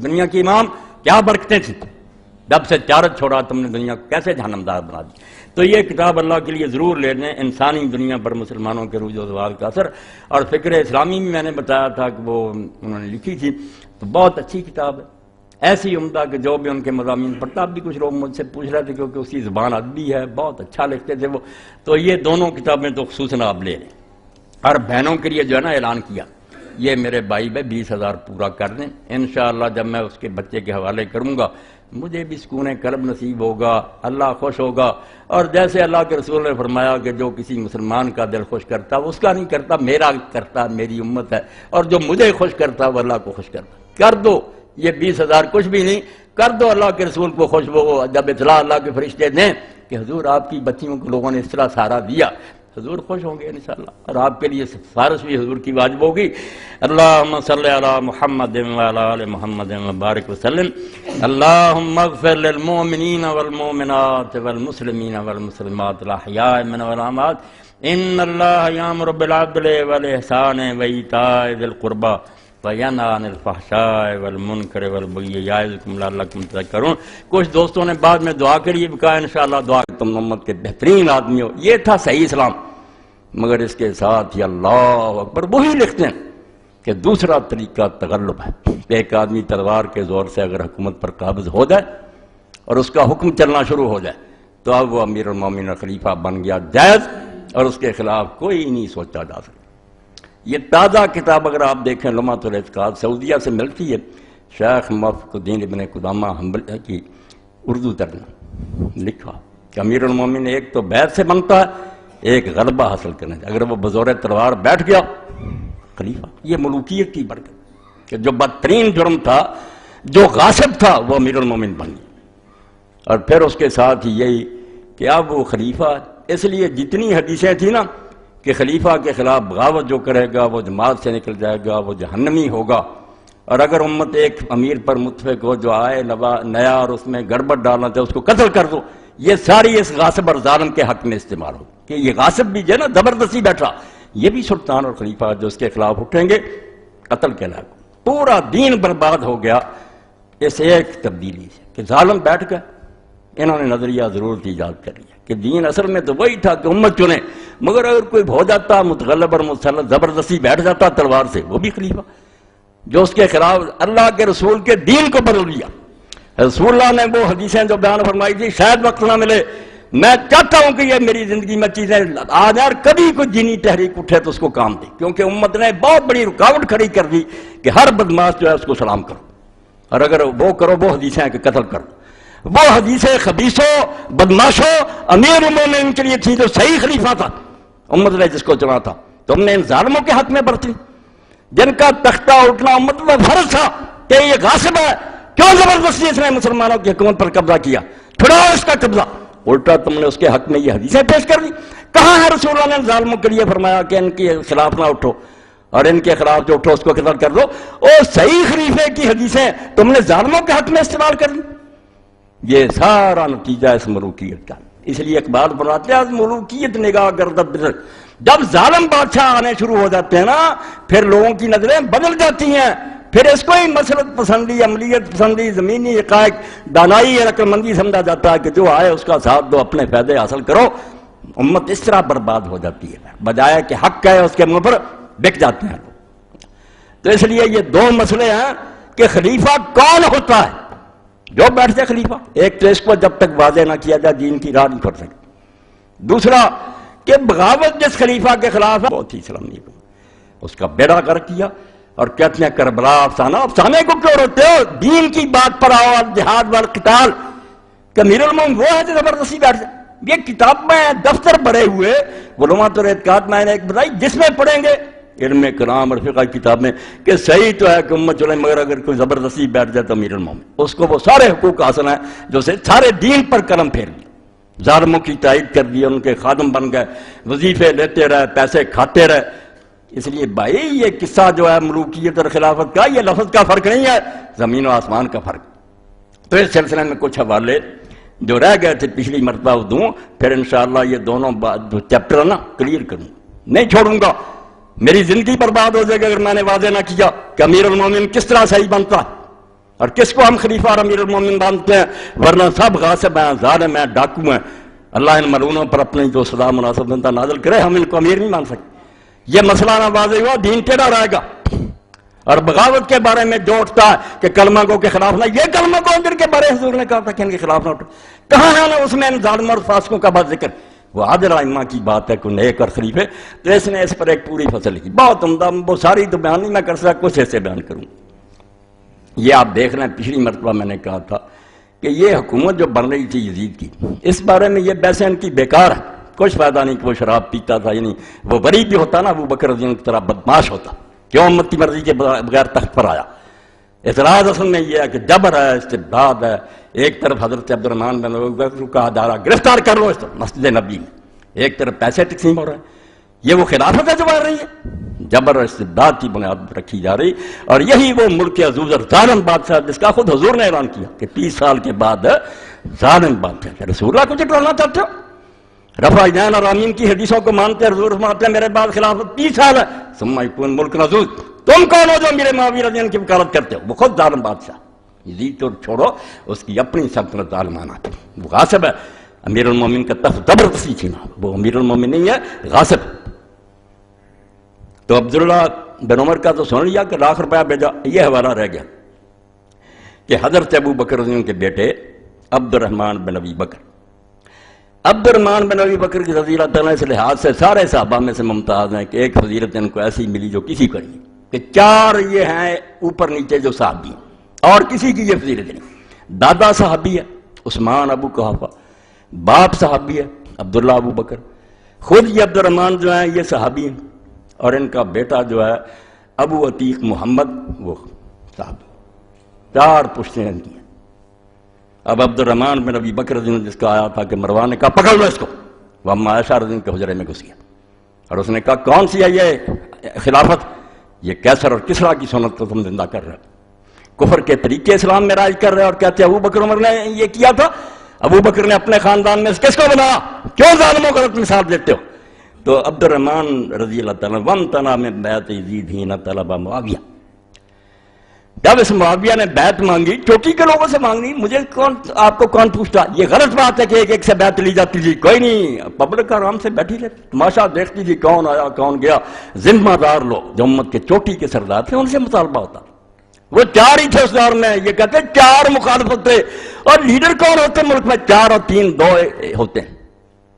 دنیا کی امام، کیا برکتیں تھیں، جب سے چارت چھوڑا تم نے دنیا کو کیسے جہنمدار بنا دی۔ تو یہ کتاب اللہ کے لیے ضرور لے لیں، انسانی دنیا پر مسلمانوں کے عروج و زوال کا اثر، اور فکر اسلامی میں نے بتایا تھا کہ وہ انہوں نے لکھی تھی، تو بہت اچھی کتاب ہے، ایسی عمدہ کہ جو بھی ان کے مضامین پڑھتا، اب بھی کچھ لوگ مجھ سے پوچھ رہے تھے کیونکہ اس کی زبان ادبی ہے، بہت اچھا لکھتے تھے وہ، تو یہ دونوں کتابیں تو خصوصاً آپ لے لیں۔ اور بہنوں کے لیے جو ہے نا اعلان کیا، یہ میرے بھائی بھائی 20,000 پورا کر دیں، انشاءاللہ جب میں اس کے بچے کے حوالے کروں گا مجھے بھی سکون قلب نصیب ہوگا، اللہ خوش ہوگا۔ اور جیسے اللہ کے رسول نے فرمایا کہ جو کسی مسلمان کا دل خوش کرتا وہ اس کا نہیں کرتا، میرا کرتا، میری امت ہے، اور جو مجھے خوش کرتا وہ اللہ کو خوش کرتا۔ کر دو، یہ 20,000 کچھ بھی نہیں، کر دو اللہ کے رسول کو خوش۔ وہ جب اطلاع اللہ کے فرشتے دیں کہ حضور آپ کی بچیوں کو لوگوں نے اس طرح سہارا دیا، حضور خوش ہوں گے انشاءاللہ، اور آپ کے لیے سفارش بھی حضور کی واجب ہوگی۔ اللہم صلی علی محمد وعلی آل محمد وبارک وسلم۔ اللہم اغفر للمؤمنین والمؤمنات والمسلمین والمسلمات الاحیاء منهم والاموات، ان اللہ یامر بالعدل والاحسان وایتاء ذی القربی وینہی عن الفحشاء والمنکر والبغی یعظکم لعلکم تذکرون۔ کچھ دوستوں نے بعد میں دعا کے لیے بھی کہا انشاءاللہ دعا کہ تم امت کے بہترین آدمی ہو، یہ تھا صحیح اسلام۔ مگر اس کے ساتھ ہی اللہ اکبر وہی لکھتے ہیں کہ دوسرا طریقہ تغلب ہے، ایک آدمی تلوار کے زور سے اگر حکومت پر قابض ہو جائے اور اس کا حکم چلنا شروع ہو جائے تو اب وہ امیر المومنین خلیفہ بن گیا جائز، اور اس کے خلاف کوئی نہیں سوچا جا سکتا۔ یہ تازہ کتاب اگر آپ دیکھیں لمحۃ الاعتقاد سعودیہ سے ملتی ہے، شیخ موفق الدین ابن قدامہ حنبلی کی اردو ترجمہ لکھا کہ امیر المومنین ایک تو بیعت سے بنتا ہے، ایک غلبہ حاصل کرنے سے، اگر وہ بزور تلوار بیٹھ گیا خلیفہ۔ یہ ملوکیت کی برکت کہ جو بدترین جرم تھا، جو غاصب تھا، وہ امیر المومنین بن گیا۔ اور پھر اس کے ساتھ ہی یہی کہ اب وہ خلیفہ، اس لیے جتنی حدیثیں تھیں نا کہ خلیفہ کے خلاف بغاوت جو کرے گا وہ جماعت سے نکل جائے گا، وہ جہنمی ہوگا، اور اگر امت ایک امیر پر متفق ہو جو آئے نیا اور اس میں گڑبڑ ڈالنا تھا اس کو قتل کر دو، یہ ساری اس غاصب اور ظالم کے حق میں استعمال ہو کہ یہ غاصب بھی جو ہے نا زبردستی بیٹھا، یہ بھی سلطان اور خلیفہ جو اس کے خلاف اٹھیں گے قتل کے لائق۔ پورا دین برباد ہو گیا اس ایک تبدیلی سے کہ ظالم بیٹھ گئے، انہوں نے نظریہ ضرورت ایجاد کر لیا کہ دین اصل میں تو وہی تھا کہ امت چنے، مگر اگر کوئی ہو جاتا متغلب اور مسلط زبردستی بیٹھ جاتا تلوار سے، وہ بھی خلیفہ جو اس کے خلاف اللہ کے رسول کے دین کو بدل دیا۔ رسول اللہ نے وہ حدیثیں جو بیان فرمائی تھی، شاید وقت نہ ملے، میں چاہتا ہوں کہ یہ میری زندگی میں چیزیں آ جائیں، کبھی کوئی دینی تحریک اٹھے تو اس کو کام دے، کیونکہ امت نے بہت بڑی رکاوٹ کھڑی کر دی کہ ہر بدماش جو ہے اس کو سلام کرو، اور اگر وہ کرو وہ حدیثیں ہیں کہ قتل کرو۔ وہ حدیثیں خبیثوں بدماشوں امیر المومنین کے لیے تھی جو صحیح خلیفہ تھا، امت نے جس کو چنا تھا، تم نے ان ظالموں کے حق میں برتی جن کا تختہ اٹھنا امت میں فرض تھا کہ یہ غاصب ہے، کیوں زبردستی اس نے مسلمانوں کی حکومت پر قبضہ کیا، چھڑاؤ اس کا قبضہ، الٹا تم نے اس کے حق میں یہ حدیثیں پیش کر دی۔ کہاں ہے رسول اللہ نے ظالموں کے لیے فرمایا کہ ان کے خلاف نہ اٹھو اور ان کے خلاف جو اٹھو اس کو قتل کر دو؟ اور صحیح خلیفے کی حدیثیں تم نے ظالموں کے حق میں استعمال کر دی۔ یہ سارا نتیجہ اس ملوکیت کا، اس لیے اقبال بناتے ہیں ملوکیت نگاہ گردب بدل، جب ظالم بادشاہ آنے شروع ہو جاتے ہیں نا پھر لوگوں کی نظریں بدل جاتی ہیں، پھر اس کو ہی مسلط پسندی، عملیت پسندی، زمینی حقائق، دانائی اور عقل مندی سمجھا جاتا ہے کہ جو آئے اس کا ساتھ دو، اپنے فائدے حاصل کرو۔ امت اس طرح برباد ہو جاتی ہے، بجائے کہ حق ہے اس کے منہ پر بک جاتے ہیں۔ تو اس لیے یہ دو مسئلے ہیں کہ خلیفہ کون ہوتا ہے، جو بیٹھ جائے خلیفہ، ایک تو اس کو جب تک واضح نہ کیا جائے دین کی راہ نہیں کھل سکتی، دوسرا کہ بغاوت جس خلیفہ کے خلاف ہے بہت ہی اسلامی اس کا بیڑا غرق کیا۔ اور کہتے ہیں کربلا افسانہ، افسانے کو کیوں روتے ہو، دین کی بات پر آؤ، جہاد والقتال، کہ امیر المومنین وہ ہے جو زبردستی بیٹھ جائے۔ یہ کتاب میں دفتر بھرے ہوئے علماء الاعتقاد میں نے ایک بتائی جس میں پڑھیں گے علم کلام اور فقہ کی کتاب میں کہ صحیح تو ہے کہ امت چلے، مگر اگر کوئی زبردستی بیٹھ جائے تو امیر المومنین اس کو وہ سارے حقوق حاصل ہیں جو سے سارے دین پر قلم پھیر دیا، ظالموں کی تائید کر دی، ان کے خادم بن گئے، وظیفے لیتے رہے، پیسے کھاتے رہے۔ اس لیے بھائی یہ قصہ جو ہے ملوکیت اور خلافت کا، یہ لفظ کا فرق نہیں ہے، زمین و آسمان کا فرق۔ تو اس سلسلے میں کچھ حوالے جو رہ گئے تھے پچھلی مرتبہ وہ دوں، پھر انشاءاللہ یہ دونوں جو چیپٹر ہے نا کلیئر کروں، نہیں چھوڑوں گا، میری زندگی برباد ہو جائے گا اگر میں نے واضح نہ کیا کہ امیر المومنین کس طرح صحیح بنتا ہے اور کس کو ہم خلیفہ اور امیر المومنین مانتے ہیں، ورنہ سب غاصب ہیں، ظالم ہیں، ڈاکو ہیں۔ اللہ ان ملعونوں پر اپنی جو سزا مناسب بنتا نازل کرے، ہم ان کو امیر نہیں مان سکتے۔ یہ مسئلہ نہ واضح ہوا دین ٹیڑھا رہے گا۔ اور بغاوت کے بارے میں جو اٹھتا ہے کہ کلمہ گو کے خلاف نہ، یہ کلمہ گو جن کے بارے حضور نے کہا تھا کہ ان کے خلاف نہ اٹھو، کہاں ہے نا اس میں ان ظالموں اور فاسقوں کا بات ذکر؟ وہ عادل ائمہ کی بات ہے کوئی نیک اور خلیفے، تو اس نے اس پر ایک پوری فصل لکھی، بہت عمدہ، وہ ساری تو بیان نہیں میں کر سکتا، کچھ ایسے بیان کروں۔ یہ آپ دیکھ رہے ہیں، پچھلی مرتبہ میں نے کہا تھا کہ یہ حکومت جو بن رہی تھی یزید کی، اس بارے میں یہ بحث ان کی بیکار ہے، کچھ فائدہ نہیں کہ وہ شراب پیتا تھا، یعنی وہ بری بھی ہوتا نا، ابو بکر رضی اللہ عنہ کی طرح بدماش ہوتا، کیوں امت کی مرضی کے بغیر تخت پر آیا۔ اعتراض اصل میں یہ ہے کہ جبر ہے، استبداد ہے۔ ایک طرف حضرت عبد الرحمن بن ابی بکر کو کہا جا رہا گرفتار کر لو اس طرح مسجد نبی میں، ایک طرف پیسے تقسیم ہو رہے ہیں، یہ وہ خلافت ہے جو بڑھ رہی ہے، جبر اور استبداد کی بنیاد پر رکھی جا رہی، اور یہی وہ ملک عزوز اور ظالم بادشاہ جس کا خود حضور نے اعلان کیا کہ 30 سال کے بعد ظالم بادشاہ ہے۔ رسول اللہ کو چٹلانا چاہتے ہو؟ رفع دین اور آمین کی حدیثوں کو مانتے ہیں، حضور فرماتے ہیں میرے بعد خلافت 30 سال ہے، ثم یکون ملک عزوز، تم کون ہو جو میرے معاویہ رضی اللہ عنہ کی وکالت کرتے ہو؟ وہ خود ظالم بادشاہ، یزید تو چھوڑو، اس کی اپنی سلطنت ظالمانہ تھی، وہ غاصب ہے، امیر المومنین کا تخت زبردستی چھینا، وہ امیر المومنین نہیں ہے، غاصب۔ تو عبداللہ بن عمر کا تو سن لیا کہ لاکھ روپیہ بھیجا، یہ حوالہ رہ گیا کہ حضرت ابو بکر رضی اللہ عنہ کے بیٹے عبد الرحمن بن ابی بکر، عبد الرحمن بن ابی بکر کی فضیلت تعالیٰ اس لحاظ سے سارے صحابہ میں سے ممتاز ہیں کہ ایک فضیلت ان کو ایسی ملی جو کسی کو نہیں، کہ 4 یہ ہیں اوپر نیچے جو صحابی ہیں، اور کسی کی یہ فضیلت نہیں۔ دادا صحابی ہے عثمان ابو قحافہ، باپ صحابی ہے عبداللہ ابو بکر، خود یہ عبد الرحمن جو ہیں یہ صحابی ہیں، اور ان کا بیٹا جو ہے ابو عتیق محمد وہ صحابی، 4 پشتیں ان کی ہیں۔ اب عبد الرحمن بن ابی بکر رضی اللہ عنہ جس کا آیا تھا کہ مروان نے کہا پکڑ لو اس کو، وہ اما عائشہ رضی اللہ عنہ کے حجرے میں گھس گیا، اور اس نے کہا کون سی ہے یہ خلافت؟ یہ کیسر اور کسریٰ کی سنت کو تم زندہ کر رہے ہو، کفر کے طریقے اسلام میں رائج کر رہے ہو، اور کہتے ہیں ابو بکر عمر نے یہ کیا تھا، ابو بکر نے اپنے خاندان میں کس کو بنایا، کیوں ظالموں کو غلط مثال دیتے ہو؟ تو عبد الرحمن رضی اللہ تعالیٰ وامتنع من بیعت یزید حین طلب معاویہ، جب اس معاویہ نے بیعت مانگی، چوٹی کے لوگوں سے مانگنی، مجھے آپ کو کون پوچھتا؟ یہ غلط بات ہے کہ ایک ایک سے بیعت لی جاتی جی، کوئی نہیں، پبلک آرام سے بیٹھی رہتی، تماشا دیکھتی جی کون آیا کون گیا، ذمہ دار لوگ جو امت کے چوٹی کے سردار تھے ان سے مطالبہ ہوتا، وہ 4 ہی تھے اس دور میں، یہ کہتے 4 مخالفت تھے، اور لیڈر کون ہوتے ملک میں؟ 4 اور 3 2 ہوتے ہیں،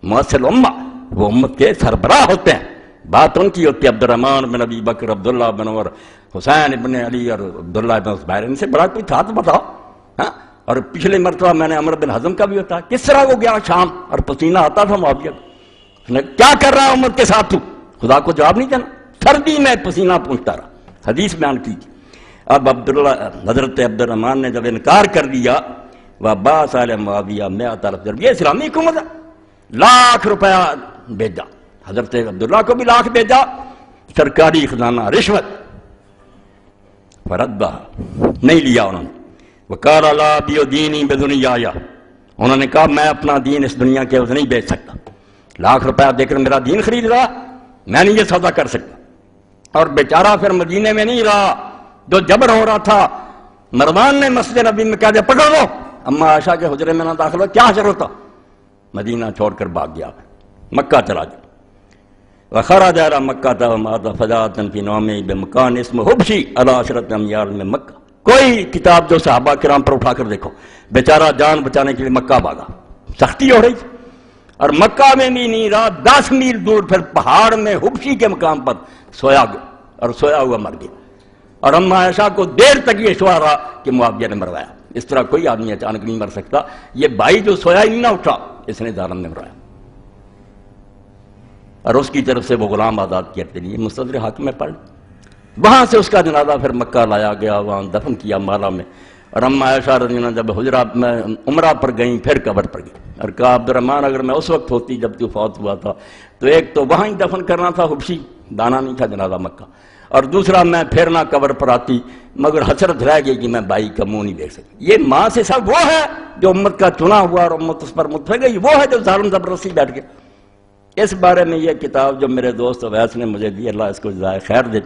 مؤثر امہ، وہ امت کے سربراہ ہوتے ہیں، بات ان کی ہوتی ہے، عبد الرحمن بن ابی بکر، عبداللہ بن عمر، حسین ابن علی اور عبداللہ بن زبیر، ان سے بڑا کوئی تھا تو بتاؤ، ہاں؟ اور پچھلے مرتبہ میں نے عمر بن حزم کا بھی ہوتا، کس طرح وہ گیا شام اور پسینہ آتا تھا معاویہ کو، اس نے کیا کر رہا ہے امت کے ساتھ تو؟ خدا کو جواب نہیں دینا، سردی میں پسینہ پوچھتا رہا، حدیث بیان کی۔ اب حضرت عبد الرحمن نے جب انکار کر دیا، وَعَبَّاسَ عَلَىٰ مُعَاوِيَةَ 100 درب، یہ اسلامی حکومت ہے، لاکھ روپیہ بھیجا، حضرت عبداللہ کو بھی لاکھ بھیجا، سرکاری خزانہ، رشوت، فردہ نہیں لیا انہوں نے، وَقَالَ لَا أَبِيعُ دِينِي بِدُنْيَايَ، انہوں نے کہا میں اپنا دین اس دنیا کے عوض نہیں بیچ سکتا، لاکھ روپیہ دے کر میرا دین خرید رہا، میں نہیں یہ سودا کر سکتا۔ اور بیچارہ پھر مدینے میں نہیں رہا، جو جبر ہو رہا تھا، مروان نے مسجد نبی میں کہا دیا پکڑ لو، اما عائشہ کے حجرے میں نہ داخل ہو، کیا حشر ہوتا، مدینہ چھوڑ کر بھاگ گیا، مکہ چلا گیا، وخرج الى مکہ ومات فجاء فی نومہ بمکان اسم حبشی علی 10 امیال میں مکہ، کوئی کتاب جو صحابہ کرام پر اٹھا کر دیکھو، بیچارہ جان بچانے کے لیے مکہ بھاگا، سختی ہو رہی تھی، اور مکہ میں بھی نہیں رہا، 10 میل دور پھر پہاڑ میں حبشی کے مقام پر سویا گیا، اور سویا ہوا مر گیا، اور اما عائشہ کو دیر تک یہ شعور رہا کہ معاویہ نے مروایا، اس طرح کوئی آدمی اچانک نہیں مر سکتا، یہ بھائی جو سویا ہی نہ اٹھا اس نے ظالم نے مرایا، اور اس کی طرف سے وہ غلام آزاد کرتے لیے مستدرک حاکم میں پڑھ، وہاں سے اس کا جنازہ پھر مکہ لایا گیا، وہاں دفن کیا مالا میں، اور اما عائشہ رضی اللہ عنہ جب حجرہ میں عمرہ پر گئیں پھر قبر پر گئی، اور کہا عبد الرحمن اگر میں اس وقت ہوتی جب تو فوت ہوا تھا تو ایک تو وہاں ہی دفن کرنا تھا حبشی، دانا نہیں تھا جنازہ مکہ، اور دوسرا میں پھر نہ قبر پر آتی، مگر حسرت رہ گئی کہ میں بھائی کا منہ نہیں دیکھ سکتی۔ یہ ماں سے سب وہ ہے جو امت کا چنا ہوا اور امت اس پر متفق گئی، وہ ہے جو ظالم زبردستی بیٹھ گیا۔ اس بارے میں یہ کتاب جو میرے دوست اویس نے مجھے دی، اللہ اس کو جزائے خیر دے،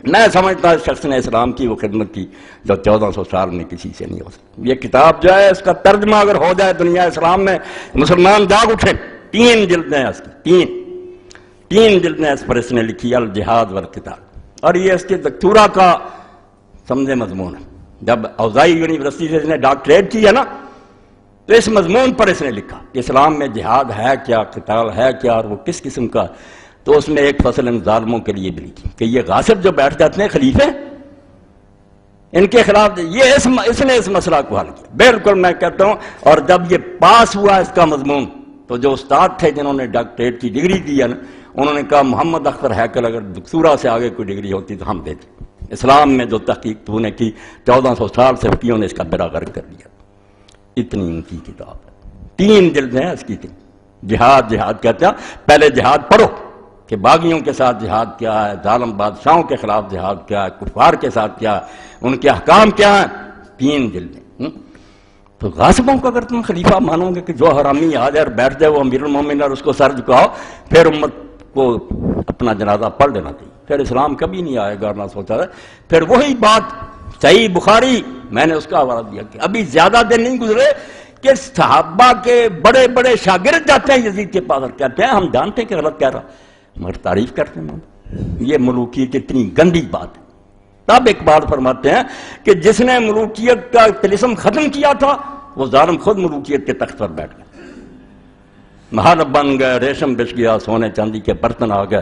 میں سمجھتا اس شخص نے اسلام کی وہ خدمت کی جو 1400 سال میں کسی سے نہیں ہو سکتی۔ یہ کتاب جو ہے اس کا ترجمہ اگر ہو جائے دنیا اسلام میں، مسلمان جاگ اٹھے، 3 جلدیں اس کی، 3 جلدیں اس پر اس نے لکھی، الجہاد والقتال، اور یہ اس کے دکتورہ کا سمجھے مضمون ہے۔ جب اوزائی یونیورسٹی سے اس نے ڈاکٹریٹ کی ہے نا، تو اس مضمون پر اس نے لکھا کہ اسلام میں جہاد ہے کیا، قتال ہے کیا، اور وہ کس قسم کا. تو اس میں ایک فصل ان ظالموں کے لیے بھی لکھی کہ یہ غاصب جو بیٹھ جاتے ہیں خلیفے، ان کے خلاف یہ اس نے اس مسئلہ کو حل کیا. بالکل میں کہتا ہوں. اور جب یہ پاس ہوا اس کا مضمون، تو جو استاد تھے جنہوں نے ڈاکٹریٹ کی ڈگری دی ہے نا، انہوں نے کہا محمد اختر ہیکل اگر دکتورا سے آگے کوئی ڈگری ہوتی تو ہم دیتے. اسلام میں جو تحقیق تو نے کی 1400 سال سے فقیوں نے اس کا بیڑا غرق کر دیا. اتنی ان کی کتاب ہے، 3 جلدیں ہیں اس کی. جہاد کہتے ہیں پہلے جہاد پڑھو کہ باغیوں کے ساتھ جہاد کیا ہے، ظالم بادشاہوں کے خلاف جہاد کیا ہے، کفار کے ساتھ کیا ہے، ان کے احکام کیا ہیں. 3 جلدیں. تو غاصبوں کو اگر تم خلیفہ مانو گے کہ جو حرامی آ جائے اور بیٹھ جائے وہ امیر المومنین اور اس کو سر جھکاؤ، پھر امت کو اپنا جنازہ پڑھ لینا چاہیے. پھر اسلام کبھی نہیں آئے گا. نہ سوچا ہے. پھر وہی بات صحیح بخاری میں نے اس کا حوالہ دیا کہ ابھی زیادہ دن نہیں گزرے کہ صحابہ کے بڑے بڑے شاگرد جاتے ہیں یزید کے پاس اور کہتے ہیں ہم جانتے ہیں کہ غلط کہہ رہا، مگر تعریف کرتے ہیں. یہ ملوکیت اتنی گندی بات ہے. تب اقبال فرماتے ہیں کہ جس نے ملوکیت کا طلسم ختم کیا تھا وہ ظالم خود ملوکیت کے تخت پر بیٹھ گئے. محل بن گئے، ریشم بچ گیا، سونے چاندی کے برتن آ گئے،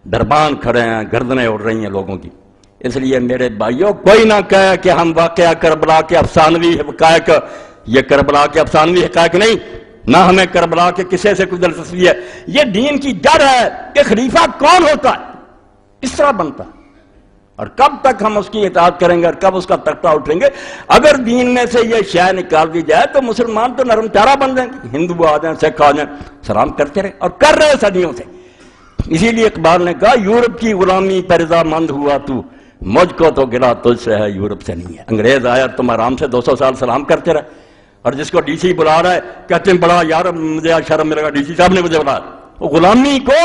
دربان کھڑے ہیں، گردنیں اڑ رہی ہیں لوگوں کی. اس لیے میرے بھائیوں کوئی نہ کہے کہ ہم واقعہ کربلا کے افسانوی حقائق، یہ کربلا کے افسانوی حقائق نہیں، نہ ہمیں کربلا کے قصے سے کوئی دلچسپی ہے. یہ دین کی جڑ ہے کہ خلیفہ کون ہوتا ہے، کس طرح بنتا ہے، اور کب تک ہم اس کی اطاعت کریں گے اور کب اس کا تختہ اٹھیں گے. اگر دین میں سے یہ شے نکال دی جائے تو مسلمان تو نرم چارہ بن جائیں گے. ہندو آ جائیں، سکھ آ جائیں، سلام کرتے رہے اور کر رہے صدیوں سے. اسی لیے اقبال نے کہا یورپ کی غلامی پر رضامند ہوا تو، مجھ کو تو گلا تجھ سے ہے یورپ سے نہیں ہے. انگریز آیا تم آرام سے 200 سال سلام کرتے رہے، اور جس کو ڈی سی بلا رہا ہے کہتے ہیں بڑا یار مجھے شرم ملے گا، ڈی سی صاحب نے مجھے بلایا. وہ غلامی کو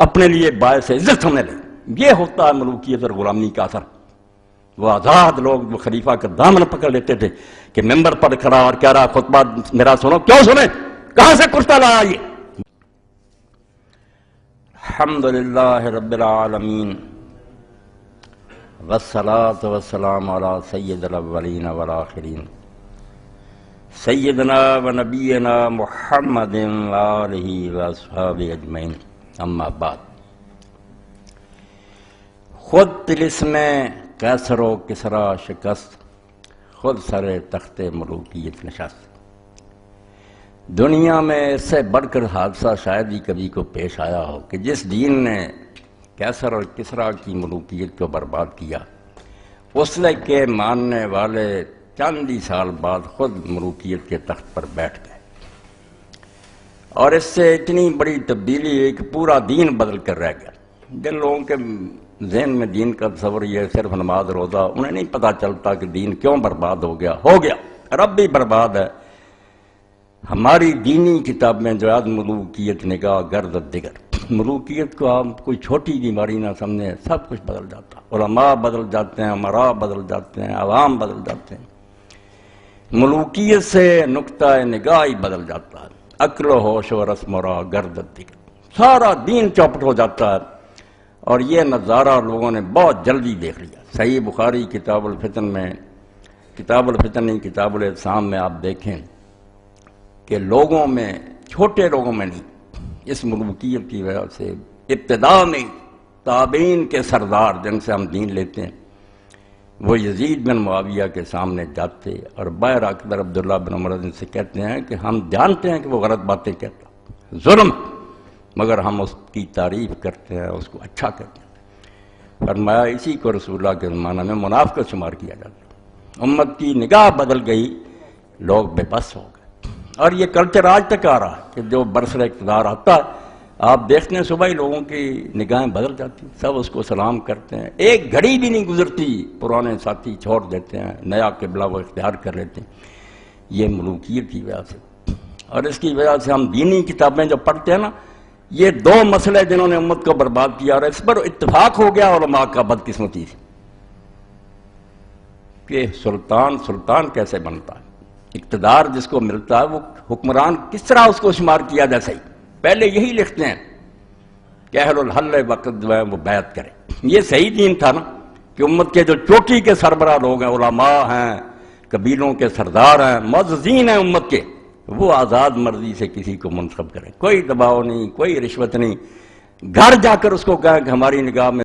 اپنے لیے باعث عزت سمجھ لیں. یہ ہوتا ہے ملوکیت اور غلامی کا اثر. وہ آزاد لوگ وہ خلیفہ کا دامن پکڑ لیتے تھے کہ ممبر پر کھڑا اور کہہ رہا خطبہ میرا سنو. کیوں سنیں؟ کہاں سے کرتا لایا یہ؟ الحمدللہ رب العالمین والصلاة والسلام علی سید الاولین والآخرین سیدنا و نبینا محمد وآلہ واصحابہ اجمعین. اما بعد. خود طلسم کیسر و کسرا شکست، خود سر تخت ملوکیت نشست. دنیا میں اس سے بڑھ کر حادثہ شاید ہی کبھی کو پیش آیا ہو کہ جس دین نے کیسر اور کسرا کی ملوکیت کو برباد کیا، اس کے ماننے والے چند ہی سال بعد خود ملوکیت کے تخت پر بیٹھ گئے. اور اس سے اتنی بڑی تبدیلی ہے کہ پورا دین بدل کر رہ گیا. جن لوگوں کے ذہن میں دین کا تصور یہ صرف نماز روزہ، انہیں نہیں پتہ چلتا کہ دین کیوں برباد ہو گیا. رب بھی برباد ہے. ہماری دینی کتاب میں جو ملوکیت نگاہ گرد دیگر، ملوکیت کو آپ کوئی چھوٹی بیماری نہ سمجھیں، سب کچھ بدل جاتا. علماء بدل جاتے ہیں، امراء بدل جاتے ہیں، عوام بدل جاتے ہیں. ملوکیت سے نقطہ نگاہ ہی بدل جاتا ہے. عقل و ہوش و رسم و راہ گرد دیگر، سارا دین چوپٹ ہو جاتا ہے. اور یہ نظارہ لوگوں نے بہت جلدی دیکھ لیا. صحیح بخاری کتاب الفتن میں، کتاب الفتن نہیں کتاب الاعتصام میں آپ دیکھیں کہ لوگوں میں، چھوٹے لوگوں میں نہیں، اس ملوکیت کی وجہ سے ابتدا میں تابعین کے سردار جن سے ہم دین لیتے ہیں، وہ یزید بن معاویہ کے سامنے جاتے اور باہر اکبر عبداللہ بن عمر سے کہتے ہیں کہ ہم جانتے ہیں کہ وہ غلط باتیں کہتا، ظلم، مگر ہم اس کی تعریف کرتے ہیں، اس کو اچھا کرتے ہیں. فرمایا اسی کو رسول اللہ کے زمانہ میں منافقت شمار کیا جاتا. امت کی نگاہ بدل گئی، لوگ بے بس ہو گئے. اور یہ کلچر آج تک آ رہا ہے کہ جو برسر اقتدار آتا ہے آپ دیکھتے ہیں صبح ہی لوگوں کی نگاہیں بدل جاتی ہیں، سب اس کو سلام کرتے ہیں. ایک گھڑی بھی نہیں گزرتی پرانے ساتھی چھوڑ دیتے ہیں، نیا قبلہ وہ اختیار کر لیتے ہیں. یہ ملوکیت کی وجہ سے. اور اس کی وجہ سے ہم دینی کتابیں جو پڑھتے ہیں نا، یہ 2 مسئلے جنہوں نے امت کو برباد کیا، اور اس پر اتفاق ہو گیا علماء کا بدقسمتی سے کہ سلطان کیسے بنتا ہے، اقتدار جس کو ملتا ہے وہ حکمران کس طرح اس کو شمار کیا جیسے ہی. پہلے یہی لکھتے ہیں کہ اہل الحل وقت جو ہے وہ بیعت کرے. یہ صحیح دین تھا نا کہ امت کے جو چوٹی کے سربراہ لوگ ہیں، علماء ہیں، قبیلوں کے سردار ہیں، معززین ہیں امت کے، وہ آزاد مرضی سے کسی کو منتخب کرے، کوئی دباؤ نہیں، کوئی رشوت نہیں، گھر جا کر اس کو کہیں کہ ہماری نگاہ میں